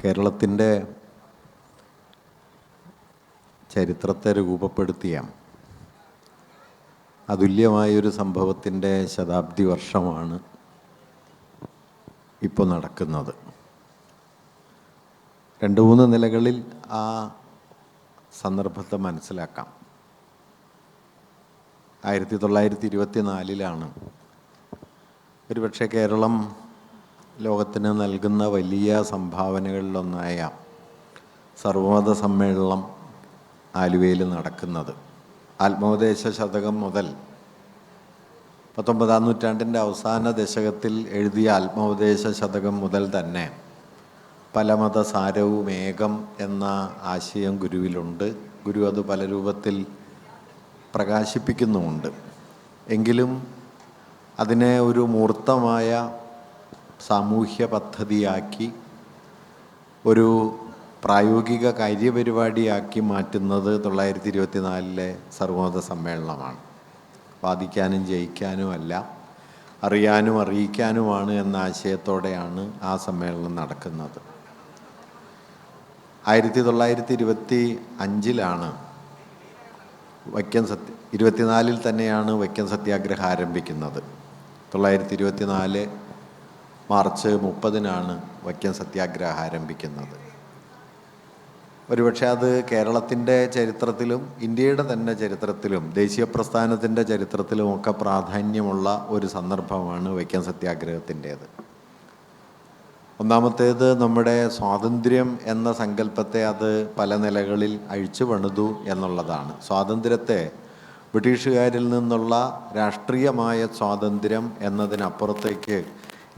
കേരളത്തിൻ്റെ ചരിത്രത്തെ രൂപപ്പെടുത്തിയ അതുല്യമായൊരു സംഭവത്തിൻ്റെ ശതാബ്ദി വർഷമാണ് ഇപ്പോൾ നടക്കുന്നത്. 2-3 നിലകളിൽ ആ സന്ദർഭത്തെ മനസ്സിലാക്കാം. 1924 ഒരുപക്ഷെ കേരളം ലോകത്തിന് നൽകുന്ന വലിയ സംഭാവനകളിലൊന്നായ സർവമത സമ്മേളനം ആലുവയിൽ നടക്കുന്നത്. ആത്മോപദേശ ശതകം മുതൽ 19-ാം നൂറ്റാണ്ടിൻ്റെ അവസാന ദശകത്തിൽ എഴുതിയ ആത്മോപദേശ ശതകം മുതൽ തന്നെ പലമത സാരവും ഏകം എന്ന ആശയം ഗുരുവിലുണ്ട്. ഗുരു അത് പല രൂപത്തിൽ പ്രകാശിപ്പിക്കുന്നുമുണ്ട്. എങ്കിലും അതിനെ ഒരു മൂർത്തമായ സാമൂഹ്യ പദ്ധതിയാക്കി ഒരു പ്രായോഗിക കാര്യപരിപാടിയാക്കി മാറ്റുന്നത് 1924 സർവമത സമ്മേളനമാണ്. വാദിക്കാനും ജയിക്കാനുമല്ല, അറിയാനും അറിയിക്കാനുമാണ് എന്ന ആശയത്തോടെയാണ് ആ സമ്മേളനം നടക്കുന്നത്. 1925 24 തന്നെയാണ് വൈക്കം സത്യാഗ്രഹം ആരംഭിക്കുന്നത്. 1924 മാർച്ച് 30 വൈക്കം സത്യാഗ്രഹം ആരംഭിക്കുന്നത്. ഒരുപക്ഷെ അത് കേരളത്തിൻ്റെ ചരിത്രത്തിലും ഇന്ത്യയുടെ തന്നെ ചരിത്രത്തിലും ദേശീയ പ്രസ്ഥാനത്തിൻ്റെ ചരിത്രത്തിലുമൊക്കെ പ്രാധാന്യമുള്ള ഒരു സന്ദർഭമാണ് വൈക്കം സത്യാഗ്രഹത്തിൻ്റേത്. ഒന്നാമത്തേത്, നമ്മുടെ സ്വാതന്ത്ര്യം എന്ന സങ്കല്പത്തെ അത് പല നിലകളിൽ അഴിച്ചു പണിതു എന്നുള്ളതാണ്. സ്വാതന്ത്ര്യത്തെ ബ്രിട്ടീഷുകാരിൽ നിന്നുള്ള രാഷ്ട്രീയമായ സ്വാതന്ത്ര്യം എന്നതിനപ്പുറത്തേക്ക്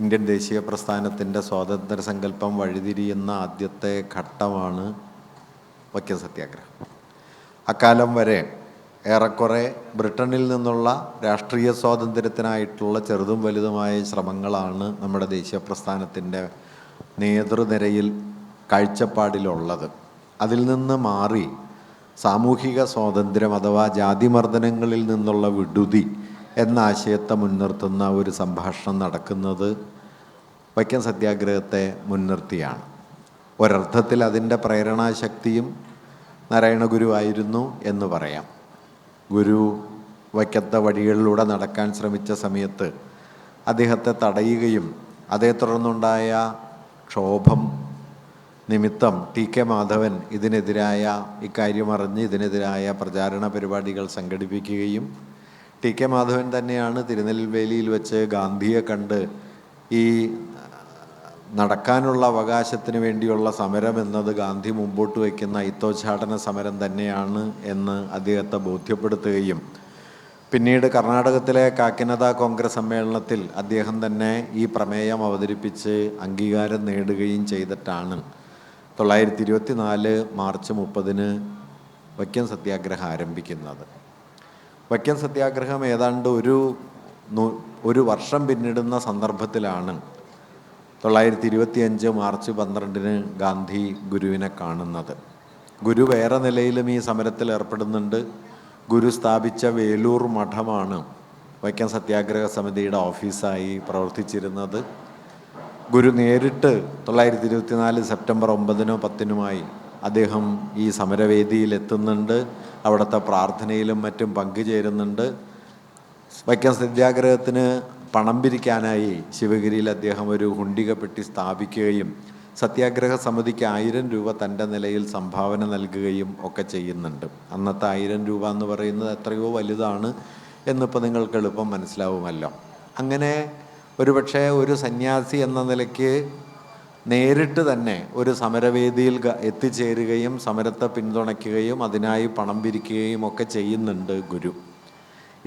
ഇന്ത്യൻ ദേശീയ പ്രസ്ഥാനത്തിൻ്റെ സ്വാതന്ത്ര്യ സങ്കല്പം വഴിതിരിയുന്ന ആദ്യത്തെ ഘട്ടമാണ് വൈക്കം സത്യാഗ്രഹം. അക്കാലം വരെ ഏറെക്കുറെ ബ്രിട്ടനിൽ നിന്നുള്ള രാഷ്ട്രീയ സ്വാതന്ത്ര്യത്തിനായിട്ടുള്ള ചെറുതും വലുതുമായ ശ്രമങ്ങളാണ് നമ്മുടെ ദേശീയ പ്രസ്ഥാനത്തിൻ്റെ നേതൃനിരയിൽ കാഴ്ചപ്പാടിലുള്ളത്. അതിൽ നിന്ന് മാറി സാമൂഹിക സ്വാതന്ത്ര്യം അഥവാ ജാതിമർദ്ദനങ്ങളിൽ നിന്നുള്ള വിടുതി എന്ന ആശയത്തെ മുൻനിർത്തുന്ന ഒരു സംഭാഷണം നടക്കുന്നത് വൈക്കം സത്യാഗ്രഹത്തെ മുൻനിർത്തിയാണ്. ഒരർത്ഥത്തിൽ അതിൻ്റെ പ്രേരണാശക്തിയും നാരായണ ഗുരുവായിരുന്നു എന്ന് പറയാം. ഗുരു വൈക്കത്തെ വഴികളിലൂടെ നടക്കാൻ ശ്രമിച്ച സമയത്ത് അദ്ദേഹത്തെ തടയുകയും അതേ തുടർന്നുണ്ടായ ക്ഷോഭം നിമിത്തം ടി.കെ. മാധവൻ ഇക്കാര്യം അറിഞ്ഞ് ഇതിനെതിരായ പ്രചാരണ പരിപാടികൾ സംഘടിപ്പിക്കുകയും ടി.കെ. മാധവൻ തന്നെയാണ് തിരുനെൽവേലിയിൽ വെച്ച് ഗാന്ധിയെ കണ്ട് ഈ നടക്കാനുള്ള അവകാശത്തിന് വേണ്ടിയുള്ള സമരം എന്നത് ഗാന്ധി മുമ്പോട്ട് വയ്ക്കുന്ന അയിത്തോച്ചാടന സമരം തന്നെയാണ് എന്ന് അദ്ദേഹത്തെ ബോധ്യപ്പെടുത്തുകയും പിന്നീട് കർണാടകത്തിലെ കാക്കിനഡ കോൺഗ്രസ് സമ്മേളനത്തിൽ അദ്ദേഹം തന്നെ ഈ പ്രമേയം അവതരിപ്പിച്ച് അംഗീകാരം നേടുകയും ചെയ്തിട്ടാണ് 1924 മാർച്ച് 30 വൈക്കം സത്യാഗ്രഹം ആരംഭിക്കുന്നത്. വൈക്കം സത്യാഗ്രഹം ഏതാണ്ട് ഒരു വർഷം പിന്നിടുന്ന സന്ദർഭത്തിലാണ് 1925 മാർച്ച് 12 ഗാന്ധി ഗുരുവിനെ കാണുന്നത്. ഗുരു വേറെ നിലയിലും ഈ സമരത്തിൽ ഏർപ്പെടുന്നുണ്ട്. ഗുരു സ്ഥാപിച്ച വേലൂർ മഠമാണ് വൈക്കം സത്യാഗ്രഹ സമിതിയുടെ ഓഫീസായി പ്രവർത്തിച്ചിരുന്നത്. ഗുരു നേരിട്ട് 1924 സെപ്റ്റംബർ 9-നോ 10-നുമായി അദ്ദേഹം ഈ സമരവേദിയിൽ എത്തുന്നുണ്ട്. അവിടുത്തെ പ്രാർത്ഥനയിലും മറ്റും പങ്കുചേരുന്നുണ്ട്. വൈക്കം സത്യാഗ്രഹത്തിന് പണം പിരിക്കാനായി ശിവഗിരിയിൽ അദ്ദേഹം ഒരു ഹുണ്ടിക പെട്ടി സ്ഥാപിക്കുകയും സത്യാഗ്രഹ സമിതിക്ക് 1000 രൂപ തൻ്റെ നിലയിൽ സംഭാവന നൽകുകയും ഒക്കെ ചെയ്യുന്നുണ്ട്. അന്നത്തെ 1000 രൂപ എന്ന് പറയുന്നത് എത്രയോ വലുതാണ് എന്നിപ്പോൾ നിങ്ങൾക്ക് എളുപ്പം മനസ്സിലാവുമല്ലോ. അങ്ങനെ ഒരുപക്ഷെ ഒരു സന്യാസി എന്ന നിലയ്ക്ക് നേരിട്ട് തന്നെ ഒരു സമരവേദിയിൽ എത്തിച്ചേരുകയും സമരത്തെ പിന്തുണയ്ക്കുകയും അതിനായി പണം പിരിക്കുകയും ഒക്കെ ചെയ്യുന്നുണ്ട് ഗുരു.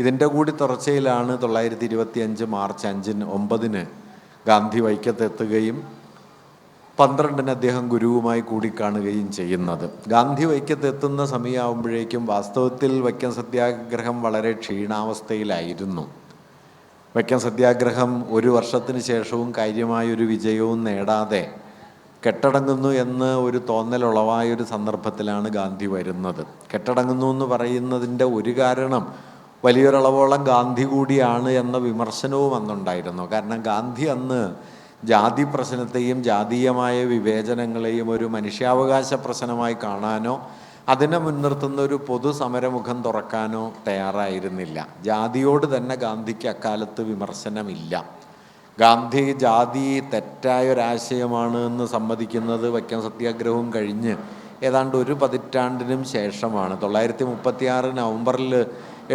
ഇതിൻ്റെ കൂടി തുടർച്ചയിലാണ് 1925 മാർച്ച് 9-ന് ഗാന്ധി വൈക്കത്തെത്തുകയും 12-ന് അദ്ദേഹം ഗുരുവുമായി കൂടിക്കാണുകയും ചെയ്യുന്നത്. ഗാന്ധി വൈക്കത്തെത്തുന്ന സമയമാകുമ്പോഴേക്കും വാസ്തവത്തിൽ വൈക്കം സത്യാഗ്രഹം വളരെ ക്ഷീണാവസ്ഥയിലായിരുന്നു. വൈക്കം സത്യാഗ്രഹം ഒരു വർഷത്തിന് ശേഷവും കാര്യമായൊരു വിജയവും നേടാതെ കെട്ടടങ്ങുന്നു എന്ന് ഒരു തോന്നലുളവായൊരു സന്ദർഭത്തിലാണ് ഗാന്ധി വരുന്നത്. കെട്ടടങ്ങുന്നു എന്ന് പറയുന്നതിൻ്റെ ഒരു കാരണം വലിയൊരളവോളം ഗാന്ധി കൂടിയാണ് എന്ന വിമർശനവും അന്നുണ്ടായിരുന്നു. കാരണം ഗാന്ധി അന്ന് ജാതി പ്രശ്നത്തെയും ജാതീയമായ വിവേചനങ്ങളെയും ഒരു മനുഷ്യാവകാശ പ്രശ്നമായി കാണാനോ അതിനെ മുൻനിർത്തുന്ന ഒരു പൊതുസമരമുഖം തുറക്കാനോ തയ്യാറായിരുന്നില്ല. ജാതിയോട് തന്നെ ഗാന്ധിക്ക് അക്കാലത്ത് വിമർശനമില്ല. ഗാന്ധി ജാതി തെറ്റായൊരാശയമാണ് എന്ന് സമ്മതിക്കുന്നത് വൈക്കം സത്യാഗ്രഹവും കഴിഞ്ഞ് ഏതാണ്ട് ഒരു പതിറ്റാണ്ടിനും ശേഷമാണ്. 1936 നവംബറിൽ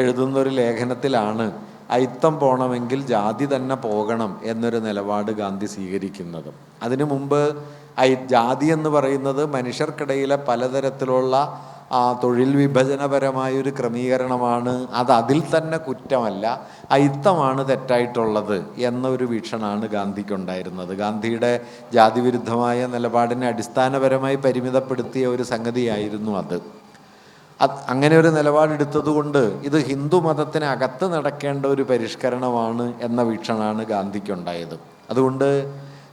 എഴുതുന്നൊരു ലേഖനത്തിലാണ് അയിത്തം പോകണമെങ്കിൽ ജാതി തന്നെ പോകണം എന്നൊരു നിലപാട് ഗാന്ധി സ്വീകരിക്കുന്നത്. അതിനു മുമ്പ് ജാതി എന്ന് പറയുന്നത് മനുഷ്യർക്കിടയിലെ പലതരത്തിലുള്ള തൊഴിൽ വിഭജനപരമായൊരു ക്രമീകരണമാണ്, അതിൽ തന്നെ കുറ്റമല്ല, അയിത്തമാണ് തെറ്റായിട്ടുള്ളത് എന്നൊരു വീക്ഷണമാണ് ഗാന്ധിക്കുണ്ടായിരുന്നത്. ഗാന്ധിയുടെ ജാതിവിരുദ്ധമായ നിലപാടിനെ അടിസ്ഥാനപരമായി പരിമിതപ്പെടുത്തിയ ഒരു സംഗതിയായിരുന്നു അത്. അങ്ങനെ ഒരു നിലപാടെടുത്തതുകൊണ്ട് ഇത് ഹിന്ദു മതത്തിനകത്ത് നടക്കേണ്ട ഒരു പരിഷ്കരണമാണ് എന്ന വീക്ഷണമാണ് ഗാന്ധിക്കുണ്ടായത്. അതുകൊണ്ട്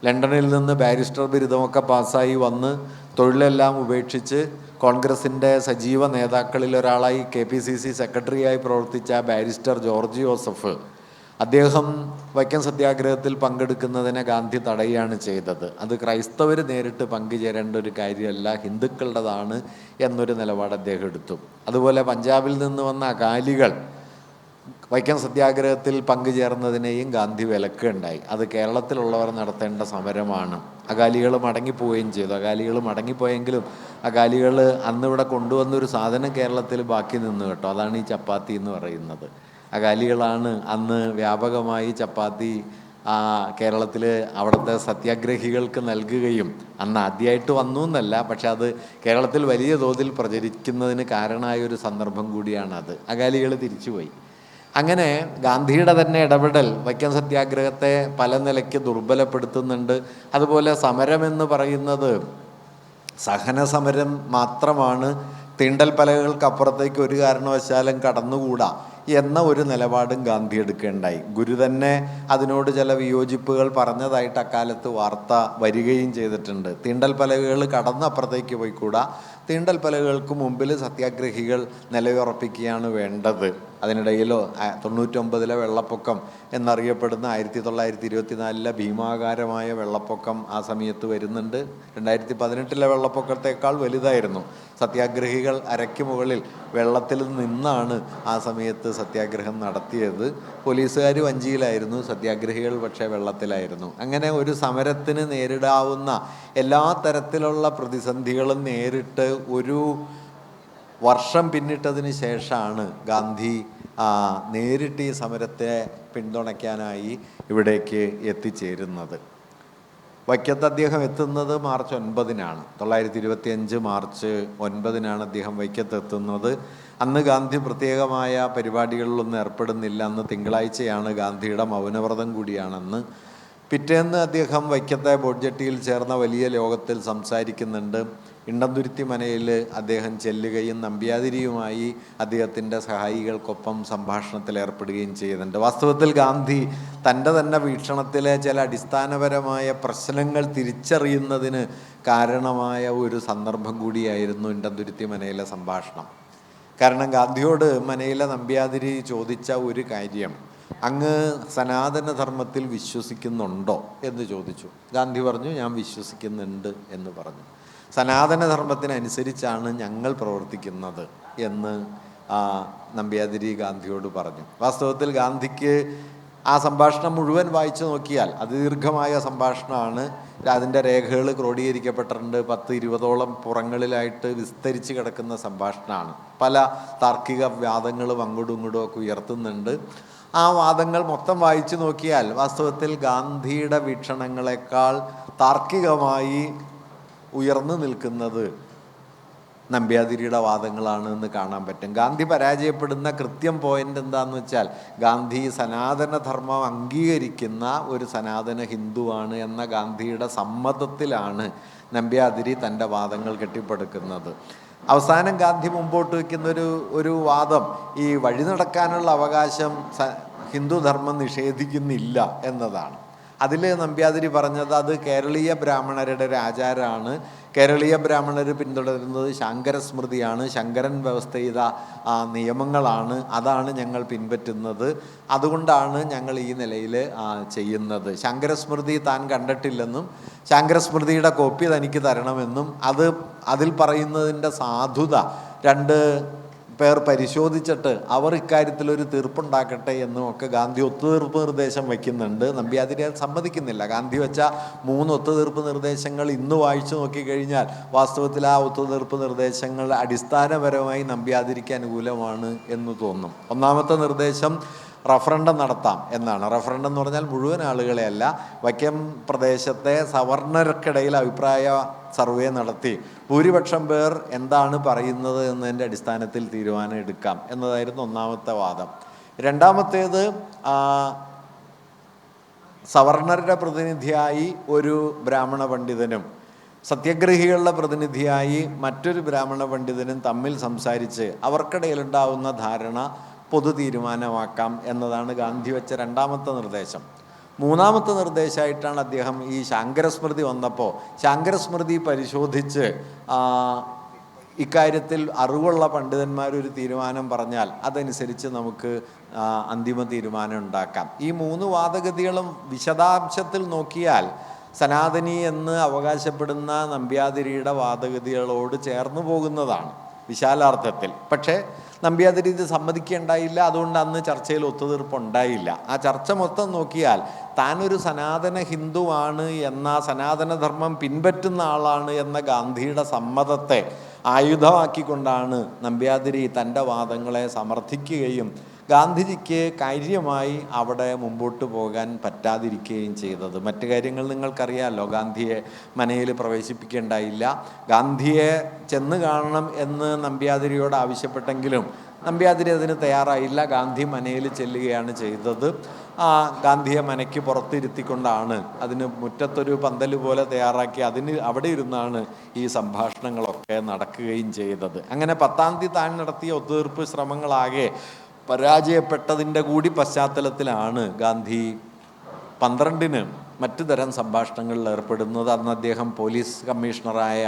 ലണ്ടനിൽ നിന്ന് ബാരിസ്റ്റർ ബിരുദമൊക്കെ പാസ്സായി വന്ന് തൊഴിലെല്ലാം ഉപേക്ഷിച്ച് കോൺഗ്രസിൻ്റെ സജീവ നേതാക്കളിൽ ഒരാളായി KPCC സെക്രട്ടറിയായി പ്രവർത്തിച്ച ബാരിസ്റ്റർ ജോർജ് ജോസഫ്, അദ്ദേഹം വൈക്കം സത്യാഗ്രഹത്തിൽ പങ്കെടുക്കുന്നതിനെ ഗാന്ധി തടയുകയാണ് ചെയ്തത്. അത് ക്രൈസ്തവർ നേരിട്ട് പങ്കുചേരേണ്ട ഒരു കാര്യമല്ല, ഹിന്ദുക്കളുടേതാണ് എന്നൊരു നിലപാട് അദ്ദേഹം എടുത്തു. അതുപോലെ പഞ്ചാബിൽ നിന്ന് വന്ന അകാലികൾ വൈക്കം സത്യാഗ്രഹത്തിൽ പങ്കുചേർന്നതിനെയും ഗാന്ധി വിലക്കുകയുണ്ടായി. അത് കേരളത്തിലുള്ളവർ നടത്തേണ്ട സമരമാണ്. അകാലികൾ മടങ്ങിപ്പോവുകയും ചെയ്തു. അകാലികൾ മടങ്ങിപ്പോയെങ്കിലും അകാലികൾ അന്നിവിടെ കൊണ്ടുവന്നൊരു സാധനം കേരളത്തിൽ ബാക്കി നിന്നു കേട്ടോ. അതാണ് ഈ ചപ്പാത്തി എന്ന് പറയുന്നത്. അകാലികളാണ് അന്ന് വ്യാപകമായി ചപ്പാത്തി കേരളത്തിൽ അവിടുത്തെ സത്യാഗ്രഹികൾക്ക് നൽകുകയും അന്ന് ആദ്യമായിട്ട് വന്നു എന്നല്ല, പക്ഷെ അത് കേരളത്തിൽ വലിയ തോതിൽ പ്രചരിക്കുന്നതിന് കാരണമായ ഒരു സന്ദർഭം കൂടിയാണത്. അകാലികൾ തിരിച്ചുപോയി. അങ്ങനെ ഗാന്ധിയുടെ തന്നെ ഇടപെടൽ വൈക്കം സത്യാഗ്രഹത്തെ പല നിലയ്ക്ക് ദുർബലപ്പെടുത്തുന്നുണ്ട്. അതുപോലെ സമരമെന്ന് പറയുന്നത് സഹനസമരം മാത്രമാണ്, തീണ്ടൽ പലകൾക്കപ്പുറത്തേക്ക് ഒരു കാരണവശാലും കടന്നുകൂടാ എന്ന ഒരു നിലപാടും ഗാന്ധി എടുക്കേണ്ടായി. ഗുരു തന്നെ അതിനോട് ചില വിയോജിപ്പുകൾ പറഞ്ഞതായിട്ട് അക്കാലത്ത് വാർത്ത വരികയും ചെയ്തിട്ടുണ്ട്. തീണ്ടൽ പലകകൾ കടന്നപ്പുറത്തേക്ക് പോയിക്കൂടാ, തീണ്ടൽ പലകൾക്ക് മുമ്പിൽ സത്യാഗ്രഹികൾ നിലയുറപ്പിക്കുകയാണ് വേണ്ടത്. അതിനിടയിലോ 99 വെള്ളപ്പൊക്കം എന്നറിയപ്പെടുന്ന 1924 ഭീമാകാരമായ വെള്ളപ്പൊക്കം ആ സമയത്ത് വരുന്നുണ്ട്. 2018 വെള്ളപ്പൊക്കത്തേക്കാൾ വലുതായിരുന്നു. സത്യാഗ്രഹികൾ അരയ്ക്ക് മുകളിൽ വെള്ളത്തിൽ നിന്നാണ് ആ സമയത്ത് സത്യാഗ്രഹം നടത്തിയത്. പോലീസുകാർ വഞ്ചിയിലായിരുന്നു, സത്യാഗ്രഹികൾ പക്ഷേ വെള്ളത്തിലായിരുന്നു. അങ്ങനെ ഒരു സമരത്തിന് നേരിടാവുന്ന എല്ലാ തരത്തിലുള്ള പ്രതിസന്ധികളും നേരിട്ട് ഒരു വർഷം പിന്നിട്ടതിന് ശേഷമാണ് ഗാന്ധി നേരിട്ട് ഈ സമരത്തെ പിന്തുണയ്ക്കാനായി ഇവിടേക്ക് എത്തിച്ചേരുന്നത്. വൈക്കത്ത് അദ്ദേഹം എത്തുന്നത് മാർച്ച് 9-നാണ്. 1925 മാർച്ച് 9-നാണ് അദ്ദേഹം വൈക്കത്ത് എത്തുന്നത്. അന്ന് ഗാന്ധി പ്രത്യേകമായ പരിപാടികളിലൊന്നും ഏർപ്പെടുന്നില്ല. അന്ന് തിങ്കളാഴ്ചയാണ്, ഗാന്ധിയുടെ മൗനവ്രതം കൂടിയാണെന്ന്. പിറ്റേന്ന് അദ്ദേഹം വൈക്കത്തെ ബോഡ്ജട്ടിയിൽ ചേർന്ന വലിയ യോഗത്തിൽ സംസാരിക്കുന്നുണ്ട്. ഇണ്ടന്തുരുത്തി മനയിൽ അദ്ദേഹം ചെല്ലുകയും നമ്പ്യാതിരിയുമായി അദ്ദേഹത്തിൻ്റെ സഹായികൾക്കൊപ്പം സംഭാഷണത്തിൽ ഏർപ്പെടുകയും ചെയ്യുന്നുണ്ട്. വാസ്തവത്തിൽ ഗാന്ധി തൻ്റെ തന്നെ വീക്ഷണത്തിലെ ചില അടിസ്ഥാനപരമായ പ്രശ്നങ്ങൾ തിരിച്ചറിയുന്നതിന് കാരണമായ ഒരു സന്ദർഭം കൂടിയായിരുന്നു ഇണ്ടന്തുരുത്തി മനയിലെ സംഭാഷണം. കാരണം ഗാന്ധിയോട് മനയിലെ നമ്പ്യാതിരി ചോദിച്ച ഒരു കാര്യം, അങ്ങ് സനാതനധർമ്മത്തിൽ വിശ്വസിക്കുന്നുണ്ടോ എന്ന് ചോദിച്ചു. ഗാന്ധി പറഞ്ഞു, ഞാൻ വിശ്വസിക്കുന്നുണ്ട് എന്ന് പറഞ്ഞു. സനാതനധർമ്മത്തിനനുസരിച്ചാണ് ഞങ്ങൾ പ്രവർത്തിക്കുന്നത് എന്ന് നമ്പ്യാതിരി ഗാന്ധിയോട് പറഞ്ഞു. വാസ്തവത്തിൽ ഗാന്ധിക്ക് ആ സംഭാഷണം മുഴുവൻ വായിച്ചു നോക്കിയാൽ അതിദീർഘമായ സംഭാഷണമാണ്. അതിൻ്റെ രേഖകൾ ക്രോഡീകരിക്കപ്പെട്ടിട്ടുണ്ട്. 10-20ഓളം പുറങ്ങളിലായിട്ട് വിസ്തരിച്ച് കിടക്കുന്ന സംഭാഷണമാണ്. പല താർക്കിക വാദങ്ങളും അങ്ങോട്ടും ഇങ്ങോട്ടും ഒക്കെ ഉയർത്തുന്നുണ്ട്. ആ വാദങ്ങൾ മൊത്തം വായിച്ചു നോക്കിയാൽ വാസ്തവത്തിൽ ഗാന്ധിയുടെ വീക്ഷണങ്ങളെക്കാൾ താർക്കികമായി ഉയർന്നു നിൽക്കുന്നത് നമ്പ്യാതിരിയുടെ വാദങ്ങളാണ് എന്ന് കാണാൻ പറ്റും. ഗാന്ധി പരാജയപ്പെടുന്ന കൃത്യം പോയിന്റ് എന്താണെന്ന് വെച്ചാൽ, ഗാന്ധി സനാതനധർമ്മം അംഗീകരിക്കുന്ന ഒരു സനാതന ഹിന്ദുവാണ് എന്ന ഗാന്ധിയുടെ സമ്മതത്തിലാണ് നമ്പ്യാതിരി തൻ്റെ വാദങ്ങൾ കെട്ടിപ്പടുക്കുന്നത്. അവസാനം ഗാന്ധി മുമ്പോട്ട് വയ്ക്കുന്ന ഒരു വാദം, ഈ വഴി നടക്കാനുള്ള അവകാശം ഹിന്ദുധർമ്മം നിഷേധിക്കുന്നില്ല എന്നതാണ്. അതിൽ നമ്പ്യാതിരി പറഞ്ഞത് അത് കേരളീയ ബ്രാഹ്മണരുടെ ഒരു ആചാരമാണ്. കേരളീയ ബ്രാഹ്മണർ പിന്തുടരുന്നത് ശങ്കരസ്മൃതിയാണ്, ശങ്കരൻ വ്യവസ്ഥ ചെയ്ത നിയമങ്ങളാണ്, അതാണ് ഞങ്ങൾ പിൻപറ്റുന്നത്. അതുകൊണ്ടാണ് ഞങ്ങൾ ഈ നിലയിൽ ചെയ്യുന്നത്. ശങ്കരസ്മൃതി താൻ കണ്ടിട്ടില്ലെന്നും ശങ്കരസ്മൃതിയുടെ കോപ്പി തനിക്ക് തരണമെന്നും അതിൽ പറയുന്നതിൻ്റെ സാധുത രണ്ട് പേർ പരിശോധിച്ചിട്ട് അവർ ഇക്കാര്യത്തിലൊരു തീർപ്പുണ്ടാക്കട്ടെ എന്നും ഒക്കെ ഗാന്ധി ഒത്തുതീർപ്പ് നിർദ്ദേശം വയ്ക്കുന്നുണ്ട്. നമ്പ്യാതിരി അത് സമ്മതിക്കുന്നില്ല. ഗാന്ധി വെച്ച 3 ഒത്തുതീർപ്പ് നിർദ്ദേശങ്ങൾ ഇന്ന് വായിച്ചു നോക്കിക്കഴിഞ്ഞാൽ വാസ്തവത്തിൽ ആ ഒത്തുതീർപ്പ് നിർദ്ദേശങ്ങൾ അടിസ്ഥാനപരമായി നമ്പ്യാതിരിക്ക് അനുകൂലമാണ് എന്ന് തോന്നും. ഒന്നാമത്തെ നിർദ്ദേശം റഫറൻഡം നടത്താം എന്നാണ്. റഫറൻഡം എന്ന് പറഞ്ഞാൽ മുഴുവൻ ആളുകളെയല്ല, വൈക്കം പ്രദേശത്തെ സവർണർക്കിടയിൽ അഭിപ്രായ സർവേ നടത്തി ഭൂരിപക്ഷം പേർ എന്താണ് പറയുന്നത് എന്നതിൻ്റെ അടിസ്ഥാനത്തിൽ തീരുമാനം എടുക്കാം എന്നതായിരുന്നു ഒന്നാമത്തെ വാദം. രണ്ടാമത്തേത് സവർണരുടെ പ്രതിനിധിയായി ഒരു ബ്രാഹ്മണ പണ്ഡിതനും സത്യഗ്രഹികളുടെ പ്രതിനിധിയായി മറ്റൊരു ബ്രാഹ്മണ പണ്ഡിതനും തമ്മിൽ സംസാരിച്ച് അവർക്കിടയിലുണ്ടാവുന്ന ധാരണ പൊതു തീരുമാനമാക്കാം എന്നതാണ് ഗാന്ധി വെച്ച രണ്ടാമത്തെ നിർദ്ദേശം. മൂന്നാമത്തെ നിർദ്ദേശമായിട്ടാണ് അദ്ദേഹം ഈ ശാങ്കരസ്മൃതി വന്നപ്പോൾ ശാങ്കരസ്മൃതി പരിശോധിച്ച് ഇക്കാര്യത്തിൽ അറിവുള്ള പണ്ഡിതന്മാരൊരു തീരുമാനം പറഞ്ഞാൽ അതനുസരിച്ച് നമുക്ക് അന്തിമ തീരുമാനം ഉണ്ടാക്കാം. ഈ 3 വാദഗതികളും വിശദാംശത്തിൽ നോക്കിയാൽ സനാതനി എന്ന് അവകാശപ്പെടുന്ന നമ്പ്യാതിരിയുടെ വാദഗതികളോട് ചേർന്ന് പോകുന്നതാണ് വിശാലാർത്ഥത്തിൽ. പക്ഷേ നമ്പ്യാതിരി ഇത് സമ്മതിക്കുകയുണ്ടായില്ല. അതുകൊണ്ട് അന്ന് ചർച്ചയിൽ ഒത്തുതീർപ്പുണ്ടായില്ല. ആ ചർച്ച മൊത്തം നോക്കിയാൽ താനൊരു സനാതന ഹിന്ദുവാണ് എന്ന, സനാതനധർമ്മം പിൻപറ്റുന്ന ആളാണ് എന്ന ഗാന്ധിയുടെ സമ്മതത്തെ ആയുധമാക്കിക്കൊണ്ടാണ് നമ്പ്യാതിരി തൻ്റെ വാദങ്ങളെ സമർത്ഥിക്കുകയും ഗാന്ധിജിക്ക് കാര്യമായി അവിടെ മുമ്പോട്ട് പോകാൻ പറ്റാതിരിക്കുകയും ചെയ്തത്. മറ്റു കാര്യങ്ങൾ നിങ്ങൾക്കറിയാമല്ലോ. ഗാന്ധിയെ മനയിൽ പ്രവേശിപ്പിക്കേണ്ടായില്ല. ഗാന്ധിയെ ചെന്ന് കാണണം എന്ന് നമ്പ്യാതിരിയോട് ആവശ്യപ്പെട്ടെങ്കിലും നമ്പ്യാതിരി അതിന് തയ്യാറായില്ല. ഗാന്ധി മനയിൽ ചെല്ലുകയാണ് ചെയ്തത്. ഗാന്ധിയെ മനയ്ക്ക് പുറത്തിരുത്തിക്കൊണ്ടാണ്, അതിന് മുറ്റത്തൊരു പന്തൽ പോലെ തയ്യാറാക്കി അവിടെ ഇരുന്നാണ് ഈ സംഭാഷണങ്ങളൊക്കെ നടക്കുകയും ചെയ്തത്. അങ്ങനെ 10-ാം തീയതി താൻ നടത്തിയ ഒത്തുതീർപ്പ് ശ്രമങ്ങളാകെ പരാജയപ്പെട്ടതിൻ്റെ കൂടി പശ്ചാത്തലത്തിലാണ് ഗാന്ധി 12-ന് മറ്റു തരം സംഭാഷണങ്ങളിൽ ഏർപ്പെടുന്നത്. അന്ന് അദ്ദേഹം പോലീസ് കമ്മീഷണറായ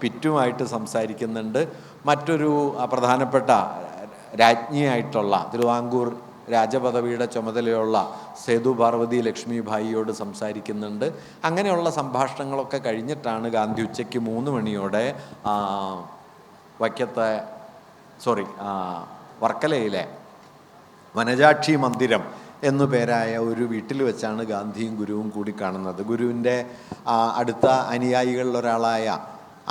പിറ്റുമായിട്ട് സംസാരിക്കുന്നുണ്ട്. മറ്റൊരു പ്രധാനപ്പെട്ട രാജ്ഞിയായിട്ടുള്ള തിരുവാങ്കൂർ രാജപദവിയുടെ ചുമതലയുള്ള സേതു പാർവതി ലക്ഷ്മിഭായിയോട് സംസാരിക്കുന്നുണ്ട്. അങ്ങനെയുള്ള സംഭാഷണങ്ങളൊക്കെ കഴിഞ്ഞിട്ടാണ് ഗാന്ധി ഉച്ചയ്ക്ക് 3 മണിയോടെ വർക്കലയിലെ വനജാക്ഷി മന്ദിരം എന്നു പേരായ ഒരു വീട്ടിൽ വെച്ചാണ് ഗാന്ധിയും ഗുരുവും കൂടി കാണുന്നത്. ഗുരുവിൻ്റെ അടുത്ത അനുയായികളിലൊരാളായ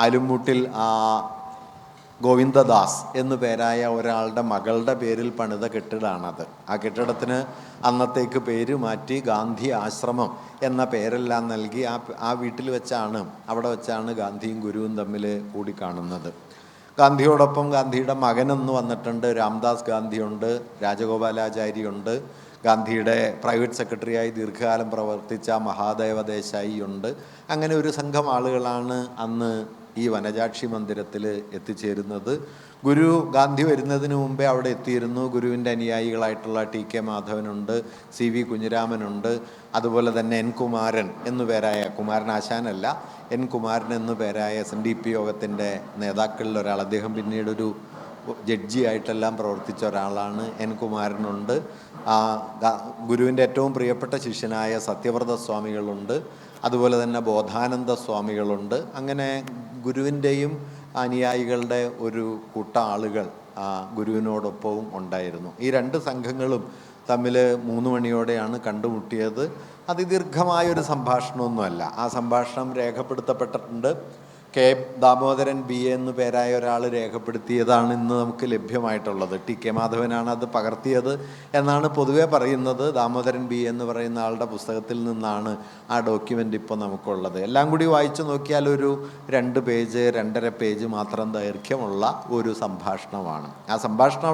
ആലുംമൂട്ടിൽ ഗോവിന്ദദാസ് എന്നു പേരായ ഒരാളുടെ മകളുടെ പേരിൽ പണിത കെട്ടിടമാണത്. ആ കെട്ടിടത്തിന് അന്നത്തേക്ക് പേര് മാറ്റി ഗാന്ധി ആശ്രമം എന്ന പേരെല്ലാം നൽകി ആ വീട്ടിൽ വെച്ചാണ്, അവിടെ വെച്ചാണ് ഗാന്ധിയും ഗുരുവും തമ്മിൽ കൂടി കാണുന്നത്. ഗാന്ധിയോടൊപ്പം ഗാന്ധിയുടെ മകനൊന്ന് വന്നിട്ടുണ്ട്. രാംദാസ് ഗാന്ധിയുണ്ട്, രാജഗോപാലാചാരിയുണ്ട്, ഗാന്ധിയുടെ പ്രൈവറ്റ് സെക്രട്ടറിയായി ദീർഘകാലം പ്രവർത്തിച്ച മഹാദേവ ദേശായി ഉണ്ട്. അങ്ങനെ ഒരു സംഘം ആളുകളാണ് അന്ന് ഈ വനജാക്ഷി മന്ദിരത്തിൽ എത്തിച്ചേരുന്നത്. ഗുരു ഗാന്ധി വരുന്നതിന് മുമ്പേ അവിടെ എത്തിയിരുന്നു. ഗുരുവിൻ്റെ അനുയായികളായിട്ടുള്ള ടി.കെ. മാധവനുണ്ട്, സി.വി. കുഞ്ഞിരാമനുണ്ട്, അതുപോലെ തന്നെ എൻ കുമാരൻ എന്നു പേരായ, കുമാരൻ ആശാനല്ല, എൻ കുമാരൻ എന്നു പേരായ SNDP യോഗത്തിൻ്റെ നേതാക്കളിലൊരാൾ. അദ്ദേഹം പിന്നീടൊരു ജഡ്ജിയായിട്ടെല്ലാം പ്രവർത്തിച്ച ഒരാളാണ്. എൻ കുമാരനുണ്ട്. ഗുരുവിൻ്റെ ഏറ്റവും പ്രിയപ്പെട്ട ശിഷ്യനായ സത്യവ്രത സ്വാമികളുണ്ട്, അതുപോലെ തന്നെ ബോധാനന്ദ സ്വാമികളുണ്ട്. അങ്ങനെ ഗുരുവിൻ്റെയും അനുയായികളുടെ ഒരു കൂട്ട ആളുകൾ ഗുരുവിനോടൊപ്പവും ഉണ്ടായിരുന്നു. ഈ 2 സംഘങ്ങളും തമ്മിൽ 3 മണിയോടെയാണ് കണ്ടുമുട്ടിയത്. അതിദീർഘമായൊരു സംഭാഷണമൊന്നുമല്ല. ആ സംഭാഷണം രേഖപ്പെടുത്തപ്പെട്ടിട്ടുണ്ട്. കെ ദാമോദരൻ BA എന്നു പേരായ ഒരാൾ രേഖപ്പെടുത്തിയതാണ് ഇന്ന് നമുക്ക് ലഭ്യമായിട്ടുള്ളത്. ടി.കെ. മാധവനാണ് അത് പകർത്തിയത് എന്നാണ് പൊതുവെ പറയുന്നത്. ദാമോദരൻ BA എന്ന് പറയുന്ന ആളുടെ പുസ്തകത്തിൽ നിന്നാണ് ആ ഡോക്യുമെൻ്റ് ഇപ്പോൾ നമുക്കുള്ളത്. എല്ലാം കൂടി വായിച്ചു നോക്കിയാൽ ഒരു 2 പേജ് 2.5 പേജ് മാത്രം ദൈർഘ്യമുള്ള ഒരു സംഭാഷണമാണ്. ആ സംഭാഷണം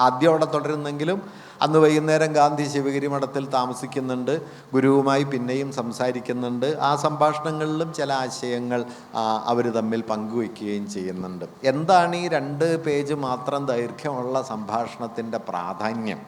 ആദ്യം അവിടെ തുടരുന്നെങ്കിലും അന്ന് വൈകുന്നേരം ഗാന്ധി ശിവഗിരി മഠത്തിൽ താമസിക്കുന്നുണ്ട്. ഗുരുവുമായി പിന്നെയും സംസാരിക്കുന്നുണ്ട്. ആ സംഭാഷണങ്ങളിലും ചില ആശയങ്ങൾ അവർ തമ്മിൽ പങ്കുവയ്ക്കുകയും ചെയ്യുന്നുണ്ട്. എന്താണ് ഈ 2 പേജ് മാത്രം ദൈർഘ്യമുള്ള സംഭാഷണത്തിൻ്റെ പ്രാധാന്യം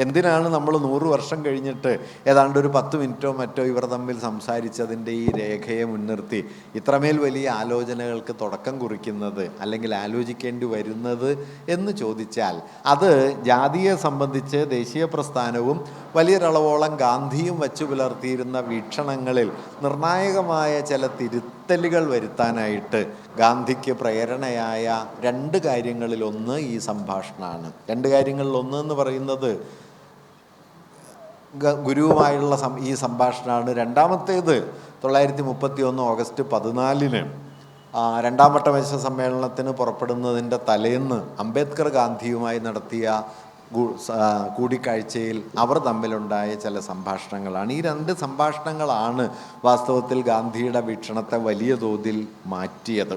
എന്തിനാണ് നമ്മൾ 100 വർഷം കഴിഞ്ഞിട്ട് ഏതാണ്ട് ഒരു 10 മിനിറ്റോ മറ്റോ ഇവർ തമ്മിൽ സംസാരിച്ചതിൻ്റെ ഈ രേഖയെ മുൻനിർത്തി ഇത്രമേൽ വലിയ ആലോചനകൾക്ക് തുടക്കം കുറിക്കുന്നത്, അല്ലെങ്കിൽ ആലോചിക്കേണ്ടി വരുന്നത് എന്ന് ചോദിച്ചാൽ, അത് ജാതിയെ സംബന്ധിച്ച് ദേശീയ പ്രസ്ഥാനവും വലിയൊരളവോളം ഗാന്ധിയും വച്ചു പുലർത്തിയിരുന്ന വീക്ഷണങ്ങളിൽ നിർണായകമായ ചില തിരുത്തലുകൾ വരുത്താനായിട്ട് ഗാന്ധിക്ക് പ്രേരണയായ 2 കാര്യങ്ങളിലൊന്ന് ഈ സംഭാഷണമാണ്. 2 കാര്യങ്ങളിലൊന്ന് എന്ന് പറയുന്നത് ഗുരുവുമായുള്ള ഈ സംഭാഷണമാണ്. രണ്ടാമത്തേത് 1931 ഓഗസ്റ്റ് 14 രണ്ടാം വട്ട മേശ സമ്മേളനത്തിന് പുറപ്പെടുന്നതിൻ്റെ തലേന്ന് അംബേദ്കർ ഗാന്ധിയുമായി നടത്തിയ കൂടിക്കാഴ്ചയിൽ അവർ തമ്മിലുണ്ടായ ചില സംഭാഷണങ്ങളാണ്. ഈ 2 സംഭാഷണങ്ങളാണ് വാസ്തവത്തിൽ ഗാന്ധിയുടെ വീക്ഷണത്തെ വലിയ തോതിൽ മാറ്റിയത്.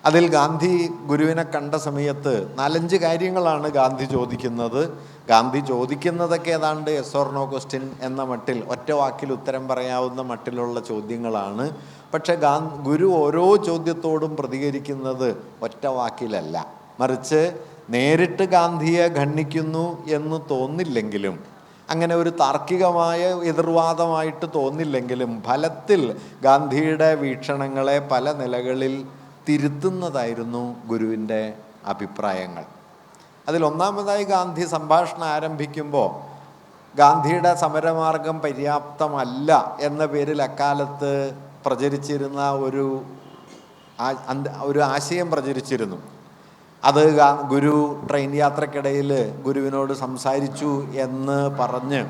അതിൽ ഗാന്ധി ഗുരുവിനെ കണ്ട സമയത്ത് 4-5 കാര്യങ്ങളാണ് ഗാന്ധി ചോദിക്കുന്നത്. ഗാന്ധി ചോദിക്കുന്നതൊക്കെ ഏതാണ്ട് യെസ് ഓർ നോ ക്വസ്റ്റ്യൻ എന്ന മട്ടിൽ ഒറ്റ വാക്കിൽ ഉത്തരം പറയാവുന്ന മട്ടിലുള്ള ചോദ്യങ്ങളാണ്. പക്ഷെ ഗുരു ഓരോ ചോദ്യത്തോടും പ്രതികരിക്കുന്നത് ഒറ്റ വാക്കിലല്ല, മറിച്ച് നേരിട്ട് ഗാന്ധിയെ ഖണ്ഡിക്കുന്നു എന്ന് തോന്നില്ലെങ്കിലും, അങ്ങനെ ഒരു താർക്കികമായ എതിർവാദമായിട്ട് തോന്നില്ലെങ്കിലും, ഫലത്തിൽ ഗാന്ധിയുടെ വീക്ഷണങ്ങളെ പല നിലകളിൽ തിരുത്തുന്നതായിരുന്നു ഗുരുവിൻ്റെ അഭിപ്രായങ്ങൾ. അതിൽ ഒന്നാമതായി ഗാന്ധി സംഭാഷണം ആരംഭിക്കുമ്പോൾ ഗാന്ധിയുടെ സമരമാർഗം പര്യാപ്തമല്ല എന്ന പേരിൽ അക്കാലത്ത് പ്രചരിച്ചിരുന്ന ഒരു ആശയം പ്രചരിച്ചിരുന്നു. അത് ഗുരു ട്രെയിൻ യാത്രക്കിടയിൽ ഗുരുവിനോട് സംസാരിച്ചു എന്ന് പറഞ്ഞ്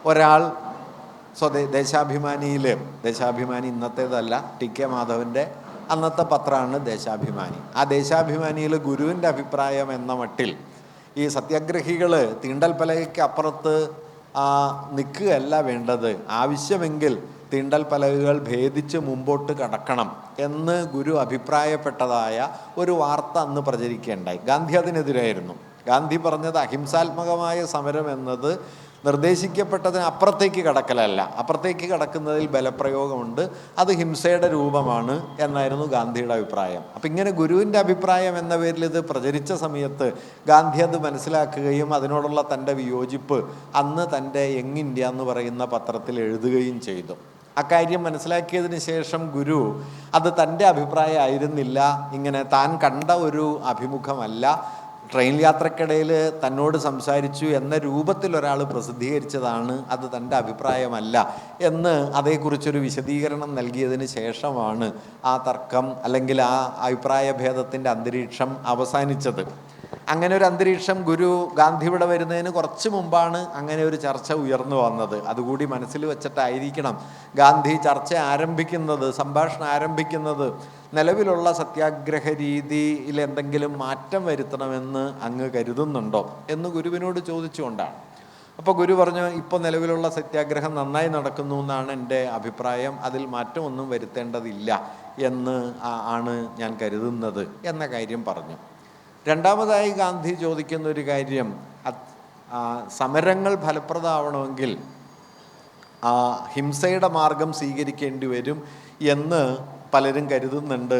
ഒരാൾ ദേശാഭിമാനി ഇന്നത്തേതല്ല, ടി.കെ. മാധവൻ്റെ അന്നത്തെ പത്രമാണ് ദേശാഭിമാനി. ആ ദേശാഭിമാനിയിൽ ഗുരുവിൻ്റെ അഭിപ്രായം എന്ന മട്ടിൽ ഈ സത്യാഗ്രഹികൾ തീണ്ടൽപ്പലകയ്ക്ക് അപ്പുറത്ത് നിൽക്കുകയല്ല വേണ്ടത്, ആവശ്യമെങ്കിൽ തീണ്ടൽപ്പലകകൾ ഭേദിച്ച് മുമ്പോട്ട് കടക്കണം എന്ന് ഗുരു അഭിപ്രായപ്പെട്ടതായ ഒരു വാർത്ത അന്ന് പ്രചരിക്കുകയുണ്ടായി. ഗാന്ധി അതിനെതിരായിരുന്നു. ഗാന്ധി പറഞ്ഞത് അഹിംസാത്മകമായ സമരം എന്നത് നിർദ്ദേശിക്കപ്പെട്ടതിന് അപ്പുറത്തേക്ക് കടക്കലല്ല, അപ്പുറത്തേക്ക് കടക്കുന്നതിൽ ബലപ്രയോഗമുണ്ട്, അത് ഹിംസയുടെ രൂപമാണ് എന്നായിരുന്നു ഗാന്ധിയുടെ അഭിപ്രായം. അപ്പം ഇങ്ങനെ ഗുരുവിൻ്റെ അഭിപ്രായം എന്ന പേരിൽ ഇത് പ്രചരിച്ച സമയത്ത് ഗാന്ധി അത് മനസ്സിലാക്കുകയും അതിനോടുള്ള തൻ്റെ വിയോജിപ്പ് അന്ന് തൻ്റെ യങ് ഇന്ത്യ എന്ന് പറയുന്ന പത്രത്തിൽ എഴുതുകയും ചെയ്തു. അക്കാര്യം മനസ്സിലാക്കിയതിന് ശേഷം ഗുരു അത് തൻ്റെ അഭിപ്രായമായിരുന്നില്ല, ഇങ്ങനെ താൻ കണ്ട ഒരു അഭിമുഖമല്ല, ട്രെയിൻ യാത്രക്കിടയിൽ തന്നോട് സംസാരിച്ചു എന്ന രൂപത്തിൽ ഒരാൾ പ്രസിദ്ധീകരിച്ചതാണ്, അത് തൻ്റെ അഭിപ്രായമല്ല എന്ന് അതേക്കുറിച്ചൊരു വിശദീകരണം നൽകിയതിന് ശേഷമാണ് ആ തർക്കം അല്ലെങ്കിൽ ആ അഭിപ്രായ ഭേദത്തിൻ്റെ അന്തരീക്ഷം അവസാനിച്ചത്. അങ്ങനെ ഒരു അന്തരീക്ഷം ഗാന്ധിയുടെ വരുന്നതിന് കുറച്ച് മുമ്പാണ് അങ്ങനെ ഒരു ചർച്ച ഉയർന്നു വന്നത്. അതുകൂടി മനസ്സിൽ വെച്ചിട്ടായിരിക്കണം ഗാന്ധി ചർച്ച ആരംഭിക്കുന്നത്, സംഭാഷണം ആരംഭിക്കുന്നത്. നിലവിലുള്ള സത്യാഗ്രഹ രീതിയിൽ എന്തെങ്കിലും മാറ്റം വരുത്തണമെന്ന് അങ്ങ് കരുതുന്നുണ്ടോ എന്ന് ഗുരുവിനോട് ചോദിച്ചുകൊണ്ടാണ്. അപ്പോൾ ഗുരു പറഞ്ഞു, ഇപ്പോൾ നിലവിലുള്ള സത്യാഗ്രഹം നന്നായി നടക്കുന്നു എന്നാണ് എൻ്റെ അഭിപ്രായം, അതിൽ മാറ്റമൊന്നും വരുത്തേണ്ടതില്ല എന്ന് ആണ് ഞാൻ കരുതുന്നത് എന്ന കാര്യം പറഞ്ഞു. രണ്ടാമതായി ഗാന്ധി ചോദിക്കുന്ന ഒരു കാര്യം, സമരങ്ങൾ ഫലപ്രദമാവണമെങ്കിൽ ഹിംസയുടെ മാർഗം സ്വീകരിക്കേണ്ടി വരും എന്ന് പലരും കരുതുന്നുണ്ട്.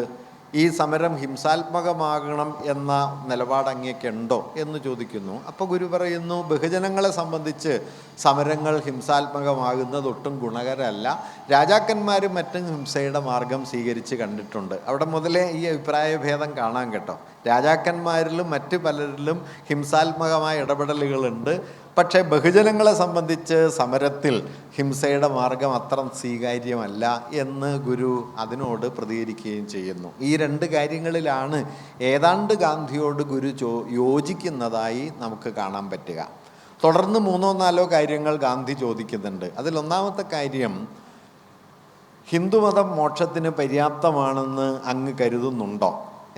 ഈ സമരം ഹിംസാത്മകമാകണം എന്ന നിലപാട് അങ്ങേക്കുണ്ടോ എന്ന് ചോദിക്കുന്നു. അപ്പോൾ ഗുരു പറയുന്നു, ബഹുജനങ്ങളെ സംബന്ധിച്ച് സമരങ്ങൾ ഹിംസാത്മകമാകുന്നത് ഒട്ടും ഗുണകരമല്ല. രാജാക്കന്മാരും മറ്റും ഹിംസയുടെ മാർഗം സ്വീകരിച്ച് കണ്ടിട്ടുണ്ട്. അവിടെ മുതലേ ഈ അഭിപ്രായ ഭേദം കാണാൻ കേട്ടോ. രാജാക്കന്മാരിലും മറ്റു പലരിലും ഹിംസാത്മകമായ ഇടപെടലുകളുണ്ട്. പക്ഷേ ബഹുജനങ്ങളെ സംബന്ധിച്ച് സമരത്തിൽ ഹിംസയുടെ മാർഗം അത്ര സ്വീകാര്യമല്ല എന്ന് ഗുരു അതിനോട് പ്രതികരിക്കുകയും ചെയ്യുന്നു. ഈ 2 കാര്യങ്ങളിലാണ് ഏതാണ്ട് ഗാന്ധിയോട് ഗുരു യോജിക്കുന്നതായി നമുക്ക് കാണാൻ പറ്റുക. തുടർന്ന് 3-4 കാര്യങ്ങൾ ഗാന്ധി ചോദിക്കുന്നുണ്ട്. അതിലൊന്നാമത്തെ കാര്യം, ഹിന്ദുമതം മോക്ഷത്തിന് പര്യാപ്തമാണെന്ന് അങ്ങ് കരുതുന്നുണ്ടോ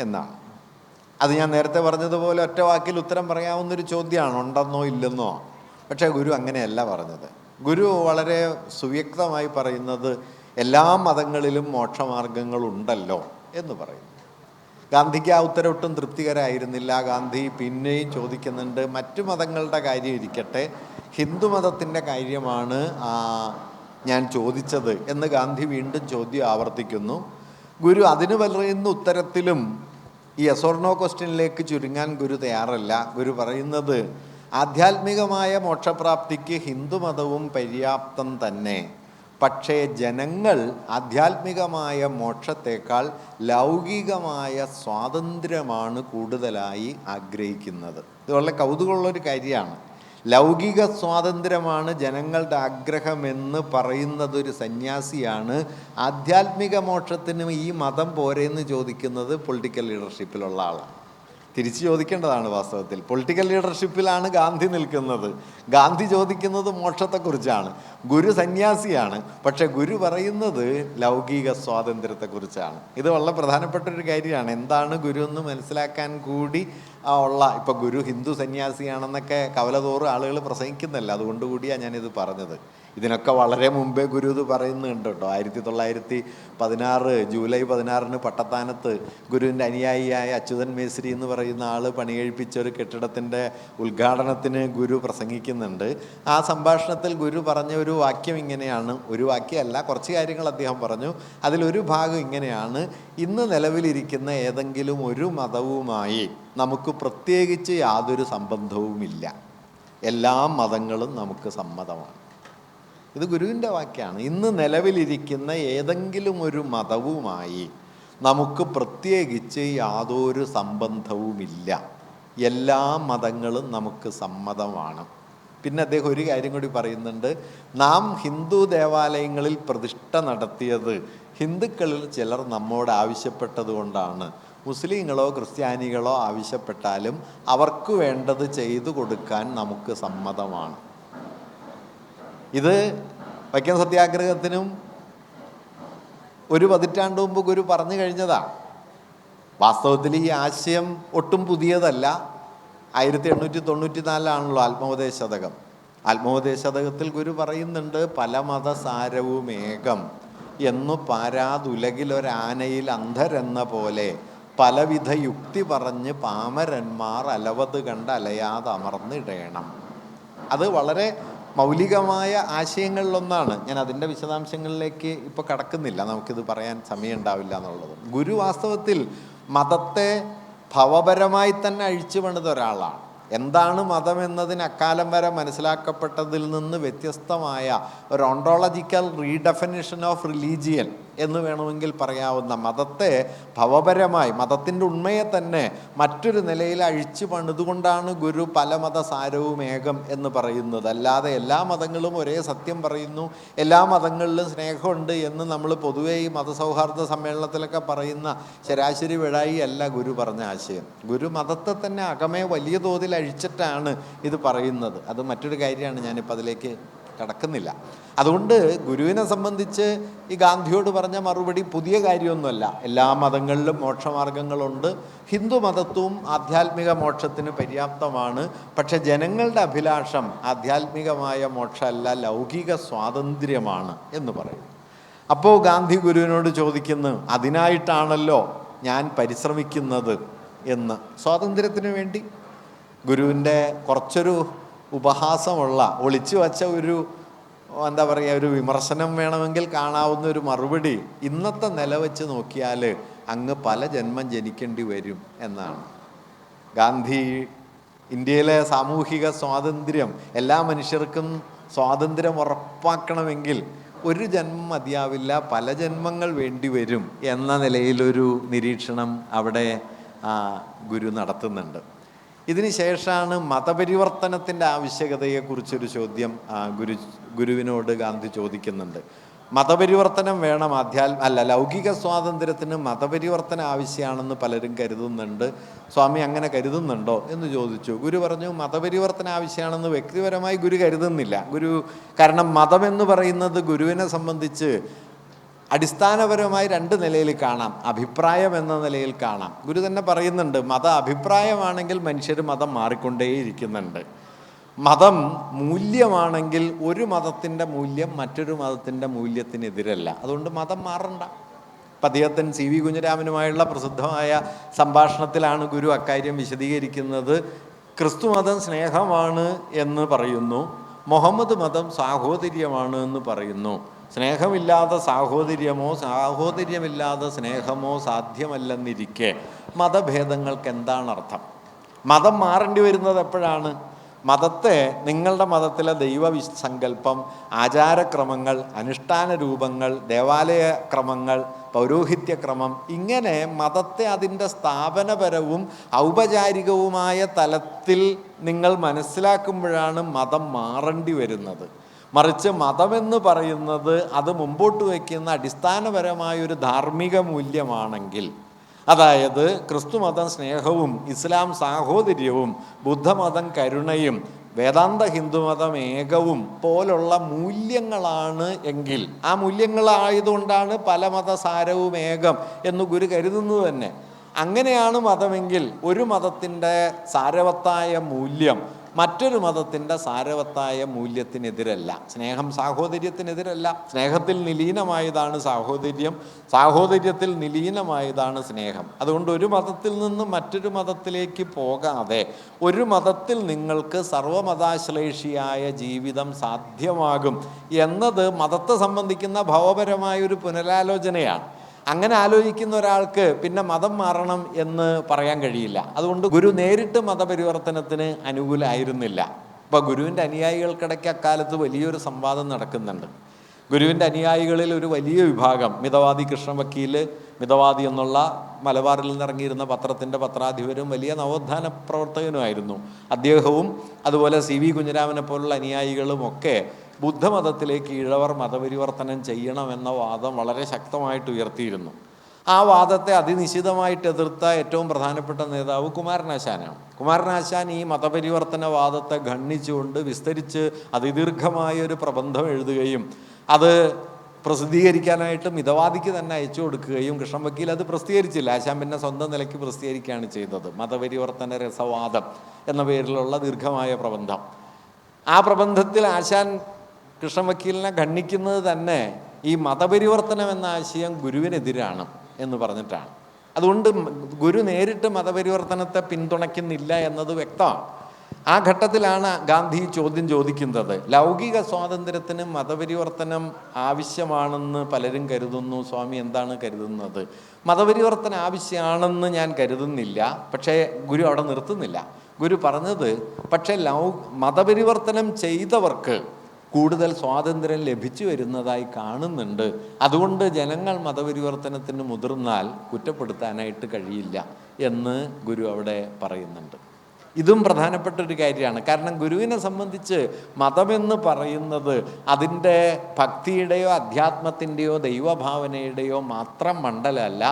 എന്നാണ്. അത് ഞാൻ നേരത്തെ പറഞ്ഞതുപോലെ ഒറ്റ വാക്കിൽ ഉത്തരം പറയാവുന്നൊരു ചോദ്യമാണ്, ഉണ്ടെന്നോ ഇല്ലെന്നോ. പക്ഷേ ഗുരു അങ്ങനെയല്ല പറഞ്ഞത്. ഗുരു വളരെ സുവ്യക്തമായി പറയുന്നത് എല്ലാ മതങ്ങളിലും മോക്ഷമാർഗങ്ങളുണ്ടല്ലോ എന്ന് പറയുന്നു. ഗാന്ധിക്ക് ആ ഉത്തരം ഒട്ടും തൃപ്തികരമായിരുന്നില്ല. ഗാന്ധി പിന്നെയും ചോദിക്കുന്നുണ്ട്, മറ്റു മതങ്ങളുടെ കാര്യം ഇരിക്കട്ടെ, ഹിന്ദുമതത്തിൻ്റെ കാര്യമാണ് ഞാൻ ചോദിച്ചത് എന്ന് ഗാന്ധി വീണ്ടും ചോദ്യം ആവർത്തിക്കുന്നു. ഗുരു അതിന് പറയുന്ന ഉത്തരത്തിലും ഈ യെസ് ഓർ നോ ക്വസ്റ്റ്യനിലേക്ക് ചുരുങ്ങാൻ ഗുരു തയ്യാറല്ല. ഗുരു പറയുന്നത്, ആധ്യാത്മികമായ മോക്ഷപ്രാപ്തിക്ക് ഹിന്ദുമതവും പര്യാപ്തം തന്നെ. പക്ഷേ ജനങ്ങൾ ആധ്യാത്മികമായ മോക്ഷത്തേക്കാൾ ലൗകികമായ സ്വാതന്ത്ര്യമാണ് കൂടുതലായി ആഗ്രഹിക്കുന്നത്. ഇത് വളരെ കൗതുകമുള്ളൊരു കാര്യമാണ്. ലൗകിക സ്വാതന്ത്ര്യമാണ് ജനങ്ങളുടെ ആഗ്രഹമെന്ന് പറയുന്നതൊരു സന്യാസിയാണ്. ആധ്യാത്മിക മോക്ഷത്തിന് ഈ മതം പോരെന്ന് ചോദിക്കുന്നത് പൊളിറ്റിക്കൽ ലീഡർഷിപ്പിലുള്ള ആളാണ്. തിരിച്ചു ചോദിക്കേണ്ടതാണ്. വാസ്തവത്തിൽ പൊളിറ്റിക്കൽ ലീഡർഷിപ്പിലാണ് ഗാന്ധി നിൽക്കുന്നത്. ഗാന്ധി ചോദിക്കുന്നത് മോക്ഷത്തെക്കുറിച്ചാണ്. ഗുരു സന്യാസിയാണ്, പക്ഷെ ഗുരു പറയുന്നത് ലൗകിക സ്വാതന്ത്ര്യത്തെക്കുറിച്ചാണ്. ഇത് വളരെ പ്രധാനപ്പെട്ടൊരു കാര്യമാണ്. എന്താണ് ഗുരു എന്ന് മനസ്സിലാക്കാൻ കൂടി ഇപ്പം ഗുരു ഹിന്ദു സന്യാസിയാണെന്നൊക്കെ കവലതോറും ആളുകൾ പ്രസംഗിക്കുന്നില്ല. അതുകൊണ്ടുകൂടിയാണ് ഞാനിത് പറഞ്ഞത്. ഇതിനൊക്കെ വളരെ മുമ്പേ ഗുരു ഇത് പറയുന്നുണ്ട് കേട്ടോ. 1916 ജൂലൈ 16 പട്ടത്താനത്ത് ഗുരുവിൻ്റെ അനുയായിയായ അച്യുതൻ മേശ്രി എന്ന് പറയുന്ന ആൾ പണികഴിപ്പിച്ച ഒരു കെട്ടിടത്തിൻ്റെ ഉദ്ഘാടനത്തിന് ഗുരു പ്രസംഗിക്കുന്നുണ്ട്. ആ സംഭാഷണത്തിൽ ഗുരു പറഞ്ഞ ഒരു വാക്യം ഇങ്ങനെയാണ്. ഒരു വാക്യമല്ല, കുറച്ച് കാര്യങ്ങൾ അദ്ദേഹം പറഞ്ഞു. അതിലൊരു ഭാഗം ഇങ്ങനെയാണ്: ഇന്ന് നിലവിലിരിക്കുന്ന ഏതെങ്കിലും ഒരു മതവുമായി നമുക്ക് പ്രത്യേകിച്ച് യാതൊരു സംബന്ധവുമില്ല. എല്ലാ മതങ്ങളും നമുക്ക് സമ്മതമാണ്. ഇത് ഗുരുവിൻ്റെ വാക്യമാണ്. ഇന്ന് നിലവിലിരിക്കുന്ന ഏതെങ്കിലും ഒരു മതവുമായി നമുക്ക് പ്രത്യേകിച്ച് യാതൊരു സംബന്ധവുമില്ല. എല്ലാ മതങ്ങളും നമുക്ക് സമ്മതമാണ്. പിന്നെ അദ്ദേഹം ഒരു കാര്യം കൂടി പറയുന്നുണ്ട്: നാം ഹിന്ദു ദേവാലയങ്ങളിൽ പ്രതിഷ്ഠ നടത്തിയത് ഹിന്ദുക്കളിൽ ചിലർ നമ്മോട് ആവശ്യപ്പെട്ടത് കൊണ്ടാണ്. മുസ്ലിങ്ങളോ ക്രിസ്ത്യാനികളോ ആവശ്യപ്പെട്ടാലും അവർക്ക് വേണ്ടത് ചെയ്തു കൊടുക്കാൻ നമുക്ക് സമ്മതമാണ്. ഇത് വൈക്കം സത്യാഗ്രഹത്തിനും ഒരു പതിറ്റാണ്ട് മുമ്പ് ഗുരു പറഞ്ഞു കഴിഞ്ഞതാണ്. വാസ്തവത്തിൽ ഈ ആശയം ഒട്ടും പുതിയതല്ല. 1894 ആത്മോപദേശ ശതകം. ആത്മോപദേശ ശതകത്തിൽ ഗുരു പറയുന്നുണ്ട്: പല മതസാരവും ഏകം എന്നു പാരാതുലകിലൊരാനയിൽ അന്ധരെന്ന പോലെ പലവിധ യുക്തി പറഞ്ഞ് പാമരന്മാർ അലവത് കണ്ട് അലയാതെ അമർന്നിടേണം. അത് വളരെ മൗലികമായ ആശയങ്ങളിലൊന്നാണ്. ഞാൻ അതിൻ്റെ വിശദാംശങ്ങളിലേക്ക് ഇപ്പോൾ കടക്കുന്നില്ല, നമുക്കിത് പറയാൻ സമയം ഉണ്ടാവില്ല എന്നുള്ളത്. ഗുരു വാസ്തവത്തിൽ മതത്തെ ഭവപരമായി തന്നെ അഴിച്ചു പണിത ഒരാളാണ്. എന്താണ് മതം എന്നതിന് അക്കാലം വരെ മനസ്സിലാക്കപ്പെട്ടതിൽ നിന്ന് വ്യത്യസ്തമായ ഒരു ഓണ്ടോളജിക്കൽ റീഡെഫിനിഷൻ ഓഫ് റിലീജിയൻ എന്ന് വേണമെങ്കിൽ പറയാവുന്ന മതത്തെ ഭവപരമായി, മതത്തിൻ്റെ ഉണ്മയെ തന്നെ മറ്റൊരു നിലയിൽ അഴിച്ചു പണിതുകൊണ്ടാണ് ഗുരു പല മതസാരവും ഏകം എന്ന് പറയുന്നത്. അല്ലാതെ എല്ലാ മതങ്ങളും ഒരേ സത്യം പറയുന്നു, എല്ലാ മതങ്ങളിലും സ്നേഹമുണ്ട് എന്ന് നമ്മൾ പൊതുവേ ഈ മതസൗഹാർദ്ദ സമ്മേളനത്തിലൊക്കെ പറയുന്ന ശരാശരി വിടായി അല്ല ഗുരു പറഞ്ഞ ആശയം. ഗുരു മതത്തെ തന്നെ അകമേ വലിയ തോതിൽ അഴിച്ചിട്ടാണ് ഇത് പറയുന്നത്. അത് മറ്റൊരു കാര്യമാണ്, ഞാനിപ്പോൾ അതിലേക്ക് കടക്കുന്നില്ല. അതുകൊണ്ട് ഗുരുവിനെ സംബന്ധിച്ച് ഈ ഗാന്ധിയോട് പറഞ്ഞ മറുപടി പുതിയ കാര്യമൊന്നുമല്ല. എല്ലാ മതങ്ങളിലും മോക്ഷമാർഗങ്ങളുണ്ട്. ഹിന്ദു മതത്വവും ആധ്യാത്മിക മോക്ഷത്തിന് പര്യാപ്തമാണ്. പക്ഷെ ജനങ്ങളുടെ അഭിലാഷം ആധ്യാത്മികമായ മോക്ഷമല്ല, ലൗകിക സ്വാതന്ത്ര്യമാണ് എന്ന് പറയും. അപ്പോൾ ഗാന്ധി ഗുരുവിനോട് ചോദിക്കുന്നു: അതിനായിട്ടാണല്ലോ ഞാൻ പരിശ്രമിക്കുന്നത് എന്ന്. സ്വാതന്ത്ര്യത്തിന് വേണ്ടി. ഗുരുവിൻ്റെ കുറച്ചൊരു ഉപഹാസമുള്ള, ഒളിച്ചു വച്ച ഒരു ഒരു വിമർശനം വേണമെങ്കിൽ കാണാവുന്ന ഒരു മറുപടി ഇന്നത്തെ നില വെച്ച് നോക്കിയാൽ അങ്ങ് പല ജന്മം ജനിക്കേണ്ടി വരും എന്നാണ്. ഗാന്ധി ഇന്ത്യയിലെ സാമൂഹിക സ്വാതന്ത്ര്യം, എല്ലാ മനുഷ്യർക്കും സ്വാതന്ത്ര്യം ഉറപ്പാക്കണമെങ്കിൽ ഒരു ജന്മം മതിയാവില്ല, പല ജന്മങ്ങൾ വേണ്ടി വരും എന്ന നിലയിലൊരു നിരീക്ഷണം അവിടെ ഗുരു നടത്തുന്നുണ്ട്. ഇതിന് ശേഷമാണ് മതപരിവർത്തനത്തിൻ്റെ ആവശ്യകതയെക്കുറിച്ചൊരു ചോദ്യം ഗുരുവിനോട് ഗാന്ധി ചോദിക്കുന്നുണ്ട്. മതപരിവർത്തനം വേണം, ലൗകിക സ്വാതന്ത്ര്യത്തിന് മതപരിവർത്തനം ആവശ്യമാണെന്ന് പലരും കരുതുന്നുണ്ട്. സ്വാമി അങ്ങനെ കരുതുന്നുണ്ടോ എന്ന് ചോദിച്ചു. ഗുരു പറഞ്ഞു മതപരിവർത്തനം ആവശ്യമാണെന്ന് വ്യക്തിപരമായി ഗുരു കരുതുന്നില്ല. കാരണം മതമെന്ന് പറയുന്നത് ഗുരുവിനെ സംബന്ധിച്ച് അടിസ്ഥാനപരമായി രണ്ട് നിലയിൽ കാണാം. അഭിപ്രായം എന്ന നിലയിൽ കാണാം. ഗുരു തന്നെ പറയുന്നുണ്ട്, മത അഭിപ്രായമാണെങ്കിൽ മനുഷ്യർ മതം മാറിക്കൊണ്ടേയിരിക്കുന്നുണ്ട്. മതം മൂല്യമാണെങ്കിൽ ഒരു മതത്തിൻ്റെ മൂല്യം മറ്റൊരു മതത്തിൻ്റെ മൂല്യത്തിനെതിരല്ല. അതുകൊണ്ട് മതം മാറണ്ട. അദ്ദേഹത്തിന് സി വി കുഞ്ഞിരാമനുമായുള്ള പ്രസിദ്ധമായ സംഭാഷണത്തിലാണ് ഗുരു അക്കാര്യം വിശദീകരിക്കുന്നത്. ക്രിസ്തു മതം സ്നേഹമാണ് എന്ന് പറയുന്നു, മുഹമ്മദ് മതം സാഹോദര്യമാണ് എന്ന് പറയുന്നു. സ്നേഹമില്ലാതെ സാഹോദര്യമോ സാഹോദര്യമില്ലാതെ സ്നേഹമോ സാധ്യമല്ലെന്നിരിക്കെ മതഭേദങ്ങൾക്ക് എന്താണ് അർത്ഥം? മതം മാറേണ്ടി വരുന്നത് എപ്പോഴാണ്? മതത്തെ, നിങ്ങളുടെ മതത്തിലെ ദൈവസങ്കല്പം, ആചാരക്രമങ്ങൾ, അനുഷ്ഠാന രൂപങ്ങൾ, ദേവാലയ ക്രമങ്ങൾ, പൗരോഹിത്യക്രമം, ഇങ്ങനെ മതത്തെ അതിൻ്റെ സ്ഥാപനപരവും ഔപചാരികവുമായ തലത്തിൽ നിങ്ങൾ മനസ്സിലാക്കുമ്പോഴാണ് മതം മാറേണ്ടി വരുന്നത്. മറിച്ച് മതമെന്ന് പറയുന്നത് അത് മുമ്പോട്ട് വയ്ക്കുന്ന അടിസ്ഥാനപരമായൊരു ധാർമ്മിക മൂല്യമാണെങ്കിൽ, അതായത് ക്രിസ്തുമതം സ്നേഹവും ഇസ്ലാം സാഹോദര്യവും ബുദ്ധമതം കരുണയും വേദാന്ത ഹിന്ദുമതം ഏകവും പോലുള്ള മൂല്യങ്ങളാണ് എങ്കിൽ, ആ മൂല്യങ്ങളായതുകൊണ്ടാണ് പല മതസാരവും ഏകം എന്ന് ഗുരു കരുതുന്നത് തന്നെ. അങ്ങനെയാണ് മതമെങ്കിൽ ഒരു മതത്തിൻ്റെ സാരവത്തായ മൂല്യം മറ്റൊരു മതത്തിൻ്റെ സാരവത്തായ മൂല്യത്തിനെതിരല്ല. സ്നേഹം സാഹോദര്യത്തിനെതിരല്ല. സ്നേഹത്തിൽ നിലീനമായതാണ് സാഹോദര്യം, സാഹോദര്യത്തിൽ നിലീനമായതാണ് സ്നേഹം. അതുകൊണ്ട് ഒരു മതത്തിൽ നിന്ന് മറ്റൊരു മതത്തിലേക്ക് പോകാതെ ഒരു മതത്തിൽ നിങ്ങൾക്ക് സർവമതാശ്ലേഷിയായ ജീവിതം സാധ്യമാകും എന്നത് മതത്തെ സംബന്ധിക്കുന്ന ഭാവപരമായൊരു പുനരാലോചനയാണ്. അങ്ങനെ ആലോചിക്കുന്ന ഒരാൾക്ക് പിന്നെ മതം മാറണം എന്ന് പറയാൻ കഴിയില്ല. അതുകൊണ്ട് ഗുരു നേരിട്ട് മതപരിവർത്തനത്തിന് അനുകൂലമായിരുന്നില്ല. ഇപ്പോൾ ഗുരുവിൻ്റെ അനുയായികൾക്കിടയ്ക്ക് അക്കാലത്ത് വലിയൊരു സംവാദം നടക്കുന്നുണ്ട്. ഗുരുവിൻ്റെ അനുയായികളിൽ ഒരു വലിയ വിഭാഗം മിതവാദി കൃഷ്ണവക്കീൽ, മിതവാദി എന്നുള്ള മലബാറിൽ നിന്നിറങ്ങിയിരുന്ന പത്രത്തിൻ്റെ പത്രാധിപരും വലിയ നവോത്ഥാന പ്രവർത്തകനുമായിരുന്നു അദ്ദേഹവും. അതുപോലെ CV കുഞ്ഞിരാമനെ പോലുള്ള അനുയായികളുമൊക്കെ ബുദ്ധമതത്തിലേക്ക് ഈഴവർ മതപരിവർത്തനം ചെയ്യണമെന്ന വാദം വളരെ ശക്തമായിട്ട് ഉയർത്തിയിരുന്നു. ആ വാദത്തെ അതിനിശ്ചിതമായിട്ട് എതിർത്ത ഏറ്റവും പ്രധാനപ്പെട്ട നേതാവ് കുമാരനാശാനാണ്. കുമാരനാശാൻ ഈ മതപരിവർത്തന വാദത്തെ ഖണ്ഡിച്ചുകൊണ്ട് വിസ്തരിച്ച് അതിദീർഘമായൊരു പ്രബന്ധം എഴുതുകയും അത് പ്രസിദ്ധീകരിക്കാനായിട്ട് മിതവാദിക്ക് തന്നെ അയച്ചു കൊടുക്കുകയും കൃഷ്ണൻ വക്കീൽ അത് പ്രസിദ്ധീകരിച്ചില്ല. ആശാൻ പിന്നെ സ്വന്തം നിലയ്ക്ക് പ്രസിദ്ധീകരിക്കുകയാണ് ചെയ്തത്. മതപരിവർത്തന രസവാദം എന്ന പേരിലുള്ള ദീർഘമായ പ്രബന്ധം. ആ പ്രബന്ധത്തിൽ ആശാൻ കൃഷ്ണൻ വക്കീലിനെ ഖണ്ഡിക്കുന്നത് തന്നെ ഈ മതപരിവർത്തനം എന്ന ആശയം ഗുരുവിനെതിരാണ് എന്ന് പറഞ്ഞിട്ടാണ്. അതുകൊണ്ട് ഗുരു നേരിട്ട് മതപരിവർത്തനത്തെ പിന്തുണയ്ക്കുന്നില്ല എന്നത് വ്യക്തമാണ്. ആ ഘട്ടത്തിലാണ് ഗാന്ധി ചോദ്യം ചോദിക്കുന്നത്, ലൗകിക സ്വാതന്ത്ര്യത്തിന് മതപരിവർത്തനം ആവശ്യമാണെന്ന് പലരും കരുതുന്നു, സ്വാമി എന്താണ് കരുതുന്നത്? മതപരിവർത്തനം ആവശ്യമാണെന്ന് ഞാൻ കരുതുന്നില്ല. പക്ഷേ ഗുരു അവിടെ നിർത്തുന്നില്ല. ഗുരു പറഞ്ഞത്, പക്ഷേ മതപരിവർത്തനം ചെയ്തവർക്ക് കൂടുതൽ സ്വാതന്ത്ര്യം ലഭിച്ചു വരുന്നതായി കാണുന്നുണ്ട്. അതുകൊണ്ട് ജനങ്ങൾ മതപരിവർത്തനത്തിന് മുതിർന്നാൽ കുറ്റപ്പെടുത്താനായിട്ട് കഴിയില്ല എന്ന് ഗുരു അവിടെ പറയുന്നുണ്ട്. ഇതും പ്രധാനപ്പെട്ട ഒരു കാര്യമാണ്. കാരണം ഗുരുവിനെ സംബന്ധിച്ച് മതമെന്ന് പറയുന്നത് അതിൻ്റെ ഭക്തിയുടെയോ അധ്യാത്മത്തിൻ്റെയോ ദൈവഭാവനയുടെയോ മാത്രം മണ്ഡലമല്ല.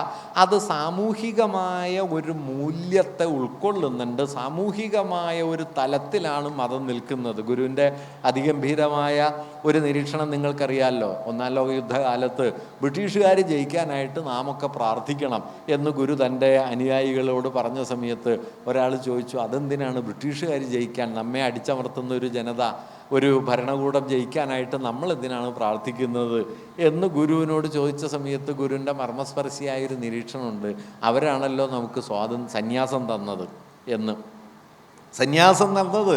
അത് സാമൂഹികമായ ഒരു മൂല്യത്തെ ഉൾക്കൊള്ളുന്നുണ്ട്. സാമൂഹികമായ ഒരു തലത്തിലാണ് മതം നിൽക്കുന്നത്. ഗുരുവിൻ്റെ അതിഗംഭീരമായ ഒരു നിരീക്ഷണം നിങ്ങൾക്കറിയാമല്ലോ. ഒന്നാം ലോക യുദ്ധകാലത്ത് ബ്രിട്ടീഷുകാർ ജയിക്കാനായിട്ട് നാമൊക്കെ പ്രാർത്ഥിക്കണം എന്ന് ഗുരു തൻ്റെ അനുയായികളോട് പറഞ്ഞ സമയത്ത് ഒരാൾ ചോദിച്ചു, അതെന്തിനാണ് ബ്രിട്ടീഷുകാർ ജയിക്കാൻ, നമ്മെ അടിച്ചമർത്തുന്ന ഒരു ജനത, ഒരു ഭരണകൂടം ജയിക്കാനായിട്ട് നമ്മൾ എന്തിനാണ് പ്രാർത്ഥിക്കുന്നത് എന്ന് ഗുരുവിനോട് ചോദിച്ച സമയത്ത് ഗുരുവിൻ്റെ മർമ്മസ്പർശിയായൊരു നിരീക്ഷണമുണ്ട്. അവരാണല്ലോ നമുക്ക് സന്യാസം തന്നത് എന്ന്. സന്യാസം തന്നത്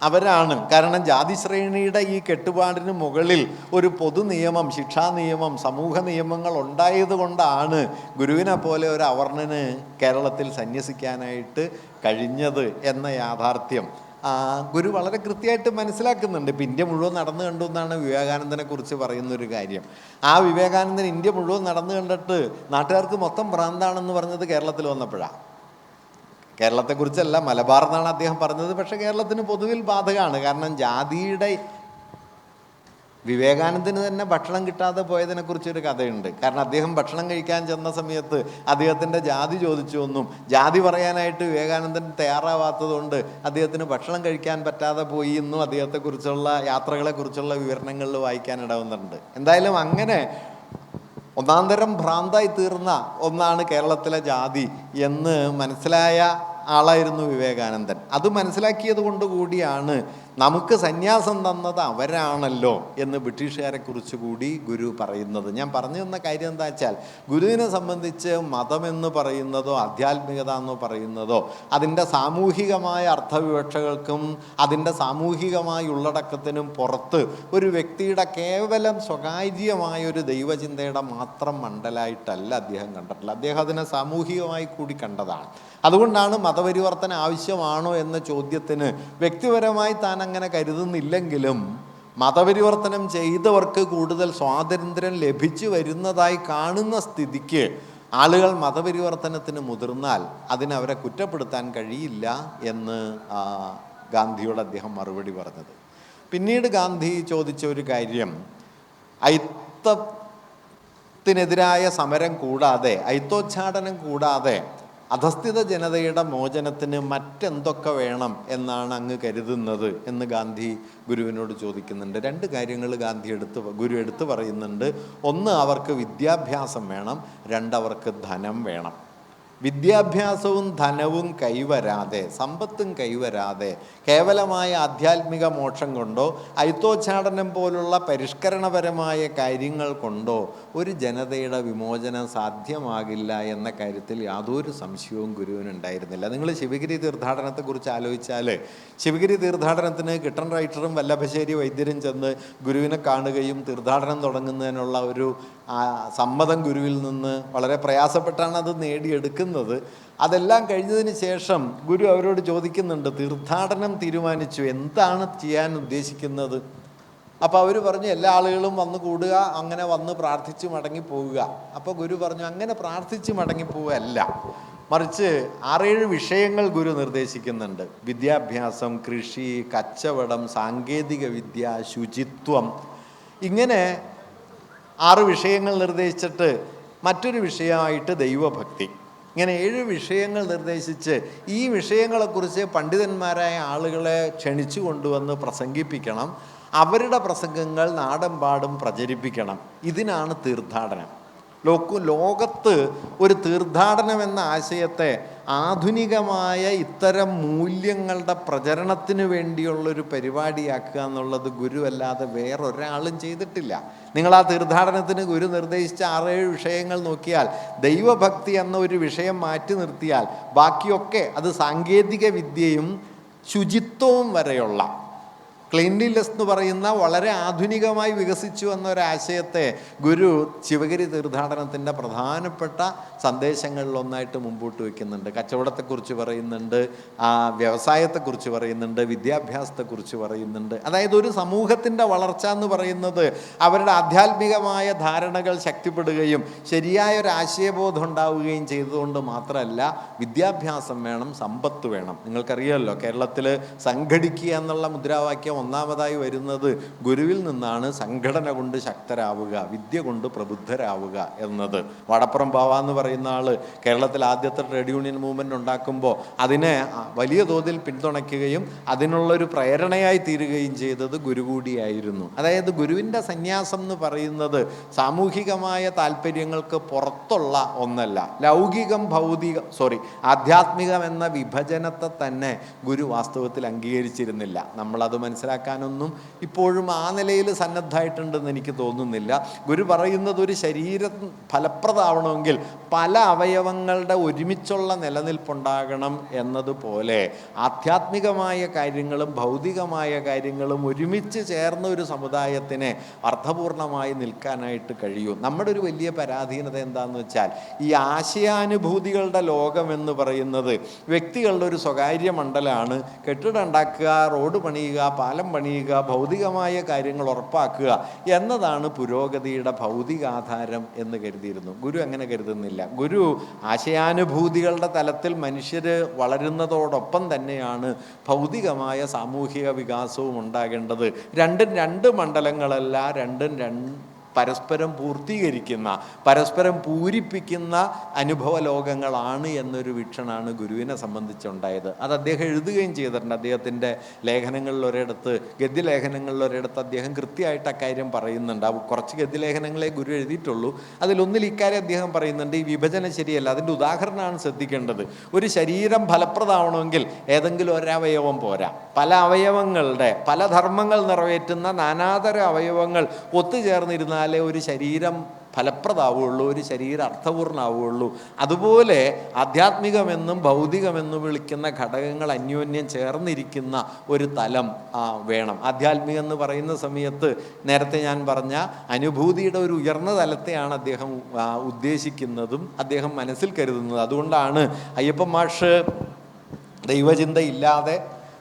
അവരാണ്. കാരണം ജാതിശ്രേണിയുടെ ഈ കെട്ടുപാടിന് മുകളിൽ ഒരു പൊതു നിയമം, ശിക്ഷാ നിയമം, സമൂഹ നിയമങ്ങൾ ഉണ്ടായത് കൊണ്ടാണ് ഗുരുവിനെ പോലെ ഒരു അവർണന് കേരളത്തിൽ സന്യസിക്കാനായിട്ട് കഴിഞ്ഞത് എന്ന യാഥാർത്ഥ്യം ഗുരു വളരെ കൃത്യമായിട്ട് മനസ്സിലാക്കുന്നുണ്ട്. ഇപ്പം ഇന്ത്യ മുഴുവൻ നടന്നു കണ്ടു എന്നാണ് വിവേകാനന്ദനെ കുറിച്ച് പറയുന്നൊരു കാര്യം. ആ വിവേകാനന്ദൻ ഇന്ത്യ മുഴുവൻ നടന്നു കണ്ടിട്ട് നാട്ടുകാർക്ക് മൊത്തം ഭ്രാന്താണെന്ന് പറഞ്ഞത് കേരളത്തിൽ വന്നപ്പോഴാണ്. കേരളത്തെക്കുറിച്ചല്ല, മലബാർ എന്നാണ് അദ്ദേഹം പറഞ്ഞത്. പക്ഷേ കേരളത്തിന് പൊതുവിൽ ബാധകമാണ്. കാരണം ജാതിയുടെ വിവേകാനന്ദന് തന്നെ ഭക്ഷണം കിട്ടാതെ പോയതിനെക്കുറിച്ചൊരു കഥയുണ്ട്. കാരണം അദ്ദേഹം ഭക്ഷണം കഴിക്കാൻ ചെന്ന സമയത്ത് അദ്ദേഹത്തിൻ്റെ ജാതി ചോദിച്ചു എന്നും ജാതി പറയാനായിട്ട് വിവേകാനന്ദൻ തയ്യാറാവാത്തതുകൊണ്ട് അദ്ദേഹത്തിന് ഭക്ഷണം കഴിക്കാൻ പറ്റാതെ പോയി എന്നും അദ്ദേഹത്തെക്കുറിച്ചുള്ള യാത്രകളെക്കുറിച്ചുള്ള വിവരണങ്ങളിൽ വായിക്കാൻ ഇടവന്നിട്ടുണ്ട്. എന്തായാലും അങ്ങനെ ഒന്നാന്തരം ഭ്രാന്തായി തീർന്ന ഒന്നാണ് കേരളത്തിലെ ജാതി എന്ന് മനസ്സിലായ ആളായിരുന്നു വിവേകാനന്ദൻ. അത് മനസ്സിലാക്കിയത് കൊണ്ട് കൂടിയാണ് നമുക്ക് സന്യാസം തന്നത് അവരാണല്ലോ എന്ന് ബ്രിട്ടീഷുകാരെ കുറിച്ച് കൂടി ഗുരു പറയുന്നത്. ഞാൻ പറഞ്ഞു തന്ന കാര്യം എന്താ വെച്ചാൽ, ഗുരുവിനെ സംബന്ധിച്ച് മതമെന്ന് പറയുന്നതോ ആധ്യാത്മികത എന്ന് പറയുന്നതോ അതിൻ്റെ സാമൂഹികമായ അർത്ഥവിവക്ഷകൾക്കും അതിൻ്റെ സാമൂഹികമായ ഉള്ളടക്കത്തിനും പുറത്ത് ഒരു വ്യക്തിയുടെ കേവലം സ്വകാര്യമായ ഒരു ദൈവചിന്തയുടെ മാത്രം മണ്ഡലമായിട്ടല്ല അദ്ദേഹം കണ്ടിട്ടില്ല. അദ്ദേഹം അതിനെ സാമൂഹികമായി കൂടി കണ്ടതാണ്. അതുകൊണ്ടാണ് മതപരിവർത്തനം ആവശ്യമാണോ എന്ന ചോദ്യത്തിന് വ്യക്തിപരമായി താൻ അങ്ങനെ കരുതുന്നില്ലെങ്കിലും മതപരിവർത്തനം ചെയ്തവർക്ക് കൂടുതൽ സ്വാതന്ത്ര്യം ലഭിച്ചു വരുന്നതായി കാണുന്ന സ്ഥിതിക്ക് ആളുകൾ മതപരിവർത്തനത്തിന് മുതിർന്നാൽ അതിനവരെ കുറ്റപ്പെടുത്താൻ കഴിയില്ല എന്ന് ഗാന്ധിയോട് അദ്ദേഹം മറുപടി പറഞ്ഞത്. പിന്നീട് ഗാന്ധി ചോദിച്ച ഒരു കാര്യം, അയിത്തത്തിനെതിരായ സമരം കൂടാതെ, അയിത്തോച്ചാടനം കൂടാതെ അധസ്ഥിത ജനതയുടെ മോചനത്തിന് മറ്റെന്തൊക്കെ വേണം എന്നാണ് അങ്ങ് കരുതുന്നത് എന്ന് ഗാന്ധി ഗുരുവിനോട് ചോദിക്കുന്നുണ്ട്. രണ്ട് കാര്യങ്ങൾ ഗുരു എടുത്തു പറയുന്നുണ്ട്. ഒന്ന്, അവർക്ക് വിദ്യാഭ്യാസം വേണം. രണ്ട്, അവർക്ക് ധനം വേണം. വിദ്യാഭ്യാസവും ധനവും കൈവരാതെ, സമ്പത്തും കൈവരാതെ കേവലമായ ആധ്യാത്മിക മോക്ഷം കൊണ്ടോ അയിത്തോച്ചാടനം പോലുള്ള പരിഷ്കരണപരമായ കാര്യങ്ങൾ കൊണ്ടോ ഒരു ജനതയുടെ വിമോചനം സാധ്യമാകില്ല എന്ന കാര്യത്തിൽ യാതൊരു സംശയവും ഗുരുവിനുണ്ടായിരുന്നില്ല. നിങ്ങൾ ശിവഗിരി തീർത്ഥാടനത്തെക്കുറിച്ച് ആലോചിച്ചാൽ, ശിവഗിരി തീർത്ഥാടനത്തിന് കിട്ടൺ റൈറ്ററും വല്ലഭശ്ശേരി വൈദ്യരും ചെന്ന് ഗുരുവിനെ കാണുകയും തീർത്ഥാടനം തുടങ്ങുന്നതിനുള്ള ഒരു സമ്മതം ഗുരുവിൽ നിന്ന് വളരെ പ്രയാസപ്പെട്ടാണ് അത് നേടിയെടുക്കുന്നത്. അതെല്ലാം കഴിഞ്ഞതിന് ശേഷം ഗുരു അവരോട് ചോദിക്കുന്നുണ്ട്, തീർത്ഥാടനം തീരുമാനിച്ചു, എന്താണ് ചെയ്യാൻ ഉദ്ദേശിക്കുന്നത്? അപ്പോൾ അവർ പറഞ്ഞു, എല്ലാ ആളുകളും വന്ന് കൂടുക, അങ്ങനെ വന്ന് പ്രാർത്ഥിച്ച് മടങ്ങി പോവുക. അപ്പോൾ ഗുരു പറഞ്ഞു, അങ്ങനെ പ്രാർത്ഥിച്ച് മടങ്ങി പോവുകയല്ല, മറിച്ച് 6-7 വിഷയങ്ങൾ ഗുരു നിർദ്ദേശിക്കുന്നുണ്ട്. വിദ്യാഭ്യാസം, കൃഷി, കച്ചവടം, സാങ്കേതിക വിദ്യ, ശുചിത്വം, ഇങ്ങനെ 6 വിഷയങ്ങൾ നിർദ്ദേശിച്ചിട്ട് മറ്റൊരു വിഷയമായിട്ട് ദൈവഭക്തി, ഇങ്ങനെ 7 വിഷയങ്ങൾ നിർദ്ദേശിച്ച് ഈ വിഷയങ്ങളെക്കുറിച്ച് പണ്ഡിതന്മാരായ ആളുകളെ ക്ഷണിച്ചു കൊണ്ടുവന്ന് പ്രസംഗിപ്പിക്കണം. അവരുടെ പ്രസംഗങ്ങൾ നാടെമ്പാടും പ്രചരിപ്പിക്കണം. ഇതിനാണ് തീർത്ഥാടനം. ലോകത്ത് ഒരു തീർത്ഥാടനം എന്ന ആശയത്തെ ആധുനികമായ ഇത്തരം മൂല്യങ്ങളുടെ പ്രചരണത്തിന് വേണ്ടിയുള്ളൊരു പരിപാടിയാക്കുക എന്നുള്ളത് ഗുരു അല്ലാതെ വേറൊരാളും ചെയ്തിട്ടില്ല. നിങ്ങൾ ആ തീർത്ഥാടനത്തിന് ഗുരു നിർദ്ദേശിച്ച 6-7 വിഷയങ്ങൾ നോക്കിയാൽ, ദൈവഭക്തി എന്ന ഒരു വിഷയം മാറ്റി നിർത്തിയാൽ ബാക്കിയൊക്കെ അത് സാങ്കേതിക വിദ്യയും ശുചിത്വവും വരെയുള്ള ക്ലീൻലിനെസ് എന്ന് പറയുന്ന വളരെ ആധുനികമായി വികസിച്ചു എന്നൊരാശയത്തെ ഗുരു ശിവഗിരി തീർത്ഥാടനത്തിൻ്റെ പ്രധാനപ്പെട്ട സന്ദേശങ്ങളിലൊന്നായിട്ട് മുമ്പോട്ട് വയ്ക്കുന്നുണ്ട്. കച്ചവടത്തെക്കുറിച്ച് പറയുന്നുണ്ട്, വ്യവസായത്തെക്കുറിച്ച് പറയുന്നുണ്ട്, വിദ്യാഭ്യാസത്തെക്കുറിച്ച് പറയുന്നുണ്ട്. അതായത് ഒരു സമൂഹത്തിൻ്റെ വളർച്ച എന്ന് പറയുന്നത് അവരുടെ ആധ്യാത്മികമായ ധാരണകൾ ശക്തിപ്പെടുകയും ശരിയായൊരു ആശയബോധം ഉണ്ടാവുകയും ചെയ്തതുകൊണ്ട് മാത്രമല്ല, വിദ്യാഭ്യാസം വേണം, സമ്പത്ത് വേണം. നിങ്ങൾക്കറിയാമല്ലോ, കേരളത്തിൽ സംഘടിക്കുക എന്നുള്ള മുദ്രാവാക്യം ഒന്നാമതായി വരുന്നത് ഗുരുവിൽ നിന്നാണ്. സംഘടന കൊണ്ട് ശക്തരാവുക, വിദ്യ കൊണ്ട് പ്രബുദ്ധരാവുക എന്നത്. വടപ്പുറം ബാവ എന്ന് പറയുന്ന ആള് കേരളത്തിൽ ആദ്യത്തെ ട്രേഡ് യൂണിയൻ മൂവ്മെന്റ് ഉണ്ടാക്കുമ്പോൾ അതിനെ വലിയ തോതിൽ പിന്തുണയ്ക്കുകയും അതിനുള്ളൊരു പ്രേരണയായി തീരുകയും ചെയ്തത് ഗുരു കൂടിയായിരുന്നു. അതായത് ഗുരുവിൻ്റെ സന്യാസം എന്ന് പറയുന്നത് സാമൂഹികമായ താല്പര്യങ്ങൾക്ക് പുറത്തുള്ള ഒന്നല്ല. ലൗകികം ആധ്യാത്മികം എന്ന വിഭജനത്തെ തന്നെ ഗുരു വാസ്തവത്തിൽ അംഗീകരിച്ചിരുന്നില്ല. നമ്മളത് മനസ്സിലാക്കാനൊന്നും ഇപ്പോഴും ആ നിലയിൽ സന്നദ്ധമായിട്ടുണ്ടെന്ന് എനിക്ക് തോന്നുന്നില്ല. ഗുരു പറയുന്നത് ഒരു ശരീരം ഫലപ്രദമാവണമെങ്കിൽ പല അവയവങ്ങളുടെ ഒരുമിച്ചുള്ള നിലനിൽപ്പുണ്ടാകണം എന്നതുപോലെ ആധ്യാത്മികമായ കാര്യങ്ങളും ഭൗതികമായ കാര്യങ്ങളും ഒരുമിച്ച് ചേർന്ന ഒരു സമുദായത്തിനെ അർത്ഥപൂർണമായി നിൽക്കാനായിട്ട് കഴിയും. നമ്മുടെ ഒരു വലിയ പരാധീനത എന്താണെന്ന് വെച്ചാൽ, ഈ ആശയാനുഭൂതികളുടെ ലോകം എന്ന് പറയുന്നത് വ്യക്തികളുടെ ഒരു സ്വകാര്യ മണ്ഡലമാണ്. കെട്ടിടം ഉണ്ടാക്കുക, റോഡ് പണിയുക, പാലം പണിയുക, ഭൗതികമായ കാര്യങ്ങൾ ഉറപ്പാക്കുക എന്നതാണ് പുരോഗതിയുടെ ഭൗതികാധാരം എന്ന് കരുതിയിരുന്നു. ഗുരു അങ്ങനെ കരുതുന്നില്ല. ഗുരു ആശയാനുഭൂതികളുടെ തലത്തിൽ മനുഷ്യർ വളരുന്നതോടൊപ്പം തന്നെയാണ് ഭൗതികമായ സാമൂഹിക വികാസവും ഉണ്ടാകേണ്ടത്. രണ്ടും രണ്ട് മണ്ഡലങ്ങളല്ല, രണ്ടും പരസ്പരം പൂർത്തീകരിക്കുന്ന, പരസ്പരം പൂരിപ്പിക്കുന്ന അനുഭവ ലോകങ്ങളാണ് എന്നൊരു വീക്ഷണമാണ് ഗുരുവിനെ സംബന്ധിച്ചുണ്ടായത്. അത് അദ്ദേഹം എഴുതുകയും ചെയ്തിട്ടുണ്ട്. അദ്ദേഹത്തിൻ്റെ ലേഖനങ്ങളിലൊരിടത്ത്, ഗദ്യലേഖനങ്ങളിലൊരിടത്ത് അദ്ദേഹം കൃത്യമായിട്ട് അക്കാര്യം പറയുന്നുണ്ട്. കുറച്ച് ഗദ്യലേഖനങ്ങളെ ഗുരു എഴുതിയിട്ടുള്ളൂ. അതിലൊന്നിൽ ഇക്കാര്യം അദ്ദേഹം പറയുന്നുണ്ട്, ഈ വിഭജനം ശരിയല്ല. അതിൻ്റെ ഉദാഹരണമാണ് ശ്രദ്ധിക്കേണ്ടത്. ഒരു ശരീരം ഫലപ്രദമാവണമെങ്കിൽ ഏതെങ്കിലും ഒരവയവം പോരാ. പല അവയവങ്ങളുടെ പല ധർമ്മങ്ങൾ നിറവേറ്റുന്ന നാനാതര അവയവങ്ങൾ ഒത്തുചേർന്നിരുന്നാലേ ഒരു ശരീരം ഫലപ്രദമാവുകയുള്ളൂ, ഒരു ശരീരം അർത്ഥപൂർണ്ണമാവുകയുള്ളൂ. അതുപോലെ ആധ്യാത്മികമെന്നും ഭൗതികമെന്നും വിളിക്കുന്ന ഘടകങ്ങൾ അന്യോന്യം ചേർന്നിരിക്കുന്ന ഒരു തലം വേണം. ആധ്യാത്മികം എന്ന് പറയുന്ന സമയത്ത് നേരത്തെ ഞാൻ പറഞ്ഞ അനുഭൂതിയുടെ ഒരു ഉയർന്ന തലത്തെയാണ് അദ്ദേഹം ഉദ്ദേശിക്കുന്നതും അദ്ദേഹം മനസ്സിൽ കരുതുന്നത്. അതുകൊണ്ടാണ് അയ്യപ്പൻ മാഷ് ദൈവചിന്തയില്ലാതെ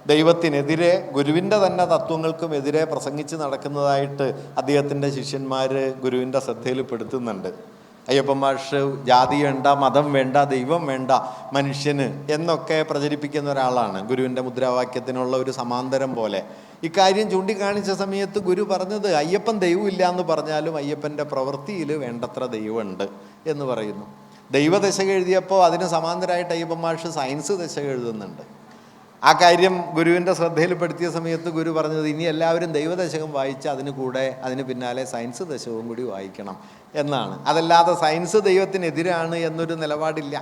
ദൈവത്തിനെതിരെ ഗുരുവിൻ്റെ തന്നെ തത്വങ്ങൾക്കും എതിരെ പ്രസംഗിച്ച് നടക്കുന്നതായിട്ട് അദ്ദേഹത്തിൻ്റെ ശിഷ്യന്മാർ ഗുരുവിൻ്റെ ശ്രദ്ധയിൽപ്പെടുത്തുന്നുണ്ട്. അയ്യപ്പൻ മാഷ് ജാതി വേണ്ട, മതം വേണ്ട, ദൈവം വേണ്ട മനുഷ്യന് എന്നൊക്കെ പ്രചരിപ്പിക്കുന്ന ഒരാളാണ്. ഗുരുവിൻ്റെ മുദ്രാവാക്യത്തിനുള്ള ഒരു സമാന്തരം പോലെ ഇക്കാര്യം ചൂണ്ടിക്കാണിച്ച സമയത്ത് ഗുരു പറഞ്ഞത് അയ്യപ്പൻ ദൈവമില്ല എന്ന് പറഞ്ഞാലും അയ്യപ്പൻ്റെ പ്രവൃത്തിയിൽ വേണ്ടത്ര ദൈവമുണ്ട് എന്ന് പറയുന്നു. ദൈവദശക എഴുതിയപ്പോൾ അതിന് സമാന്തരമായിട്ട് അയ്യപ്പൻ മാഷ് സയൻസ് ദശക എഴുതുന്നുണ്ട്. ആ കാര്യം ഗുരുവിൻ്റെ ശ്രദ്ധയിൽപ്പെടുത്തിയ സമയത്ത് ഗുരു പറഞ്ഞത് ഇനി എല്ലാവരും ദൈവദശകം വായിച്ച് അതിന് പിന്നാലെ സയൻസ് ദശകവും കൂടി വായിക്കണം എന്നാണ്. അതല്ലാതെ സയൻസ് ദൈവത്തിനെതിരാണ് എന്നൊരു നിലപാടില്ല.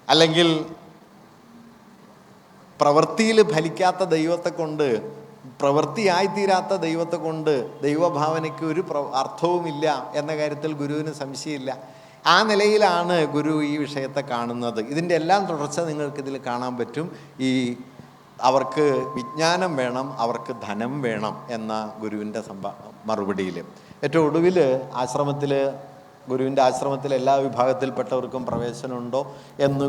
അല്ലെങ്കിൽ പ്രവൃത്തിയിൽ ഫലിക്കാത്ത ദൈവത്തെ കൊണ്ട്, പ്രവൃത്തിയായിത്തീരാത്ത ദൈവത്തെ കൊണ്ട് ദൈവഭാവനയ്ക്ക് ഒരു അർത്ഥവുമില്ല എന്ന കാര്യത്തിൽ ഗുരുവിന് സംശയമില്ല. ആ നിലയിലാണ് ഗുരു ഈ വിഷയത്തെ കാണുന്നത്. ഇതിൻ്റെ എല്ലാം തുടർച്ച നിങ്ങൾക്കിതിൽ കാണാൻ പറ്റും. അവർക്ക് വിജ്ഞാനം വേണം, അവർക്ക് ധനം വേണം എന്ന ഗുരുവിൻ്റെ മറുപടിയിൽ. ഏറ്റവും ഒടുവിൽ ഗുരുവിൻ്റെ ആശ്രമത്തിൽ എല്ലാ വിഭാഗത്തിൽപ്പെട്ടവർക്കും പ്രവേശനമുണ്ടോ എന്ന്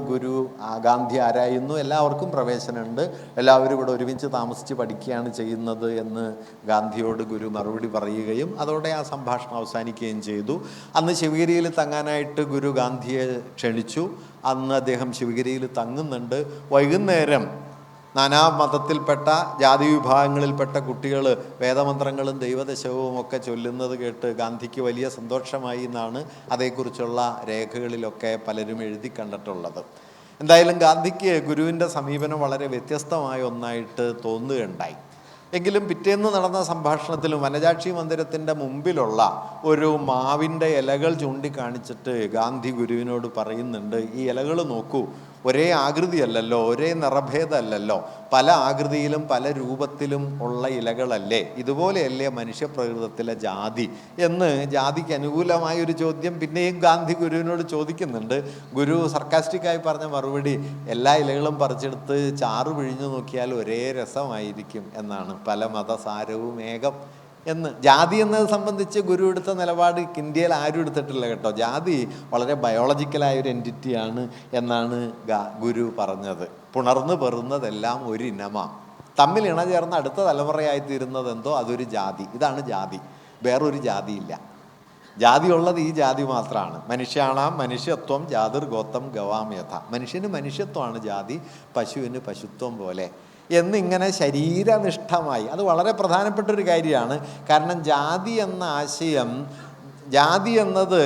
ഗാന്ധി ആരായുന്നു. എല്ലാവർക്കും പ്രവേശനമുണ്ട്, എല്ലാവരും ഇവിടെ ഒരുമിച്ച് താമസിച്ച് പഠിക്കുകയാണ് ചെയ്യുന്നത് എന്ന് ഗാന്ധിയോട് ഗുരു മറുപടി പറയുകയും അതോടെ ആ സംഭാഷണം അവസാനിക്കുകയും ചെയ്തു. അന്ന് ശിവഗിരിയിൽ തങ്ങാനായിട്ട് ഗുരു ഗാന്ധിയെ ക്ഷണിച്ചു. അന്ന് അദ്ദേഹം ശിവഗിരിയിൽ തങ്ങുന്നുണ്ട്. വൈകുന്നേരം നാനാ മതത്തിൽപ്പെട്ട ജാതി വിഭാഗങ്ങളിൽപ്പെട്ട കുട്ടികൾ വേദമന്ത്രങ്ങളും ദൈവദശകവും ഒക്കെ ചൊല്ലുന്നത് കേട്ട് ഗാന്ധിക്ക് വലിയ സന്തോഷമായി എന്നാണ് അതേക്കുറിച്ചുള്ള രേഖകളിലൊക്കെ പലരും എഴുതി കണ്ടിട്ടുള്ളത്. എന്തായാലും ഗാന്ധിക്ക് ഗുരുവിൻ്റെ സമീപനം വളരെ വ്യത്യസ്തമായ ഒന്നായിട്ട് തോന്നുകയുണ്ടായി. എങ്കിലും പിറ്റേന്ന് നടന്ന സംഭാഷണത്തിലും വനജാക്ഷി മന്ദിരത്തിൻ്റെ മുമ്പിലുള്ള ഒരു മാവിൻ്റെ ഇലകൾ ചൂണ്ടിക്കാണിച്ചിട്ട് ഗാന്ധി ഗുരുവിനോട് പറയുന്നുണ്ട്, ഈ ഇലകൾ നോക്കൂ, ഒരേ ആകൃതിയല്ലല്ലോ, ഒരേ നിറഭേദമല്ലല്ലോ, പല ആകൃതിയിലും പല രൂപത്തിലും ഉള്ള ഇലകളല്ലേ, ഇതുപോലെയല്ലേ മനുഷ്യപ്രകൃതത്തിലെ ജാതി എന്ന് ജാതിക്ക് അനുകൂലമായൊരു ചോദ്യം പിന്നെയും ഗാന്ധി ഗുരുവിനോട് ചോദിക്കുന്നുണ്ട്. ഗുരു സർക്കാസ്റ്റിക്കായി പറഞ്ഞ മറുപടി, എല്ലാ ഇലകളും പറിച്ചെടുത്ത് ചാറ് പിഴിഞ്ഞു നോക്കിയാൽ ഒരേ രസമായിരിക്കും എന്നാണ്, പല മതസാരവും ഏകം എന്ന്. ജാതി എന്നത് സംബന്ധിച്ച് ഗുരു എടുത്ത നിലപാട് ഇന്ത്യയിൽ ആരും എടുത്തിട്ടില്ല കേട്ടോ. ജാതി വളരെ ബയോളജിക്കലായൊരു എൻറ്റിറ്റിയാണ് എന്നാണ് ഗുരു പറഞ്ഞത്. പുണർന്നു പെറുന്നതെല്ലാം ഒരു ഇനമാണ്, തമ്മിൽ ഇണചേർന്ന് അടുത്ത തലമുറയായിത്തീരുന്നത് എന്തോ അതൊരു ജാതി. ഇതാണ് ജാതി, വേറൊരു ജാതിയില്ല. ജാതി ഉള്ളത് ഈ ജാതി മാത്രമാണ്. മനുഷ്യാണാം മനുഷ്യത്വം ജാതിർ ഗോത്തം ഗവാമേധ. മനുഷ്യന് മനുഷ്യത്വമാണ് ജാതി, പശുവിന് പശുത്വം പോലെ എന്നിങ്ങനെ ശരീരനിഷ്ഠമായി. അത് വളരെ പ്രധാനപ്പെട്ടൊരു കാര്യമാണ്. കാരണം ജാതി എന്ന ആശയം, ജാതി എന്നത്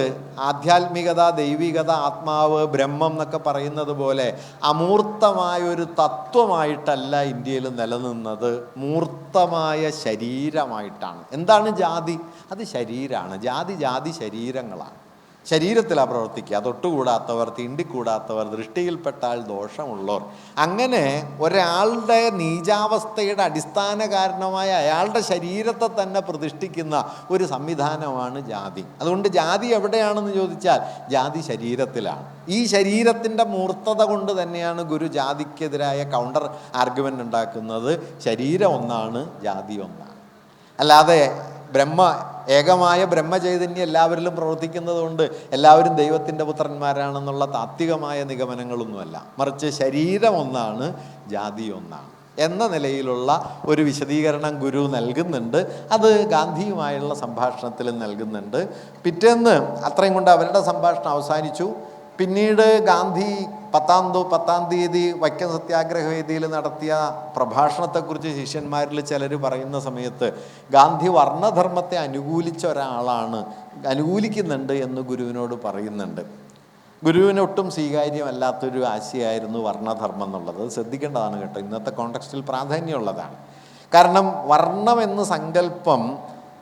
ആധ്യാത്മികത, ദൈവികത, ആത്മാവ്, ബ്രഹ്മം എന്നൊക്കെ പറയുന്നത് പോലെ അമൂർത്തമായൊരു തത്വമായിട്ടല്ല ഇന്ത്യയിൽ നിലനിന്നത്, മൂർത്തമായ ശരീരമായിട്ടാണ്. എന്താണ് ജാതി? അത് ശരീരമാണ്. ജാതി ശരീരങ്ങളാണ്, ശരീരത്തിലാണ് പ്രവർത്തിക്കുക. തൊട്ടുകൂടാത്തവർ, തീണ്ടിക്കൂടാത്തവർ, ദൃഷ്ടിയിൽപ്പെട്ടാൽ ദോഷമുള്ളവർ, അങ്ങനെ ഒരാളുടെ നീചാവസ്ഥയുടെ അടിസ്ഥാന കാരണമായ അയാളുടെ ശരീരത്തെ തന്നെ പ്രതിഷ്ഠിക്കുന്ന ഒരു സംവിധാനമാണ് ജാതി. അതുകൊണ്ട് ജാതി എവിടെയാണെന്ന് ചോദിച്ചാൽ ജാതി ശരീരത്തിലാണ്. ഈ ശരീരത്തിൻ്റെ മൂർത്തത കൊണ്ട് തന്നെയാണ് ഗുരു ജാതിക്കെതിരായ കൗണ്ടർ ആർഗ്യുമെൻ്റ് ഉണ്ടാക്കുന്നത്. ശരീരം ഒന്നാണ്, ജാതി ഒന്നാണ്. അല്ലാതെ ഏകമായ ബ്രഹ്മചൈതന്യം എല്ലാവരിലും പ്രവർത്തിക്കുന്നത് കൊണ്ട് എല്ലാവരും ദൈവത്തിൻ്റെ പുത്രന്മാരാണെന്നുള്ള താത്വികമായ നിഗമനങ്ങളൊന്നുമല്ല, മറിച്ച് ശരീരം ഒന്നാണ്, ജാതി ഒന്നാണ് എന്ന നിലയിലുള്ള ഒരു വിശദീകരണം ഗുരു നൽകുന്നുണ്ട്. അത് ഗാന്ധിയുമായുള്ള സംഭാഷണത്തിലും നൽകുന്നുണ്ട്. പിറ്റേന്ന് അത്രയും കൊണ്ട് അവരുടെ സംഭാഷണം അവസാനിച്ചു. പിന്നീട് ഗാന്ധി 10-ാം തീയതി വൈക്കം സത്യാഗ്രഹ വേദിയിൽ നടത്തിയ പ്രഭാഷണത്തെക്കുറിച്ച് ശിഷ്യന്മാരിൽ ചിലർ പറയുന്ന സമയത്ത് ഗാന്ധി വർണ്ണധർമ്മത്തെ അനുകൂലിക്കുന്നുണ്ട് എന്ന് ഗുരുവിനോട് പറയുന്നുണ്ട്. ഗുരുവിന് ഒട്ടും സ്വീകാര്യമല്ലാത്തൊരു ആശയമായിരുന്നു വർണ്ണധർമ്മം എന്നുള്ളത്. ശ്രദ്ധിക്കേണ്ടതാണ് കേട്ടോ, ഇന്നത്തെ കോണ്ടെക്സ്റ്റിൽ പ്രാധാന്യമുള്ളതാണ്. കാരണം വർണ്ണം എന്ന സങ്കല്പം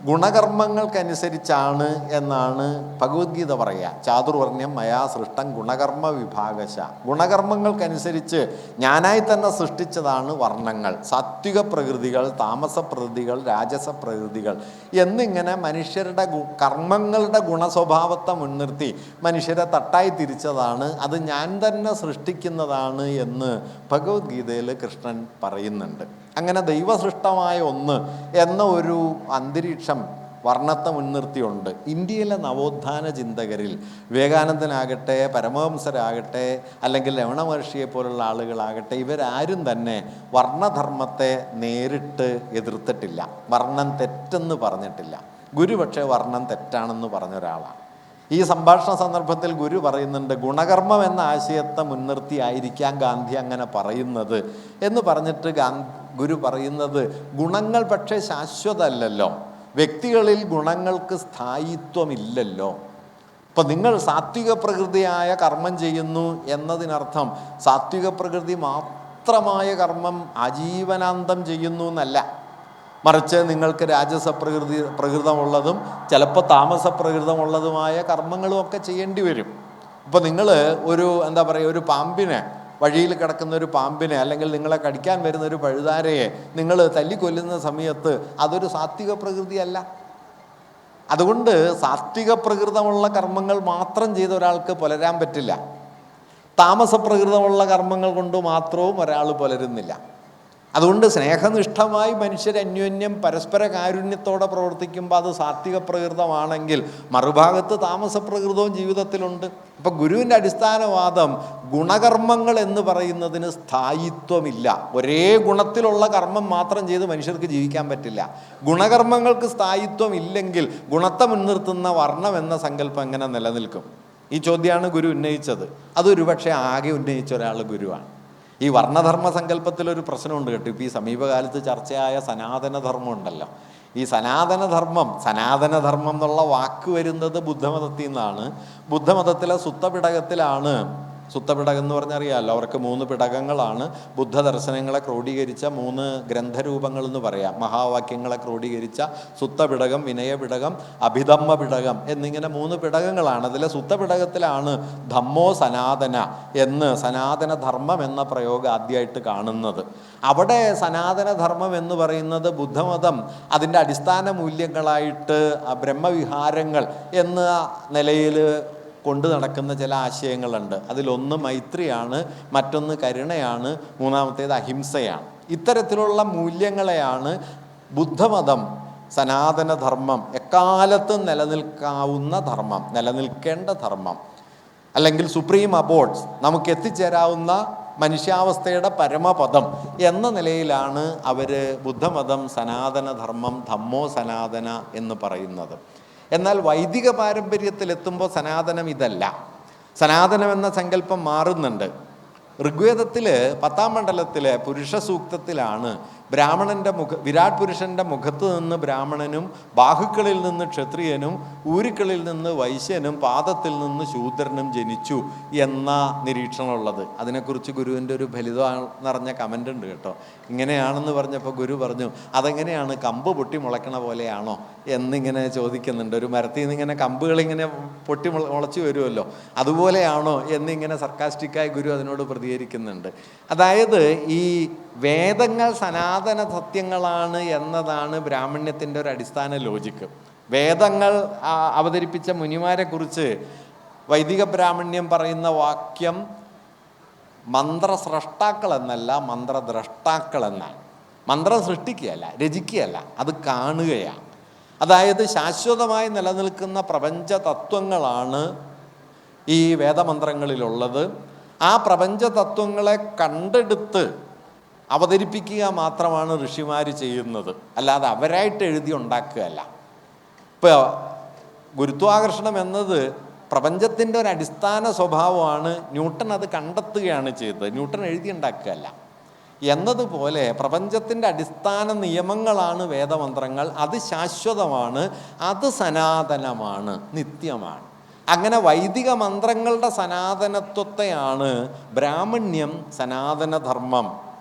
ഗുണകർമ്മങ്ങൾക്കനുസരിച്ചാണ് എന്നാണ് ഭഗവത്ഗീത പറയുക. ചാതുർവർണ്ണ്യം മയാ സൃഷ്ടം ഗുണകർമ്മ വിഭാഗശ. ഗുണകർമ്മങ്ങൾക്കനുസരിച്ച് ഞാനായി തന്നെ സൃഷ്ടിച്ചതാണ് വർണ്ണങ്ങൾ. സാത്വിക പ്രകൃതികൾ, താമസ പ്രകൃതികൾ, രാജസ പ്രകൃതികൾ എന്നിങ്ങനെ മനുഷ്യരുടെ കർമ്മങ്ങളുടെ ഗുണസ്വഭാവത്തെ മുൻനിർത്തി മനുഷ്യരെ തട്ടായി തിരിച്ചതാണ്, അത് ഞാൻ തന്നെ സൃഷ്ടിക്കുന്നതാണ് എന്ന് ഭഗവത്ഗീതയിൽ കൃഷ്ണൻ പറയുന്നുണ്ട്. അങ്ങനെ ദൈവസൃഷ്ടമായ ഒന്ന് എന്ന ഒരു അന്തരീക്ഷം വർണ്ണത്തെ മുൻനിർത്തിയുണ്ട്. ഇന്ത്യയിലെ നവോത്ഥാന ചിന്തകരിൽ വിവേകാനന്ദനാകട്ടെ, പരമഹംസരാകട്ടെ, അല്ലെങ്കിൽ രമണ മഹർഷിയെ പോലുള്ള ആളുകളാകട്ടെ, ഇവരാരും തന്നെ വർണ്ണധർമ്മത്തെ നേരിട്ട് എതിർത്തിട്ടില്ല, വർണ്ണം തെറ്റെന്ന് പറഞ്ഞിട്ടില്ല. ഗുരു പക്ഷേ വർണ്ണം തെറ്റാണെന്ന് പറഞ്ഞ ഒരാളാണ്. ഈ സംഭാഷണ സന്ദർഭത്തിൽ ഗുരു പറയുന്നുണ്ട്, ഗുണകർമ്മം എന്ന ആശയത്തെ മുൻനിർത്തി ആയിരിക്കാം ഗാന്ധി അങ്ങനെ പറയുന്നത് എന്ന് പറഞ്ഞിട്ട് ഗുരു പറയുന്നത്, ഗുണങ്ങൾ പക്ഷേ ശാശ്വതമല്ലല്ലോ, വ്യക്തികളിൽ ഗുണങ്ങൾക്ക് സ്ഥായിത്വമില്ലല്ലോ. ഇപ്പം നിങ്ങൾ സാത്വിക പ്രകൃതിയായ കർമ്മം ചെയ്യുന്നു എന്നതിനർത്ഥം സാത്വിക പ്രകൃതി മാത്രമായ കർമ്മം ആജീവനാന്തം ചെയ്യുന്നു എന്നല്ല. മറിച്ച് നിങ്ങൾക്ക് രാജസ പ്രകൃതമുള്ളതും ചിലപ്പോൾ താമസ പ്രകൃതമുള്ളതുമായ കർമ്മങ്ങളും ഒക്കെ ചെയ്യേണ്ടി വരും. ഇപ്പോൾ നിങ്ങൾ ഒരു ഒരു പാമ്പിനെ, വഴിയിൽ കിടക്കുന്ന ഒരു പാമ്പിനെ, അല്ലെങ്കിൽ നിങ്ങളെ കടിക്കാൻ വരുന്ന ഒരു പഴുതാരയെ നിങ്ങൾ തല്ലിക്കൊല്ലുന്ന സമയത്ത് അതൊരു സാത്വിക പ്രകൃതിയല്ല. അതുകൊണ്ട് സാത്വിക പ്രകൃതമുള്ള കർമ്മങ്ങൾ മാത്രം ചെയ്ത ഒരാൾക്ക് പുലരാൻ പറ്റില്ല. താമസ പ്രകൃതമുള്ള കർമ്മങ്ങൾ കൊണ്ട് മാത്രവും ഒരാൾ പുലരുന്നില്ല. അതുകൊണ്ട് സ്നേഹനിഷ്ഠമായി മനുഷ്യർ അന്യോന്യം പരസ്പര കാരുണ്യത്തോടെ പ്രവർത്തിക്കുമ്പോൾ അത് സാത്വിക പ്രകൃതമാണെങ്കിൽ, മറുഭാഗത്ത് താമസ പ്രകൃതവും ജീവിതത്തിലുണ്ട്. ഇപ്പം ഗുരുവിൻ്റെ അടിസ്ഥാനവാദം ഗുണകർമ്മങ്ങൾ എന്ന് പറയുന്നതിന് സ്ഥായിത്വമില്ല. ഒരേ ഗുണത്തിലുള്ള കർമ്മം മാത്രം ചെയ്ത് മനുഷ്യർക്ക് ജീവിക്കാൻ പറ്റില്ല. ഗുണകർമ്മങ്ങൾക്ക് സ്ഥായിത്വം ഇല്ലെങ്കിൽ ഗുണത്തെ മുൻനിർത്തുന്ന വർണ്ണം എന്ന സങ്കല്പം എങ്ങനെ നിലനിൽക്കും? ഈ ചോദ്യമാണ് ഗുരു ഉന്നയിച്ചത്. അതൊരു പക്ഷേ ആകെ ഉന്നയിച്ച ഒരാൾ ഗുരുവാണ്. ഈ വർണ്ണധർമ്മ സങ്കല്പത്തിലൊരു പ്രശ്നമുണ്ട് കേട്ടോ. ഇപ്പോൾ ഈ സമീപകാലത്ത് ചർച്ചയായ സനാതനധർമ്മം ഉണ്ടല്ലോ. ഈ സനാതനധർമ്മം എന്നുള്ള വാക്ക് വരുന്നത് ബുദ്ധമതത്തിൽ നിന്നാണ്. ബുദ്ധമതത്തിലെ സുത്തപിടകത്തിലാണ്. സുത്തപിടകം എന്ന് പറഞ്ഞറിയാമല്ലോ, അവർക്ക് 3 പിടകങ്ങളാണ്. ബുദ്ധ ദർശനങ്ങളെ ക്രോഡീകരിച്ച 3 ഗ്രന്ഥരൂപങ്ങൾ എന്ന് പറയാം. മഹാവാക്യങ്ങളെ ക്രോഡീകരിച്ച സുത്തപിടകം, വിനയപിടകം, അഭിധമ്മ പിടകം എന്നിങ്ങനെ 3 പിടകങ്ങളാണ്. അതിലെ സുത്തപിടകത്തിലാണ് ധമ്മോ സനാതന എന്ന്, സനാതനധർമ്മം എന്ന പ്രയോഗം ആദ്യമായിട്ട് കാണുന്നത്. അവിടെ സനാതനധർമ്മം എന്ന് പറയുന്നത് ബുദ്ധമതം അതിൻ്റെ അടിസ്ഥാന മൂല്യങ്ങളായിട്ട് ബ്രഹ്മവിഹാരങ്ങൾ എന്ന നിലയിൽ കൊണ്ടു നടക്കുന്ന ചില ആശയങ്ങളുണ്ട്. അതിലൊന്ന് മൈത്രിയാണ്, മറ്റൊന്ന് കരുണയാണ്, മൂന്നാമത്തേത് അഹിംസയാണ്. ഇത്തരത്തിലുള്ള മൂല്യങ്ങളെയാണ് ബുദ്ധമതം സനാതനധർമ്മം, എക്കാലത്തും നിലനിൽക്കാവുന്ന ധർമ്മം, നിലനിൽക്കേണ്ട ധർമ്മം, അല്ലെങ്കിൽ സുപ്രീം അബോർഡ്സ്, നമുക്ക് എത്തിച്ചേരാവുന്ന മനുഷ്യാവസ്ഥയുടെ പരമപദം എന്ന നിലയിലാണ് അവർ ബുദ്ധമതം സനാതനധർമ്മം, ധമ്മോ സനാതന എന്ന് പറയുന്നത്. എന്നാൽ വൈദിക പാരമ്പര്യത്തിലെത്തുമ്പോൾ സനാതനം ഇതല്ല. സനാതനം എന്ന സങ്കല്പം മാറുന്നുണ്ട്. ഋഗ്വേദത്തിൽ 10-ാം മണ്ഡലത്തിലെ പുരുഷ സൂക്തത്തിലാണ് വിരാട് പുരുഷൻ്റെ മുഖത്ത് നിന്ന് ബ്രാഹ്മണനും, ബാഹുക്കളിൽ നിന്ന് ക്ഷത്രിയനും, ഊരുക്കളിൽ നിന്ന് വൈശ്യനും, പാദത്തിൽ നിന്ന് ശൂദ്രനും ജനിച്ചു എന്ന നിരീക്ഷണമുള്ളത്. അതിനെക്കുറിച്ച് ഗുരുവിൻ്റെ ഒരു ഫലിതം നിറഞ്ഞ കമൻ്റ് ഉണ്ട് കേട്ടോ. ഇങ്ങനെയാണെന്ന് പറഞ്ഞപ്പോൾ ഗുരു പറഞ്ഞു, അതെങ്ങനെയാണ് കമ്പ് പൊട്ടി മുളയ്ക്കണ പോലെയാണോ എന്നിങ്ങനെ ചോദിക്കുന്നുണ്ട്. ഒരു മരത്തിൽ നിന്ന് ഇങ്ങനെ കമ്പുകളിങ്ങനെ പൊട്ടി മുളച്ചു വരുമല്ലോ, അതുപോലെയാണോ എന്നിങ്ങനെ സർക്കാസ്റ്റിക്കായി ഗുരു അതിനോട് പ്രതികരിക്കുന്നുണ്ട്. അതായത് ഈ വേദങ്ങൾ സനാതന സത്യങ്ങളാണ് എന്നതാണ് ബ്രാഹ്മണ്യത്തിൻ്റെ ഒരു അടിസ്ഥാന ലോജിക്ക്. വേദങ്ങൾ അവതരിപ്പിച്ച മുനിമാരെക്കുറിച്ച് വൈദിക ബ്രാഹ്മണ്യം പറയുന്ന വാക്യം മന്ത്രസ്രഷ്ടാക്കൾ എന്നല്ല, മന്ത്രദ്രഷ്ടാക്കൾ എന്നാണ്. മന്ത്രം സൃഷ്ടിക്കുകയല്ല, രചിക്കുകയല്ല, അത് കാണുകയാണ്. അതായത് ശാശ്വതമായി നിലനിൽക്കുന്ന പ്രപഞ്ച തത്വങ്ങളാണ് ഈ വേദമന്ത്രങ്ങളിലുള്ളത്. ആ പ്രപഞ്ച തത്വങ്ങളെ കണ്ടെടുത്ത് അവതരിപ്പിക്കുക മാത്രമാണ് ഋഷിമാർ ചെയ്യുന്നത്, അല്ലാതെ അവരായിട്ട് എഴുതി ഉണ്ടാക്കുകയല്ല. ഇപ്പോൾ ഗുരുത്വാകർഷണം എന്നത് പ്രപഞ്ചത്തിൻ്റെ ഒരു അടിസ്ഥാന സ്വഭാവമാണ്. ന്യൂട്ടൺ അത് കണ്ടെത്തുകയാണ് ചെയ്തത്, ന്യൂട്ടൺ എഴുതി ഉണ്ടാക്കുകയല്ല. എന്നതുപോലെ പ്രപഞ്ചത്തിൻ്റെ അടിസ്ഥാന നിയമങ്ങളാണ് വേദമന്ത്രങ്ങൾ. അത് ശാശ്വതമാണ്, അത് സനാതനമാണ്, നിത്യമാണ്. അങ്ങനെ വൈദിക മന്ത്രങ്ങളുടെ സനാതനത്വത്തെയാണ് ബ്രാഹ്മണ്യം സനാതനധർമ്മം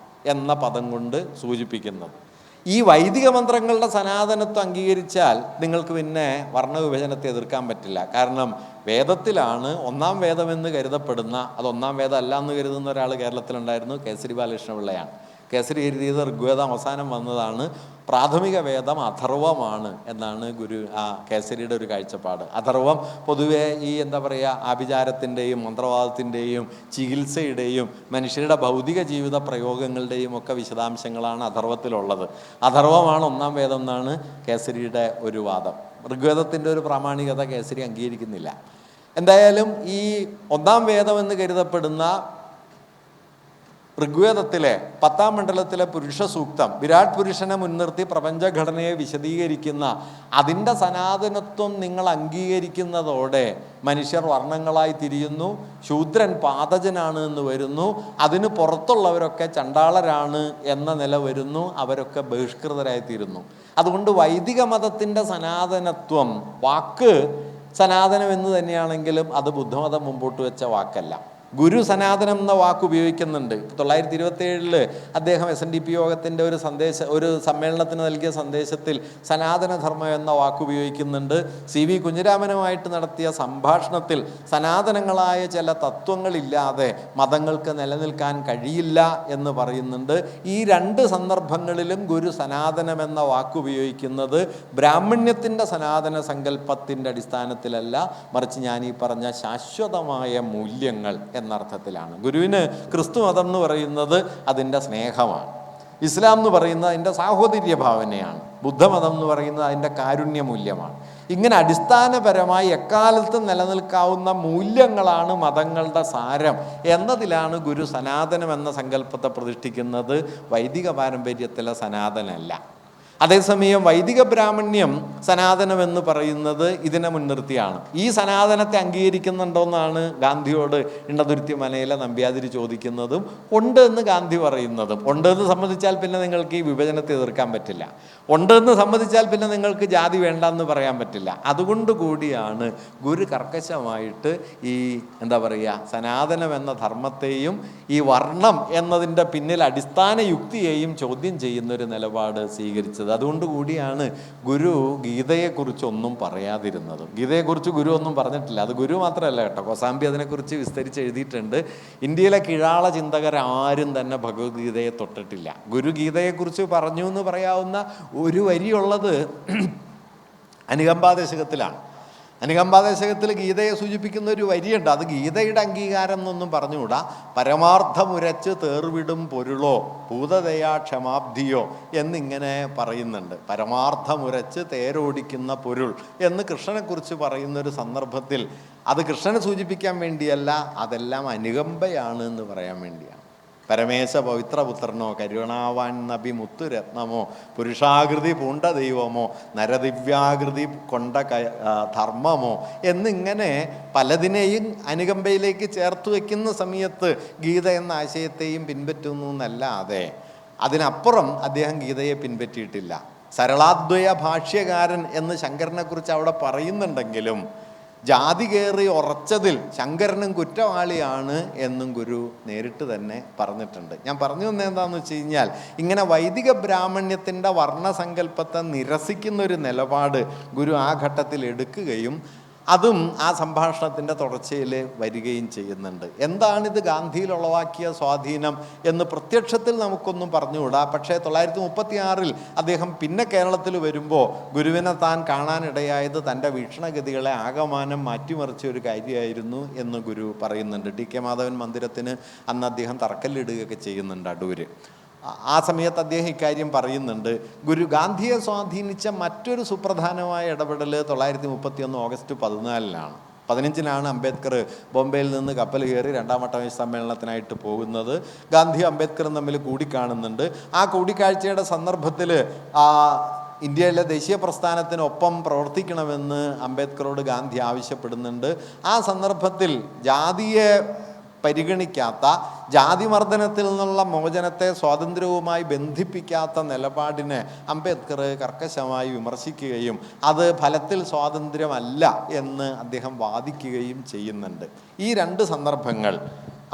എന്ന പദം കൊണ്ട് സൂചിപ്പിക്കുന്നത്. ഈ വൈദിക മന്ത്രങ്ങളുടെ സനാതനത്വം അംഗീകരിച്ചാൽ നിങ്ങൾക്ക് പിന്നെ വർണ്ണവിഭജനത്തെ എതിർക്കാൻ പറ്റില്ല. കാരണം വേദത്തിലാണ് ഒന്നാം വേദമെന്ന് കരുതപ്പെടുന്ന, അത് ഒന്നാം വേദം അല്ല എന്ന് കരുതുന്ന ഒരാൾ കേരളത്തിലുണ്ടായിരുന്നു, കേസരി ബാലകൃഷ്ണപിള്ളയാണ്. കേസരി എഴുതിയത് ഋഗ്വേദം അവസാനം വന്നതാണ്, പ്രാഥമിക വേദം അഥർവമാണ് എന്നാണ് കേസരിയുടെ ഒരു കാഴ്ചപ്പാട്. അഥർവം പൊതുവെ ഈ ആഭിചാരത്തിൻ്റെയും മന്ത്രവാദത്തിൻ്റെയും ചികിത്സയുടെയും മനുഷ്യരുടെ ഭൗതിക ജീവിത പ്രയോഗങ്ങളുടെയും ഒക്കെ വിശദാംശങ്ങളാണ് അഥർവത്തിലുള്ളത്. അഥർവമാണ് ഒന്നാം വേദം എന്നാണ് കേസരിയുടെ ഒരു വാദം. ഋഗ്വേദത്തിൻ്റെ ഒരു പ്രാമാണികത കേസരി അംഗീകരിക്കുന്നില്ല. എന്തായാലും ഈ ഒന്നാം വേദം എന്ന് കരുതപ്പെടുന്ന ഋഗ്വേദത്തിലെ 10-ാം മണ്ഡലത്തിലെ പുരുഷ സൂക്തം വിരാട് പുരുഷനെ മുൻനിർത്തി പ്രപഞ്ചഘടനയെ വിശദീകരിക്കുന്ന അതിൻ്റെ സനാതനത്വം നിങ്ങൾ അംഗീകരിക്കുന്നതോടെ മനുഷ്യർ വർണ്ണങ്ങളായി തിരിയുന്നു. ശൂദ്രൻ പാതജനാണ് എന്ന് വരുന്നു. അതിന് പുറത്തുള്ളവരൊക്കെ ചണ്ടാളരാണ് എന്ന നില വരുന്നു. അവരൊക്കെ ബഹിഷ്കൃതരായി തീരുന്നു. അതുകൊണ്ട് വൈദിക മതത്തിൻ്റെ സനാതനത്വം വാക്ക് സനാതനം എന്ന് തന്നെയാണെങ്കിലും അത് ബുദ്ധമതം മുമ്പോട്ട് വെച്ച വാക്കല്ല. ഗുരു സനാതനം എന്ന വാക്ക് ഉപയോഗിക്കുന്നുണ്ട്. 1927 അദ്ദേഹം SNDP യോഗത്തിൻ്റെ ഒരു സമ്മേളനത്തിന് നൽകിയ സന്ദേശത്തിൽ സനാതനധർമ്മം എന്ന വാക്ക് ഉപയോഗിക്കുന്നുണ്ട്. CV കുഞ്ഞിരാമനുമായിട്ട് നടത്തിയ സംഭാഷണത്തിൽ സനാതനങ്ങളായ ചില തത്വങ്ങളില്ലാതെ മതങ്ങൾക്ക് നിലനിൽക്കാൻ കഴിയില്ല എന്ന് പറയുന്നുണ്ട്. ഈ രണ്ട് സന്ദർഭങ്ങളിലും ഗുരു സനാതനം എന്ന വാക്ക് ഉപയോഗിക്കുന്നത് ബ്രാഹ്മണ്യത്തിൻ്റെ സനാതന സങ്കല്പത്തിൻ്റെ അടിസ്ഥാനത്തിലല്ല, മറിച്ച് ഞാൻ ഈ പറഞ്ഞ ശാശ്വതമായ മൂല്യങ്ങൾ എന്നർത്ഥത്തിലാണ്. ഗുരുവിന് ക്രിസ്തു മതം എന്ന് പറയുന്നത് അതിൻ്റെ സ്നേഹമാണ്. ഇസ്ലാം എന്ന് പറയുന്നത് അതിൻ്റെ സാഹോദര്യ ഭാവനയാണ്. ബുദ്ധമതം എന്ന് പറയുന്നത് അതിൻ്റെ കാരുണ്യമൂല്യമാണ്. ഇങ്ങനെ അടിസ്ഥാനപരമായി എക്കാലത്തും നിലനിൽക്കാവുന്ന മൂല്യങ്ങളാണ് മതങ്ങളുടെ സാരം എന്നതിലാണ് ഗുരു സനാതനം എന്ന സങ്കല്പത്തെ പ്രതിഷ്ഠിക്കുന്നത്. വൈദിക പാരമ്പര്യത്തിലെ സനാതനമല്ല. അതേസമയം വൈദിക ബ്രാഹ്മണ്യം സനാതനമെന്ന് പറയുന്നത് ഇതിനെ മുൻനിർത്തിയാണ്. ഈ സനാതനത്തെ അംഗീകരിക്കുന്നുണ്ടോയെന്നാണ് ഗാന്ധിയോട് ഇണ്ടതുരുത്തി മനയിലെ നമ്പ്യാതിരി ചോദിക്കുന്നതും ഉണ്ട് എന്ന് ഗാന്ധി പറയുന്നതും. ഉണ്ട് എന്ന് സമ്മതിച്ചാൽ പിന്നെ നിങ്ങൾക്ക് ഈ വിഭജനത്തെ എതിർക്കാൻ പറ്റില്ല. ഉണ്ട് എന്ന് സമ്മതിച്ചാൽ പിന്നെ നിങ്ങൾക്ക് ജാതി വേണ്ടെന്ന് പറയാൻ പറ്റില്ല. അതുകൊണ്ട് കൂടിയാണ് ഗുരു കർക്കശമായിട്ട് ഈ സനാതനം എന്ന ധർമ്മത്തെയും ഈ വർണ്ണം എന്നതിൻ്റെ പിന്നിൽ അടിസ്ഥാന യുക്തിയെയും ചോദ്യം ചെയ്യുന്നൊരു നിലപാട് സ്വീകരിച്ചത്. അതുകൊണ്ട് കൂടിയാണ് ഗുരു ഗീതയെക്കുറിച്ചൊന്നും പറയാതിരുന്നത്. ഗീതയെക്കുറിച്ച് ഗുരു ഒന്നും പറഞ്ഞിട്ടില്ല. അത് ഗുരു മാത്രമല്ല കേട്ടോ, കോസാമ്പി അതിനെക്കുറിച്ച് വിസ്തരിച്ച് എഴുതിയിട്ടുണ്ട്. ഇന്ത്യയിലെ കിഴാള ചിന്തകരാരും തന്നെ ഭഗവത്ഗീതയെ തൊട്ടിട്ടില്ല. ഗുരു ഗീതയെക്കുറിച്ച് പറഞ്ഞു എന്ന് പറയാവുന്ന ഒരു വരിയുള്ളത് അനുകമ്പാദേശകത്തിലാണ്. അനുകമ്പാദേശകത്തിൽ ഗീതയെ സൂചിപ്പിക്കുന്ന ഒരു വരിയുണ്ട്. അത് ഗീതയുടെ അംഗീകാരം എന്നൊന്നും പറഞ്ഞുകൂടാ. പരമാർത്ഥമുരച്ച് തേർവിടും പൊരുളോ ഭൂതദയാ ക്ഷമാബ്ധിയോ എന്നിങ്ങനെ പറയുന്നുണ്ട്. പരമാർത്ഥമുരച്ച് തേരോടിക്കുന്ന പൊരുൾ എന്ന് കൃഷ്ണനെക്കുറിച്ച് പറയുന്നൊരു സന്ദർഭത്തിൽ അത് കൃഷ്ണനെ സൂചിപ്പിക്കാൻ വേണ്ടിയല്ല, അതെല്ലാം അനുകമ്പയാണ് എന്ന് പറയാൻ വേണ്ടിയാണ്. പരമേശ പവിത്രപുത്രനോ കരുണാവാൻ നബി മുത്തുരത്നമോ പുരുഷാകൃതി പൂണ്ട ദൈവമോ നരദിവ്യാകൃതി കൊണ്ട ധർമ്മമോ എന്നിങ്ങനെ പലതിനെയും അനുകമ്പയിലേക്ക് ചേർത്ത് വയ്ക്കുന്ന സമയത്ത് ഗീത എന്ന ആശയത്തെയും പിൻപറ്റുന്നു എന്നല്ലാതെ അതിനപ്പുറം അദ്ദേഹം ഗീതയെ പിൻപറ്റിയിട്ടില്ല. സരളാദ്വയ ഭാഷ്യകാരൻ എന്ന് ശങ്കരനെക്കുറിച്ച് അവിടെ പറയുന്നുണ്ടെങ്കിലും ജാതി കയറി ഉറച്ചതിൽ ശങ്കരനും കുറ്റവാളിയാണ് എന്നും ഗുരു നേരിട്ട് തന്നെ പറഞ്ഞിട്ടുണ്ട്. ഞാൻ പറഞ്ഞു വന്നത് എന്താണെന്ന് വെച്ച് കഴിഞ്ഞാൽ, ഇങ്ങനെ വൈദിക ബ്രാഹ്മണ്യത്തിൻ്റെ വർണ്ണസങ്കല്പത്തെ നിരസിക്കുന്നൊരു നിലപാട് ഗുരു ആ ഘട്ടത്തിൽ എടുക്കുകയും അതും ആ സംഭാഷണത്തിൻ്റെ തുടർച്ചയിൽ വരികയും ചെയ്യുന്നുണ്ട്. എന്താണിത് ഗാന്ധിയിൽ ഉളവാക്കിയ സ്വാധീനം എന്ന് പ്രത്യക്ഷത്തിൽ നമുക്കൊന്നും പറഞ്ഞുകൂടാ. പക്ഷേ 1936 അദ്ദേഹം പിന്നെ കേരളത്തിൽ വരുമ്പോൾ ഗുരുവിനെ താൻ കാണാനിടയായത് തൻ്റെ വീക്ഷണഗതികളെ ആകമാനം മാറ്റിമറിച്ച ഒരു കാര്യമായിരുന്നു എന്ന് ഗുരു പറയുന്നുണ്ട്. TK മാധവൻ മന്ദിരത്തിന് അന്ന് അദ്ദേഹം തറക്കല്ലിടുകയൊക്കെ ചെയ്യുന്നുണ്ട് അടൂര്. ആ സമയത്ത് അദ്ദേഹം ഇക്കാര്യം പറയുന്നുണ്ട്. ഗുരു ഗാന്ധിയെ സ്വാധീനിച്ച മറ്റൊരു സുപ്രധാനമായ ഇടപെടൽ 1931 ഓഗസ്റ്റ് 14-നാണ്. 15-നാണ് അംബേദ്കർ ബോംബെയിൽ നിന്ന് കപ്പൽ കയറി 2ാം വട്ട സമ്മേളനത്തിനായിട്ട് പോകുന്നത്. ഗാന്ധി അംബേദ്കറും തമ്മിൽ കൂടിക്കാണുന്നുണ്ട്. ആ കൂടിക്കാഴ്ചയുടെ സന്ദർഭത്തിൽ ഇന്ത്യയിലെ ദേശീയ പ്രസ്ഥാനത്തിനൊപ്പം പ്രവർത്തിക്കണമെന്ന് അംബേദ്കറോട് ഗാന്ധി ആവശ്യപ്പെടുന്നുണ്ട്. ആ സന്ദർഭത്തിൽ ജാതിയെ പരിഗണിക്കാത്ത, ജാതിമർദ്ദനത്തിൽ നിന്നുള്ള മോചനത്തെ സ്വാതന്ത്ര്യവുമായി ബന്ധിപ്പിക്കാത്ത നിലപാടിനെ അംബേദ്കർ കർക്കശമായി വിമർശിക്കുകയും അത് ഫലത്തിൽ സ്വാതന്ത്ര്യമല്ല എന്ന് അദ്ദേഹം വാദിക്കുകയും ചെയ്യുന്നുണ്ട്. ഈ രണ്ട് സന്ദർഭങ്ങൾ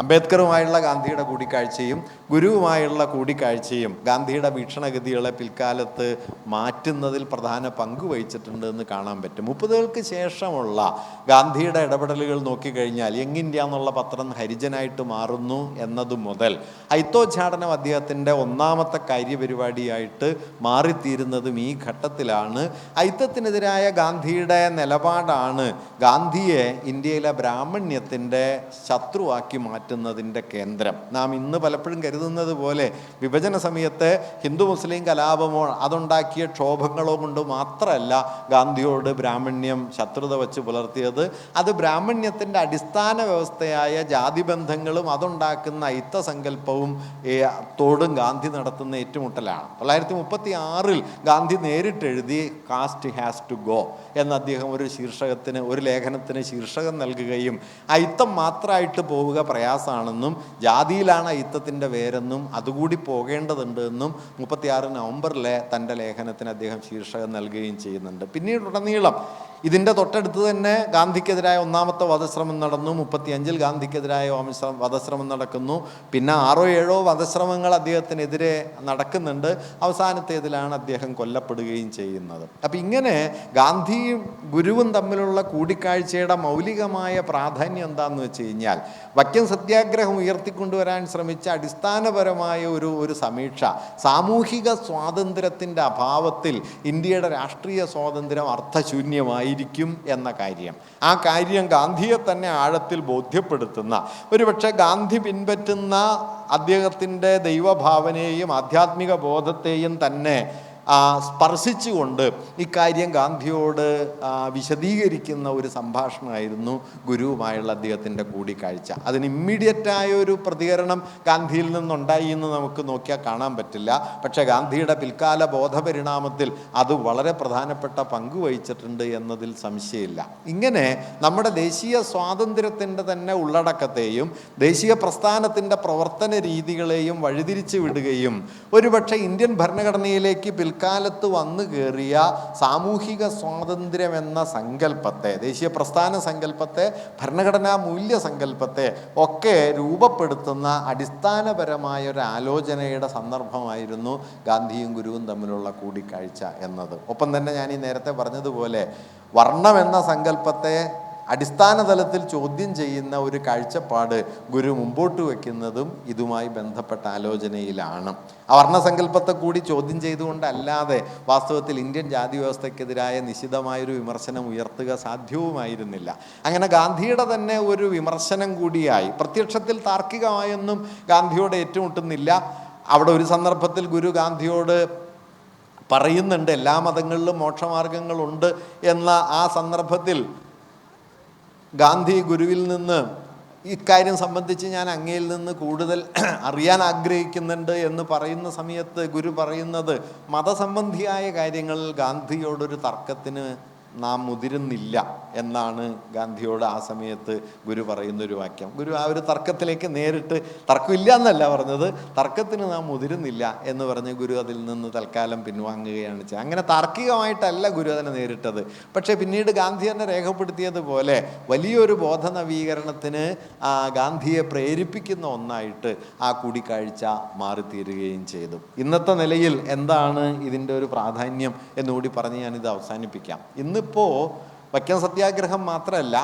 അംബേദ്കറുമായുള്ള ഗാന്ധിയുടെ കൂടിക്കാഴ്ചയും ഗുരുവുമായുള്ള കൂടിക്കാഴ്ചയും ഗാന്ധിയുടെ വീക്ഷണഗതികളെ പിൽക്കാലത്ത് മാറ്റുന്നതിൽ പ്രധാന പങ്ക് വഹിച്ചിട്ടുണ്ട് എന്ന് കാണാൻ പറ്റും. 30കൾക്ക് ശേഷമുള്ള ഗാന്ധിയുടെ ഇടപെടലുകൾ നോക്കിക്കഴിഞ്ഞാൽ യങ് ഇന്ത്യ എന്നുള്ള പത്രം ഹരിജനായിട്ട് മാറുന്നു എന്നതു മുതൽ അയിത്തോച്ചാടനം അദ്ദേഹത്തിൻ്റെ ഒന്നാമത്തെ കാര്യപരിപാടിയായിട്ട് മാറിത്തീരുന്നതും ഈ ഘട്ടത്തിലാണ്. അയിത്തത്തിനെതിരായ ഗാന്ധിയുടെ നിലപാടാണ് ഗാന്ധിയെ ഇന്ത്യയിലെ ബ്രാഹ്മണ്യത്തിൻ്റെ ശത്രുവാക്കി മാറ്റുന്നതിൻ്റെ കേന്ദ്രം. നാം ഇന്ന് പലപ്പോഴും കരുതുന്നത് പോലെ വിഭജന സമയത്ത് ഹിന്ദു മുസ്ലിം കലാപമോ അതുണ്ടാക്കിയ ക്ഷോഭങ്ങളോ കൊണ്ട് മാത്രമല്ല ഗാന്ധിയോട് ബ്രാഹ്മണ്യം ശത്രുത വച്ച് പുലർത്തിയത്. അത് ബ്രാഹ്മണ്യത്തിൻ്റെ അടിസ്ഥാന വ്യവസ്ഥയായ ജാതിബന്ധങ്ങളും അതുണ്ടാക്കുന്ന അയിത്തസങ്കല്പവും തോടും ഗാന്ധി നടത്തുന്ന ഏറ്റുമുട്ടലാണ്. 1936 ഗാന്ധി നേരിട്ടെഴുതി കാസ്റ്റ് ഹാസ് ടു ഗോ എന്ന് അദ്ദേഹം ഒരു ലേഖനത്തിന് ശീർഷകം നൽകുകയും അയിത്തം മാത്രമായിട്ട് പോവുക പ്രയാസമാണെന്നും ജാതിയിലാണ് അയിത്തത്തിൻ്റെ വേരെന്നും അതുകൂടി പോകേണ്ടതുണ്ട് എന്നും 36 നവംബറിലെ തൻ്റെ ലേഖനത്തിന് അദ്ദേഹം ശീർഷകം നൽകുകയും ചെയ്യുന്നുണ്ട്. പിന്നീടുടനീളം ഇതിൻ്റെ തൊട്ടടുത്ത് തന്നെ ഗാന്ധിക്കെതിരായ ഒന്നാമത്തെ വധശ്രമം നടന്നു. 35 ഗാന്ധിക്കെതിരായ വധശ്രമം നടക്കുന്നു. പിന്നെ 6-7 വധശ്രമങ്ങൾ അദ്ദേഹത്തിനെതിരെ നടക്കുന്നുണ്ട്. അവസാനത്തേതിലാണ് അദ്ദേഹം കൊല്ലപ്പെടുകയും ചെയ്യുന്നത്. അപ്പം ഇങ്ങനെ ഗാന്ധിയും ഗുരുവും തമ്മിലുള്ള കൂടിക്കാഴ്ചയുടെ മൗലികമായ പ്രാധാന്യം എന്താണെന്ന് വെച്ച് കഴിഞ്ഞാൽ വൈക്കം സത്യാഗ്രഹം ഉയർത്തിക്കൊണ്ടുവരാൻ ശ്രമിച്ച അടിസ്ഥാനപരമായ ഒരു സമീക്ഷ സാമൂഹിക സ്വാതന്ത്ര്യത്തിൻ്റെ അഭാവത്തിൽ ഇന്ത്യയുടെ രാഷ്ട്രീയ സ്വാതന്ത്ര്യം അർത്ഥശൂന്യമായിരിക്കും എന്ന കാര്യം. ആ കാര്യം ഗാന്ധിയെ തന്നെ ആഴത്തിൽ ബോധ്യപ്പെടുത്തുന്ന, ഒരുപക്ഷെ ഗാന്ധി പിൻപറ്റുന്ന അദ്ദേഹത്തിൻ്റെ ദൈവഭാവനയെയും ആധ്യാത്മിക ബോധത്തെയും തന്നെ സ്പർശിച്ചുകൊണ്ട് ഇക്കാര്യം ഗാന്ധിയോട് വിശദീകരിക്കുന്ന ഒരു സംഭാഷണമായിരുന്നു ഗുരുവുമായുള്ള അദ്ദേഹത്തിൻ്റെ കൂടിക്കാഴ്ച. അതിന് ഇമ്മീഡിയറ്റായ ഒരു പ്രതികരണം ഗാന്ധിയിൽ നിന്നുണ്ടായി എന്ന് നമുക്ക് നോക്കിയാൽ കാണാൻ പറ്റില്ല. പക്ഷേ ഗാന്ധിയുടെ പിൽക്കാല ബോധപരിണാമത്തിൽ അത് വളരെ പ്രധാനപ്പെട്ട പങ്ക് വഹിച്ചിട്ടുണ്ട് എന്നതിൽ സംശയമില്ല. ഇങ്ങനെ നമ്മുടെ ദേശീയ സ്വാതന്ത്ര്യത്തിൻ്റെ തന്നെ ഉള്ളടക്കത്തെയും ദേശീയ പ്രസ്ഥാനത്തിൻ്റെ പ്രവർത്തന രീതികളെയും വഴിതിരിച്ചു വിടുകയും ഒരുപക്ഷെ ഇന്ത്യൻ ഭരണഘടനയിലേക്ക് കാലത്ത് വന്നു കയറിയ സാമൂഹിക സ്വാതന്ത്ര്യം എന്ന സങ്കല്പത്തെ, ദേശീയ പ്രസ്ഥാന സങ്കല്പത്തെ, ഭരണഘടനാ മൂല്യ സങ്കല്പത്തെ ഒക്കെ രൂപപ്പെടുത്തുന്ന അടിസ്ഥാനപരമായ ഒരു ആലോചനയുടെ സന്ദർഭമായിരുന്നു ഗാന്ധിയും ഗുരുവും തമ്മിലുള്ള കൂടിക്കാഴ്ച എന്നത്. ഒപ്പം തന്നെ ഞാൻ ഈ നേരത്തെ പറഞ്ഞതുപോലെ വർണ്ണം എന്ന സങ്കല്പത്തെ അടിസ്ഥാന തലത്തിൽ ചോദ്യം ചെയ്യുന്ന ഒരു കാഴ്ചപ്പാട് ഗുരു മുമ്പോട്ട് വയ്ക്കുന്നതും ഇതുമായി ബന്ധപ്പെട്ട ആലോചനയിലാണ്. ആ വർണ്ണസങ്കല്പത്തെ കൂടി ചോദ്യം ചെയ്തുകൊണ്ടല്ലാതെ വാസ്തവത്തിൽ ഇന്ത്യൻ ജാതി വ്യവസ്ഥയ്ക്കെതിരായ നിശിതമായൊരു വിമർശനം ഉയർത്തുക സാധ്യവുമായിരുന്നില്ല. അങ്ങനെ ഗാന്ധിയുടെ തന്നെ ഒരു വിമർശനം കൂടിയായി, പ്രത്യക്ഷത്തിൽ താർക്കികമായൊന്നും ഗാന്ധിയോട് ഏറ്റുമുട്ടുന്നില്ല. അവിടെ ഒരു സന്ദർഭത്തിൽ ഗുരു ഗാന്ധിയോട് പറയുന്നുണ്ട് എല്ലാ മതങ്ങളിലും മോക്ഷമാർഗങ്ങളുണ്ട് എന്ന ആ സന്ദർഭത്തിൽ ഗാന്ധി ഗുരുവിൽ നിന്ന് ഇക്കാര്യം സംബന്ധിച്ച് ഞാൻ അങ്ങയിൽ നിന്ന് കൂടുതൽ അറിയാൻ ആഗ്രഹിക്കുന്നുണ്ട് എന്ന് പറയുന്ന സമയത്ത് ഗുരു പറയുന്നത് മതസംബന്ധിയായ കാര്യങ്ങളിൽ ഗാന്ധിയോടൊരു തർക്കത്തിന് നാം മുതിരുന്നില്ല എന്നാണ് ഗാന്ധിയോട് ആ സമയത്ത് ഗുരു പറയുന്നൊരു വാക്യം. ഗുരു ആ ഒരു തർക്കത്തിലേക്ക് നേരിട്ട്, തർക്കമില്ല എന്നല്ല പറഞ്ഞത്, തർക്കത്തിന് നാം മുതിരുന്നില്ല എന്ന് പറഞ്ഞ് ഗുരു അതിൽ നിന്ന് തൽക്കാലം പിൻവാങ്ങുകയാണ് ചെയ്യുക. അങ്ങനെ താർക്കികമായിട്ടല്ല ഗുരു അതിനെ നേരിട്ടത്. പക്ഷേ പിന്നീട് ഗാന്ധി തന്നെ രേഖപ്പെടുത്തിയതുപോലെ വലിയൊരു ബോധ നവീകരണത്തിന് ഗാന്ധിയെ പ്രേരിപ്പിക്കുന്ന ഒന്നായിട്ട് ആ കൂടിക്കാഴ്ച മാറിത്തീരുകയും ചെയ്തു. ഇന്നത്തെ നിലയിൽ എന്താണ് ഇതിൻ്റെ ഒരു പ്രാധാന്യം എന്നുകൂടി പറഞ്ഞ് ഞാനിത് അവസാനിപ്പിക്കാം. ഇന്നിപ്പോൾ വൈക്കം സത്യാഗ്രഹം മാത്രമല്ല,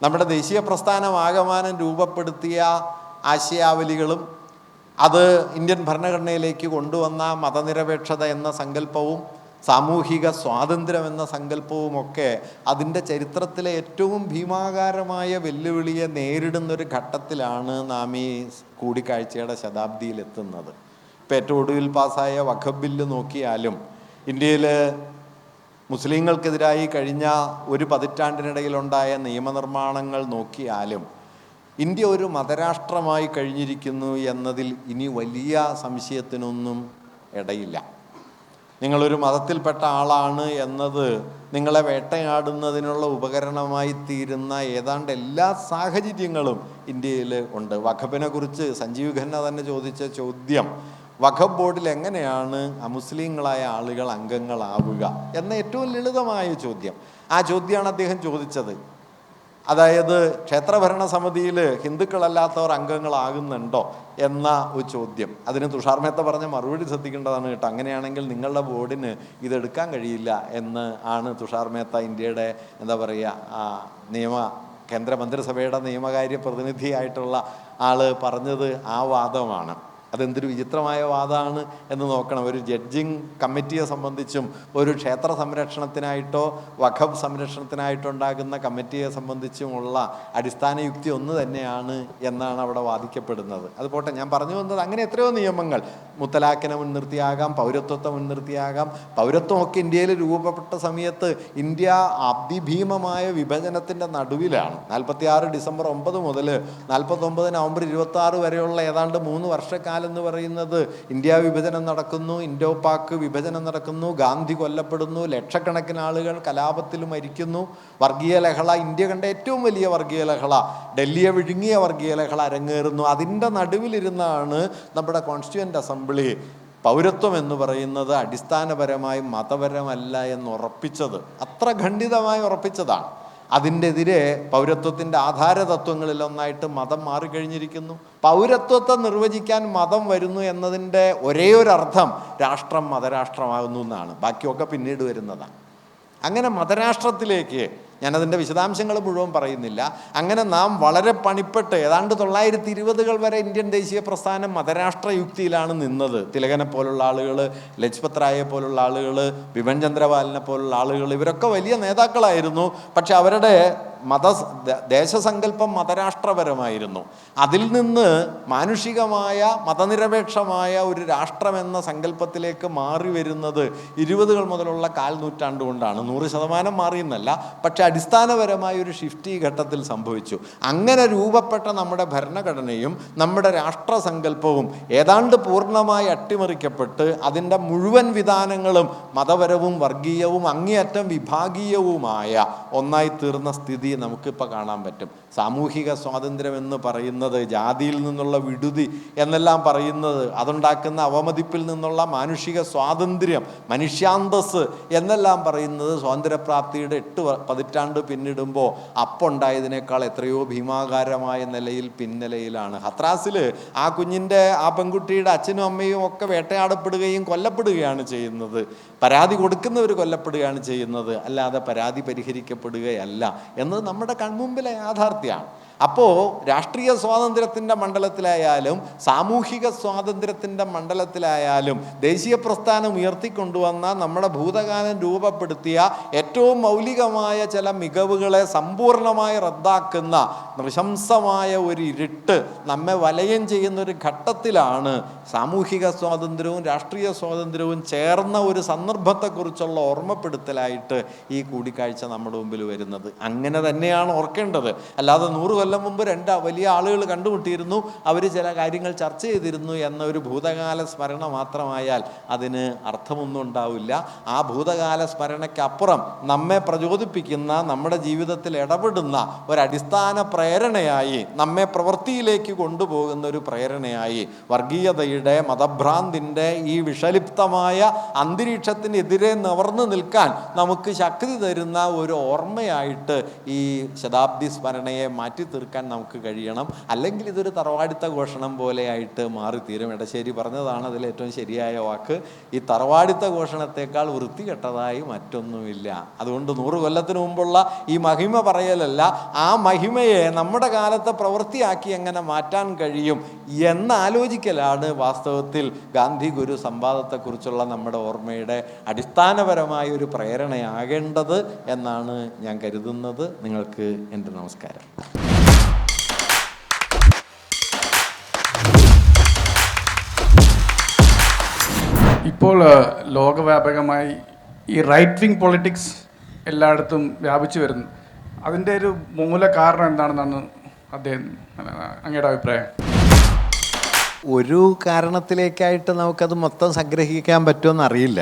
നമ്മുടെ ദേശീയ പ്രസ്ഥാനമാകമാനം രൂപപ്പെടുത്തിയ ആശയാവലികളും അത് ഇന്ത്യൻ ഭരണഘടനയിലേക്ക് കൊണ്ടുവന്ന മതനിരപേക്ഷത എന്ന സങ്കല്പവും സാമൂഹിക സ്വാതന്ത്ര്യം എന്ന സങ്കല്പവുമൊക്കെ അതിൻ്റെ ചരിത്രത്തിലെ ഏറ്റവും ഭീമാകാരമായ വെല്ലുവിളിയെ നേരിടുന്നൊരു ഘട്ടത്തിലാണ് നാം ഈ കൂടിക്കാഴ്ചയുടെ ശതാബ്ദിയിലെത്തുന്നത്. ഇപ്പോൾ ഏറ്റവും ഒടുവിൽ പാസ്സായ വഖഫ് ബില്ല് നോക്കിയാലും ഇന്ത്യയിൽ മുസ്ലിങ്ങൾക്കെതിരായി കഴിഞ്ഞ ഒരു പതിറ്റാണ്ടിനിടയിലുണ്ടായ നിയമനിർമ്മാണങ്ങൾ നോക്കിയാലും ഇന്ത്യ ഒരു മതരാഷ്ട്രമായി കഴിഞ്ഞിരിക്കുന്നു എന്നതിൽ ഇനി വലിയ സംശയത്തിനൊന്നും ഇടയില്ല. നിങ്ങളൊരു മതത്തിൽപ്പെട്ട ആളാണ് എന്നത് നിങ്ങളെ വേട്ടയാടുന്നതിനുള്ള ഉപകരണമായി തീരുന്ന ഏതാണ്ട് എല്ലാ സാഹചര്യങ്ങളും ഇന്ത്യയിൽ ഉണ്ട്. വഖഫിനെ കുറിച്ച് സഞ്ജീവ് ഖന്ന തന്നെ ചോദിച്ച ചോദ്യം, വഖഫ് ബോർഡിൽ എങ്ങനെയാണ് അമുസ്ലിങ്ങളായ ആളുകൾ അംഗങ്ങളാവുക എന്ന ഏറ്റവും ലളിതമായ ചോദ്യം. ആ ചോദ്യമാണ് അദ്ദേഹം ചോദിച്ചത്. അതായത് ക്ഷേത്രഭരണ സമിതിയിൽ ഹിന്ദുക്കളല്ലാത്തവർ അംഗങ്ങളാകുന്നുണ്ടോ എന്ന ഒരു ചോദ്യം. അതിന് തുഷാർ മേത്ത പറഞ്ഞ മറുപടി ശ്രദ്ധിക്കേണ്ടതാണ് കേട്ടോ. അങ്ങനെയാണെങ്കിൽ നിങ്ങളുടെ ബോർഡിന് ഇതെടുക്കാൻ കഴിയില്ല എന്ന് ആണ് തുഷാർ മേത്ത ഇന്ത്യയുടെ എന്താ പറയുക കേന്ദ്രമന്ത്രിസഭയുടെ നിയമകാര്യ പ്രതിനിധിയായിട്ടുള്ള ആൾ പറഞ്ഞത്. ആ വാദമാണ്. അതെന്തൊരു വിചിത്രമായ വാദമാണ് എന്ന് നോക്കണം. ഒരു ജഡ്ജിങ് കമ്മിറ്റിയെ സംബന്ധിച്ചും ഒരു ക്ഷേത്ര സംരക്ഷണത്തിനായിട്ടോ വഖഫ് സംരക്ഷണത്തിനായിട്ടോ ഉണ്ടാകുന്ന കമ്മിറ്റിയെ സംബന്ധിച്ചുമുള്ള അടിസ്ഥാന യുക്തി ഒന്ന് തന്നെയാണ് എന്നാണ് അവിടെ വാദിക്കപ്പെടുന്നത്. അത് പോട്ടെ, ഞാൻ പറഞ്ഞു വന്നത് അങ്ങനെ എത്രയോ നിയമങ്ങൾ മുത്തലാഖിനെ മുൻനിർത്തിയാകാം, പൗരത്വത്തെ മുൻനിർത്തിയാകാം. പൗരത്വമൊക്കെ ഇന്ത്യയിൽ രൂപപ്പെട്ട സമയത്ത് ഇന്ത്യ അതിഭീമമായ വിഭജനത്തിൻ്റെ നടുവിലാണ്. 46 ഡിസംബർ 9 മുതൽ 49 നവംബർ 26 വരെയുള്ള ഏതാണ്ട് 3 വർഷക്കാലം എന്ന് പറയുന്നത് ഇന്ത്യ വിഭജനം നടക്കുന്നു, ഇൻഡോ പാക് വിഭജനം നടക്കുന്നു, ഗാന്ധി കൊല്ലപ്പെടുന്നു, ലക്ഷക്കണക്കിന് ആളുകൾ കലാപത്തിൽ മരിക്കുന്നു, വർഗീയ ലഹള, ഇന്ത്യ കണ്ട ഏറ്റവും വലിയ വർഗീയ ലഹള, ഡൽഹിയെ വിഴുങ്ങിയ വർഗീയ ലഹള അരങ്ങേറുന്നു. അതിൻ്റെ നടുവിലിരുന്നാണ് നമ്മുടെ കോൺസ്റ്റിറ്റ്യൂവൻ്റ് അസംബ്ലി പൗരത്വം എന്ന് പറയുന്നത് അടിസ്ഥാനപരമായി മതപരമല്ല എന്ന് ഉറപ്പിച്ചത്. അത്ര ഖണ്ഡിതമായി ഉറപ്പിച്ചതാണ്. അതിൻ്റെ എതിരെ പൗരത്വത്തിൻ്റെ ആധാര തത്വങ്ങളിലൊന്നായിട്ട് മതം മാറിക്കഴിഞ്ഞിരിക്കുന്നു. പൗരത്വത്തെ നിർവചിക്കാൻ മതം വരുന്നു എന്നതിൻ്റെ ഒരേ ഒരു അർത്ഥം രാഷ്ട്രം മതരാഷ്ട്രമാകുന്നു എന്നാണ്. ബാക്കിയൊക്കെ പിന്നീട് വരുന്നതാണ്. അങ്ങനെ മതരാഷ്ട്രത്തിലേക്ക്, ഞാനതിൻ്റെ വിശദാംശങ്ങൾ മുഴുവൻ പറയുന്നില്ല, അങ്ങനെ നാം വളരെ പണിപ്പെട്ട് ഏതാണ്ട് 1920-കൾ വരെ ഇന്ത്യൻ ദേശീയ പ്രസ്ഥാനം മതരാഷ്ട്ര യുക്തിയിലാണ് നിന്നത്. തിലകനെ പോലുള്ള ആളുകൾ, ലജ്പത് റായെ പോലുള്ള ആളുകൾ, ബിപിൻ ചന്ദ്രപാലിനെ പോലുള്ള ആളുകൾ, ഇവരൊക്കെ വലിയ നേതാക്കളായിരുന്നു. പക്ഷെ അവരുടെ ദേശസങ്കല്പം മതരാഷ്ട്രപരമായിരുന്നു. അതിൽ നിന്ന് മാനുഷികമായ മതനിരപേക്ഷമായ ഒരു രാഷ്ട്രമെന്ന സങ്കല്പത്തിലേക്ക് മാറി വരുന്നത് 20-കൾ മുതലുള്ള കാൽനൂറ്റാണ്ട് കൊണ്ടാണ്. 100% മാറിയെന്നല്ല, പക്ഷെ അടിസ്ഥാനപരമായ ഒരു ഷിഫ്റ്റ് ഈ ഘട്ടത്തിൽ സംഭവിച്ചു. അങ്ങനെ രൂപപ്പെട്ട നമ്മുടെ ഭരണഘടനയും നമ്മുടെ രാഷ്ട്രസങ്കല്പവും ഏതാണ്ട് പൂർണ്ണമായി അട്ടിമറിക്കപ്പെട്ട് അതിൻ്റെ മുഴുവൻ വിധാനങ്ങളും മതപരവും വർഗീയവും അങ്ങേയറ്റം വിഭാഗീയവുമായ ഒന്നായി തീർന്ന സ്ഥിതി നമുക്കിപ്പോൾ കാണാൻ പറ്റും. സാമൂഹിക സ്വാതന്ത്ര്യം എന്ന് പറയുന്നത്, ജാതിയിൽ നിന്നുള്ള വിടുതി എന്നെല്ലാം പറയുന്നത്, അതുണ്ടാക്കുന്ന അവമതിപ്പിൽ നിന്നുള്ള മാനുഷിക സ്വാതന്ത്ര്യം, മനുഷ്യാന്തസ് എന്നെല്ലാം പറയുന്നത് സ്വാതന്ത്ര്യപ്രാപ്തിയുടെ 8 പതിറ്റാണ്ട് പിന്നിടുമ്പോൾ അപ്പുണ്ടായതിനേക്കാൾ എത്രയോ ഭീമാകാരമായ നിലയിൽ പിന്നിലയിലാണ്. ഹത്രാസിൽ ആ കുഞ്ഞിൻ്റെ, ആ പെൺകുട്ടിയുടെ അച്ഛനും അമ്മയും ഒക്കെ വേട്ടയാടപ്പെടുകയും കൊല്ലപ്പെടുകയാണ് ചെയ്യുന്നത്. പരാതി കൊടുക്കുന്നവർ കൊല്ലപ്പെടുകയാണ് ചെയ്യുന്നത്, അല്ലാതെ പരാതി പരിഹരിക്കപ്പെടുകയല്ല എന്നത് നമ്മുടെ കൺമുമ്പിലെ യാഥാർത്ഥ്യമാണ്. അപ്പോൾ രാഷ്ട്രീയ സ്വാതന്ത്ര്യത്തിൻ്റെ മണ്ഡലത്തിലായാലും സാമൂഹിക സ്വാതന്ത്ര്യത്തിൻ്റെ മണ്ഡലത്തിലായാലും ദേശീയ പ്രസ്ഥാനം ഉയർത്തിക്കൊണ്ടുവന്ന നമ്മുടെ ഭൂതകാലം രൂപപ്പെടുത്തിയ ഏറ്റവും മൗലികമായ ചില മികവുകളെ സമ്പൂർണമായി റദ്ദാക്കുന്ന നൃശംസമായ ഒരു ഇരുട്ട് നമ്മെ വലയം ചെയ്യുന്നൊരു ഘട്ടത്തിലാണ് സാമൂഹിക സ്വാതന്ത്ര്യവും രാഷ്ട്രീയ സ്വാതന്ത്ര്യവും ചേർന്ന ഒരു സന്ദർഭത്തെക്കുറിച്ചുള്ള ഓർമ്മപ്പെടുത്തലായിട്ട് ഈ കൂടിക്കാഴ്ച നമ്മുടെ മുമ്പിൽ വരുന്നത്. അങ്ങനെ തന്നെയാണ് ഓർക്കേണ്ടത്. അല്ലാതെ 100 കൊല്ലം മുമ്പ് 2 വലിയ ആളുകൾ കണ്ടുമുട്ടിയിരുന്നു, അവർ ചില കാര്യങ്ങൾ ചർച്ച ചെയ്തിരുന്നു എന്ന ഒരു ഭൂതകാല സ്മരണ മാത്രമായാൽ അതിന് അർത്ഥമൊന്നും ഉണ്ടാവില്ല. ആ ഭൂതകാല സ്മരണയ്ക്കപ്പുറം നമ്മെ പ്രചോദിപ്പിക്കുന്ന, നമ്മുടെ ജീവിതത്തിൽ ഇടപെടുന്ന ഒരടിസ്ഥാന പ്രേരണയായി, നമ്മെ പ്രവൃത്തിയിലേക്ക് കൊണ്ടുപോകുന്ന ഒരു പ്രേരണയായി, വർഗീയതയുടെ, മതഭ്രാന്തിൻ്റെ ഈ വിഷലിപ്തമായ അന്തരീക്ഷത്തിനെതിരെ നിവർന്നു നിൽക്കാൻ നമുക്ക് ശക്തി തരുന്ന ഒരു ഓർമ്മയായിട്ട് ഈ ശതാബ്ദി സ്മരണയെ മാറ്റി തീർക്കാൻ നമുക്ക് കഴിയണം. അല്ലെങ്കിൽ ഇതൊരു തറവാടിത്ത ഘോഷണം പോലെയായിട്ട് മാറിത്തീരും. എടശ്ശേരി പറഞ്ഞതാണ് അതിൽ ഏറ്റവും ശരിയായ വാക്ക്. ഈ തറവാടിത്ത ഘോഷണത്തെക്കാൾ വൃത്തികെട്ടതായി മറ്റൊന്നുമില്ല. അതുകൊണ്ട് 100 കൊല്ലത്തിന് മുമ്പുള്ള ഈ മഹിമ പറയലല്ല, ആ മഹിമയെ നമ്മുടെ കാലത്തെ പ്രവൃത്തിയാക്കി എങ്ങനെ മാറ്റാൻ കഴിയും എന്നാലോചിക്കലാണ് വാസ്തവത്തിൽ ഗാന്ധി ഗുരു സംവാദത്തെക്കുറിച്ചുള്ള നമ്മുടെ ഓർമ്മയുടെ അടിസ്ഥാനപരമായ ഒരു പ്രേരണയാകേണ്ടത് എന്നാണ് ഞാൻ കരുതുന്നത്. നിങ്ങൾക്ക് എൻ്റെ നമസ്കാരം. ഇപ്പോൾ ലോകവ്യാപകമായി ഈ റൈറ്റ് വിങ് പൊളിറ്റിക്സ് എല്ലായിടത്തും വ്യാപിച്ചു വരുന്നു. അതിൻ്റെ ഒരു മൂല കാരണം എന്താണെന്നാണ് അങ്ങയുടെ അഭിപ്രായം? ഒരു കാരണത്തിലേക്കായിട്ട് നമുക്കത് മൊത്തം സംഗ്രഹിക്കാൻ പറ്റുമെന്ന് അറിയില്ല.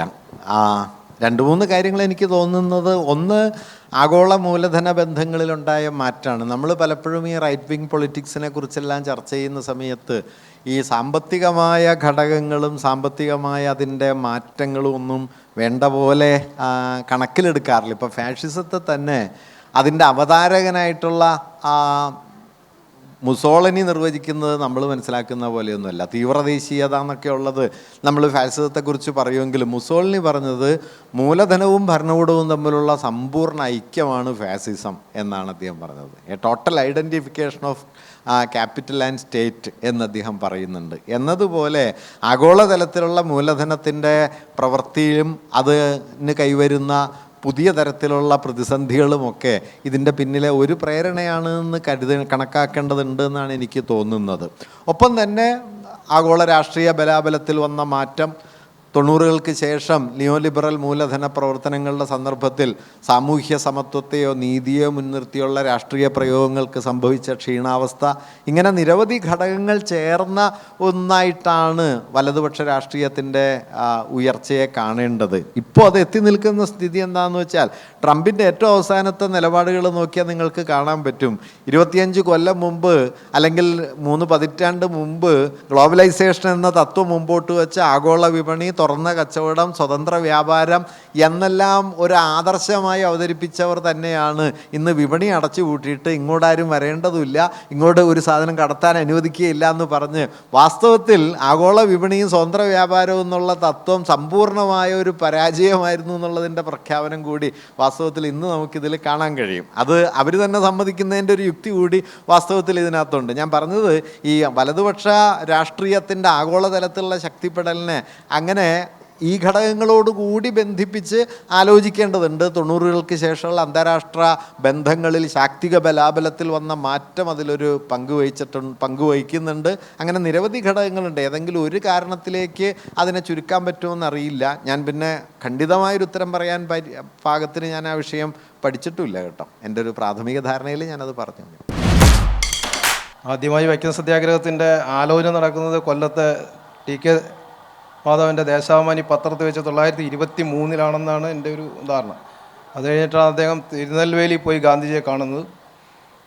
2-3 കാര്യങ്ങൾ എനിക്ക് തോന്നുന്നത്. ഒന്ന്, ആഗോള മൂലധന ബന്ധങ്ങളിലുണ്ടായ മാറ്റമാണ്. നമ്മൾ പലപ്പോഴും ഈ റൈറ്റ് വിങ് പൊളിറ്റിക്സിനെ കുറിച്ചെല്ലാം ചർച്ച ചെയ്യുന്ന സമയത്ത് ഈ സാമ്പത്തികമായ ഘടകങ്ങളും സാമ്പത്തികമായ അതിൻ്റെ മാറ്റങ്ങളും ഒന്നും വേണ്ട പോലെ കണക്കിലെടുക്കാറില്ല. ഇപ്പോൾ ഫാഷിസത്തെ തന്നെ അതിൻ്റെ അവതാരകനായിട്ടുള്ള മുസോളിനി നിർവചിക്കുന്നത് നമ്മൾ മനസ്സിലാക്കുന്ന പോലെയൊന്നുമല്ല. തീവ്രദേശീയത എന്നൊക്കെ ഉള്ളത് നമ്മൾ ഫാസിസത്തെക്കുറിച്ച് പറയുമെങ്കിലും മുസോളിനി പറഞ്ഞത് മൂലധനവും ഭരണകൂടവും തമ്മിലുള്ള സമ്പൂർണ്ണ ഐക്യമാണ് ഫാസിസം എന്നാണ് അദ്ദേഹം പറഞ്ഞത്. A total identification of capital and state എന്ന് അദ്ദേഹം പറയുന്നുണ്ട്. എന്നതുപോലെ ആഗോളതലത്തിലുള്ള മൂലധനത്തിൻ്റെ പ്രവൃത്തിയും അതിന് കൈവരുന്ന പുതിയ തരത്തിലുള്ള പ്രതിസന്ധികളുമൊക്കെ ഇതിൻ്റെ പിന്നിലെ ഒരു പ്രേരണയാണ് എന്ന് കണക്കാക്കേണ്ടതുണ്ട് എന്നാണ് എനിക്ക് തോന്നുന്നത്. ഒപ്പം തന്നെ ആഗോള രാഷ്ട്രീയ ബലാബലത്തിൽ വന്ന മാറ്റം, 90കൾക്ക് ശേഷം നിയോ ലിബറൽ മൂലധന പ്രവർത്തനങ്ങളുടെ സന്ദർഭത്തിൽ സാമൂഹ്യ സമത്വത്തെയോ നീതിയോ മുൻനിർത്തിയുള്ള രാഷ്ട്രീയ പ്രയോഗങ്ങൾക്ക് സംഭവിച്ച ക്ഷീണാവസ്ഥ, ഇങ്ങനെ നിരവധി ഘടകങ്ങൾ ചേർന്ന ഒന്നായിട്ടാണ് വലതുപക്ഷ രാഷ്ട്രീയത്തിൻ്റെ ഉയർച്ചയെ കാണേണ്ടത്. ഇപ്പോൾ അത് എത്തി നിൽക്കുന്ന സ്ഥിതി എന്താണെന്ന് വെച്ചാൽ, ട്രംപിൻ്റെ ഏറ്റവും അവസാനത്തെ നിലപാടുകൾ നോക്കിയാൽ നിങ്ങൾക്ക് കാണാൻ പറ്റും. 25 കൊല്ലം മുമ്പ് അല്ലെങ്കിൽ 3 പതിറ്റാണ്ട് മുമ്പ് ഗ്ലോബലൈസേഷൻ എന്ന തത്വം മുമ്പോട്ട് വെച്ച് ആഗോള വിപണി, തുറന്ന കച്ചവടം, സ്വതന്ത്ര വ്യാപാരം എന്നെല്ലാം ഒരു ആദർശമായി അവതരിപ്പിച്ചവർ തന്നെയാണ് ഇന്ന് വിപണി അടച്ചു പൂട്ടിയിട്ട് ഇങ്ങോട്ടാരും വരേണ്ടതുമില്ല, ഇങ്ങോട്ട് ഒരു സാധനം കടത്താൻ അനുവദിക്കുകയില്ല എന്ന് പറഞ്ഞ് വാസ്തവത്തിൽ ആഗോള വിപണിയും സ്വതന്ത്ര വ്യാപാരവും എന്നുള്ള തത്വം സമ്പൂർണ്ണമായ ഒരു പരാജയമായിരുന്നു എന്നുള്ളതിൻ്റെ പ്രഖ്യാപനം കൂടി വാസ്തവത്തിൽ ഇന്ന് നമുക്കിതിൽ കാണാൻ കഴിയും. അത് അവർ തന്നെ സമ്മതിക്കുന്നതിൻ്റെ ഒരു യുക്തി കൂടി വാസ്തവത്തിൽ ഇതിനകത്തുണ്ട്. ഞാൻ പറഞ്ഞത് ഈ വലതുപക്ഷ രാഷ്ട്രീയത്തിൻ്റെ ആഗോളതലത്തിലുള്ള ശക്തിപ്പെടലിനെ അങ്ങനെ ഈ ഘടകങ്ങളോടുകൂടി ബന്ധിപ്പിച്ച് ആലോചിക്കേണ്ടതുണ്ട്. 90കൾക്ക് ശേഷമുള്ള അന്താരാഷ്ട്ര ബന്ധങ്ങളിൽ ശാക്തിക ബലാബലത്തിൽ വന്ന മാറ്റം അതിലൊരു പങ്കുവഹിക്കുന്നുണ്ട്. അങ്ങനെ നിരവധി ഘടകങ്ങളുണ്ട്. ഏതെങ്കിലും ഒരു കാരണത്തിലേക്ക് അതിനെ ചുരുക്കാൻ പറ്റുമെന്നറിയില്ല. ഞാൻ പിന്നെ ഖണ്ഡിതമായൊരു ഉത്തരം പറയാൻ പാകത്തിന് ഞാൻ ആ വിഷയം പഠിച്ചിട്ടുമില്ല കേട്ടോ. എൻ്റെ ഒരു പ്രാഥമിക ധാരണയിൽ ഞാനത് പറഞ്ഞു. ആദ്യമായി വൈക്കം സത്യാഗ്രഹത്തിൻ്റെ ആലോചന നടക്കുന്നത് കൊല്ലത്തെ ടി.കെ. മാധവൻ്റെ ദേശാഭിമാനി പത്രത്തിൽ വെച്ച് 1923 എൻ്റെ ഒരു ധാരണ. അത് കഴിഞ്ഞിട്ടാണ് അദ്ദേഹം തിരുനെൽവേലി പോയി ഗാന്ധിജിയെ കാണുന്നത്.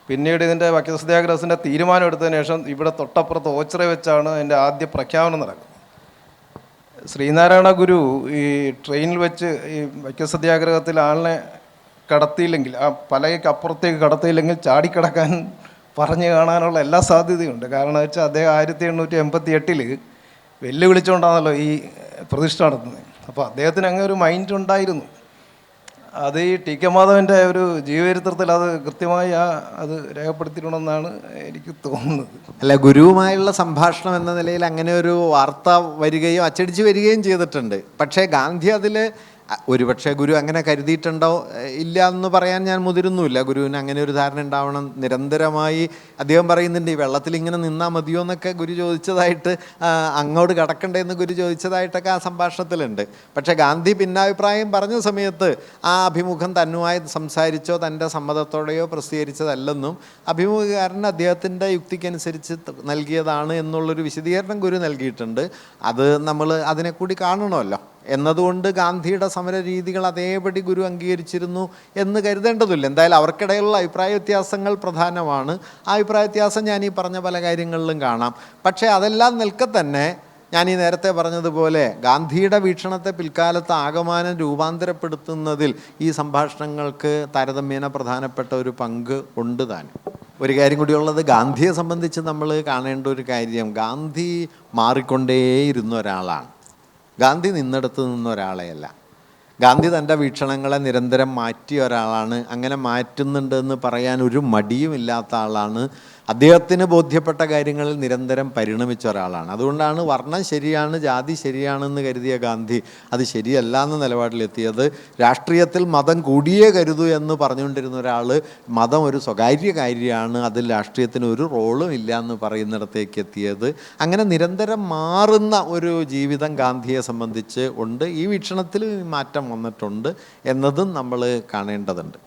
പിന്നീട് ഇതിൻ്റെ വൈക്കം സത്യാഗ്രഹത്തിൻ്റെ തീരുമാനം എടുത്തതിന് ശേഷം ഇവിടെ തൊട്ടപ്പുറത്ത് ഓച്ചിറ വെച്ചാണ് എൻ്റെ ആദ്യ പ്രഖ്യാപനം നടക്കുന്നത്. ശ്രീനാരായണ ഗുരു ഈ ട്രെയിനിൽ വെച്ച് ഈ വൈക്കം സത്യാഗ്രഹത്തിൽ ആളിനെ കടത്തിയില്ലെങ്കിൽ, ആ പലകയ്ക്ക് അപ്പുറത്തേക്ക് കടത്തിയില്ലെങ്കിൽ ചാടിക്കിടക്കാൻ പറഞ്ഞു കാണാനുള്ള എല്ലാ സാധ്യതയുണ്ട്. കാരണം വെച്ചാൽ അദ്ദേഹം 1888 വെല്ലുവിളിച്ചുകൊണ്ടാണല്ലോ ഈ പ്രതിഷ്ഠ നടത്തുന്നത്. അപ്പോൾ അദ്ദേഹത്തിന് അങ്ങനെ ഒരു മൈൻഡ് ഉണ്ടായിരുന്നു. അത് ഈ ടി.കെ. മാധവൻ്റെ ഒരു ജീവചരിത്രത്തിൽ അത് കൃത്യമായി അത് രേഖപ്പെടുത്തിയിട്ടുണ്ടെന്നാണ് എനിക്ക് തോന്നുന്നത്. അല്ല, ഗുരുവുമായുള്ള സംഭാഷണം എന്ന നിലയിൽ അങ്ങനെ ഒരു വാർത്ത വരികയും അച്ചടിച്ച് വരികയും ചെയ്തിട്ടുണ്ട്. പക്ഷേ ഗാന്ധി അതിൽ ഒരുപക്ഷെ ഗുരു അങ്ങനെ കരുതിയിട്ടുണ്ടോ ഇല്ല എന്ന് പറയാൻ ഞാൻ മുതിരുന്നുമില്ല. ഗുരുവിന് അങ്ങനെ ഒരു ധാരണ ഉണ്ടാവണം. നിരന്തരമായി അദ്ദേഹം പറയുന്നുണ്ട്, ഈ വെള്ളത്തിൽ ഇങ്ങനെ നിന്നാൽ മതിയോ എന്നൊക്കെ ഗുരു ചോദിച്ചതായിട്ട്, അങ്ങോട്ട് കടക്കണ്ടേന്ന് ഗുരു ചോദിച്ചതായിട്ടൊക്കെ ആ സംഭാഷണത്തിലുണ്ട്. പക്ഷേ ഗാന്ധി ഭിന്നാഭിപ്രായം പറഞ്ഞ സമയത്ത് ആ അഭിമുഖം തന്നുമായി സംസാരിച്ചോ തൻ്റെ സമ്മതത്തോടെയോ പ്രസിദ്ധീകരിച്ചതല്ലെന്നും അഭിമുഖകാരൻ അദ്ദേഹത്തിൻ്റെ യുക്തിക്കനുസരിച്ച് നൽകിയതാണ് എന്നുള്ളൊരു വിശദീകരണം ഗുരു നൽകിയിട്ടുണ്ട്. അത് നമ്മൾ അതിനെ കൂടി കാണണമല്ലോ. എന്നതുകൊണ്ട് ഗാന്ധിയുടെ സമര രീതികൾ അതേപടി ഗുരു അംഗീകരിച്ചിരുന്നു എന്ന് കരുതേണ്ടതില്ല. എന്തായാലും അവർക്കിടയിലുള്ള അഭിപ്രായ വ്യത്യാസങ്ങൾ പ്രധാനമാണ്. ആ അഭിപ്രായ വ്യത്യാസം ഞാൻ ഈ പറഞ്ഞ പല കാര്യങ്ങളിലും കാണാം. പക്ഷേ അതെല്ലാം നിൽക്കെ തന്നെ ഞാൻ ഈ നേരത്തെ പറഞ്ഞതുപോലെ ഗാന്ധിയുടെ വീക്ഷണത്തെ പിൽക്കാലത്ത് ആകമാനം രൂപാന്തരപ്പെടുത്തുന്നതിൽ ഈ സംഭാഷണങ്ങൾക്ക് താരതമ്യേന പ്രധാനപ്പെട്ട ഒരു പങ്ക് ഉണ്ട് താനും. ഒരു കാര്യം കൂടിയുള്ളത്, ഗാന്ധിയെ സംബന്ധിച്ച് നമ്മൾ കാണേണ്ട ഒരു കാര്യം, ഗാന്ധി മാറിക്കൊണ്ടേയിരുന്ന ഒരാളാണ്. ഗാന്ധി നിന്നിടത്ത് നിന്ന ഒരാളെയല്ല. ഗാന്ധി തൻ്റെ വീക്ഷണങ്ങളെ നിരന്തരം മാറ്റിയ ഒരാളാണ്. അങ്ങനെ മാറ്റുന്നുണ്ടെന്ന് പറയാൻ ഒരു മടിയുമില്ലാത്ത ആളാണ്. അദ്ദേഹത്തിന് ബോധ്യപ്പെട്ട കാര്യങ്ങളിൽ നിരന്തരം പരിണമിച്ച ഒരാളാണ്. അതുകൊണ്ടാണ് വർണ്ണം ശരിയാണ്, ജാതി ശരിയാണെന്ന് കരുതിയ ഗാന്ധി അത് ശരിയല്ല എന്ന നിലപാടിലെത്തിയത്. രാഷ്ട്രീയത്തിൽ മതം കൂടിയേ കരുതൂ എന്ന് പറഞ്ഞുകൊണ്ടിരുന്ന ഒരാൾ മതം ഒരു സ്വകാര്യ കാര്യമാണ്, അതിൽ രാഷ്ട്രീയത്തിന് ഒരു റോളും ഇല്ല എന്ന് പറയുന്നിടത്തേക്ക് എത്തിയത്. അങ്ങനെ നിരന്തരം മാറുന്ന ഒരു ജീവിതം ഗാന്ധിയെ സംബന്ധിച്ച് ഉണ്ട്. ഈ വീക്ഷണത്തിൽ മാറ്റം വന്നിട്ടുണ്ട് എന്നതും നമ്മൾ കാണേണ്ടതുണ്ട്.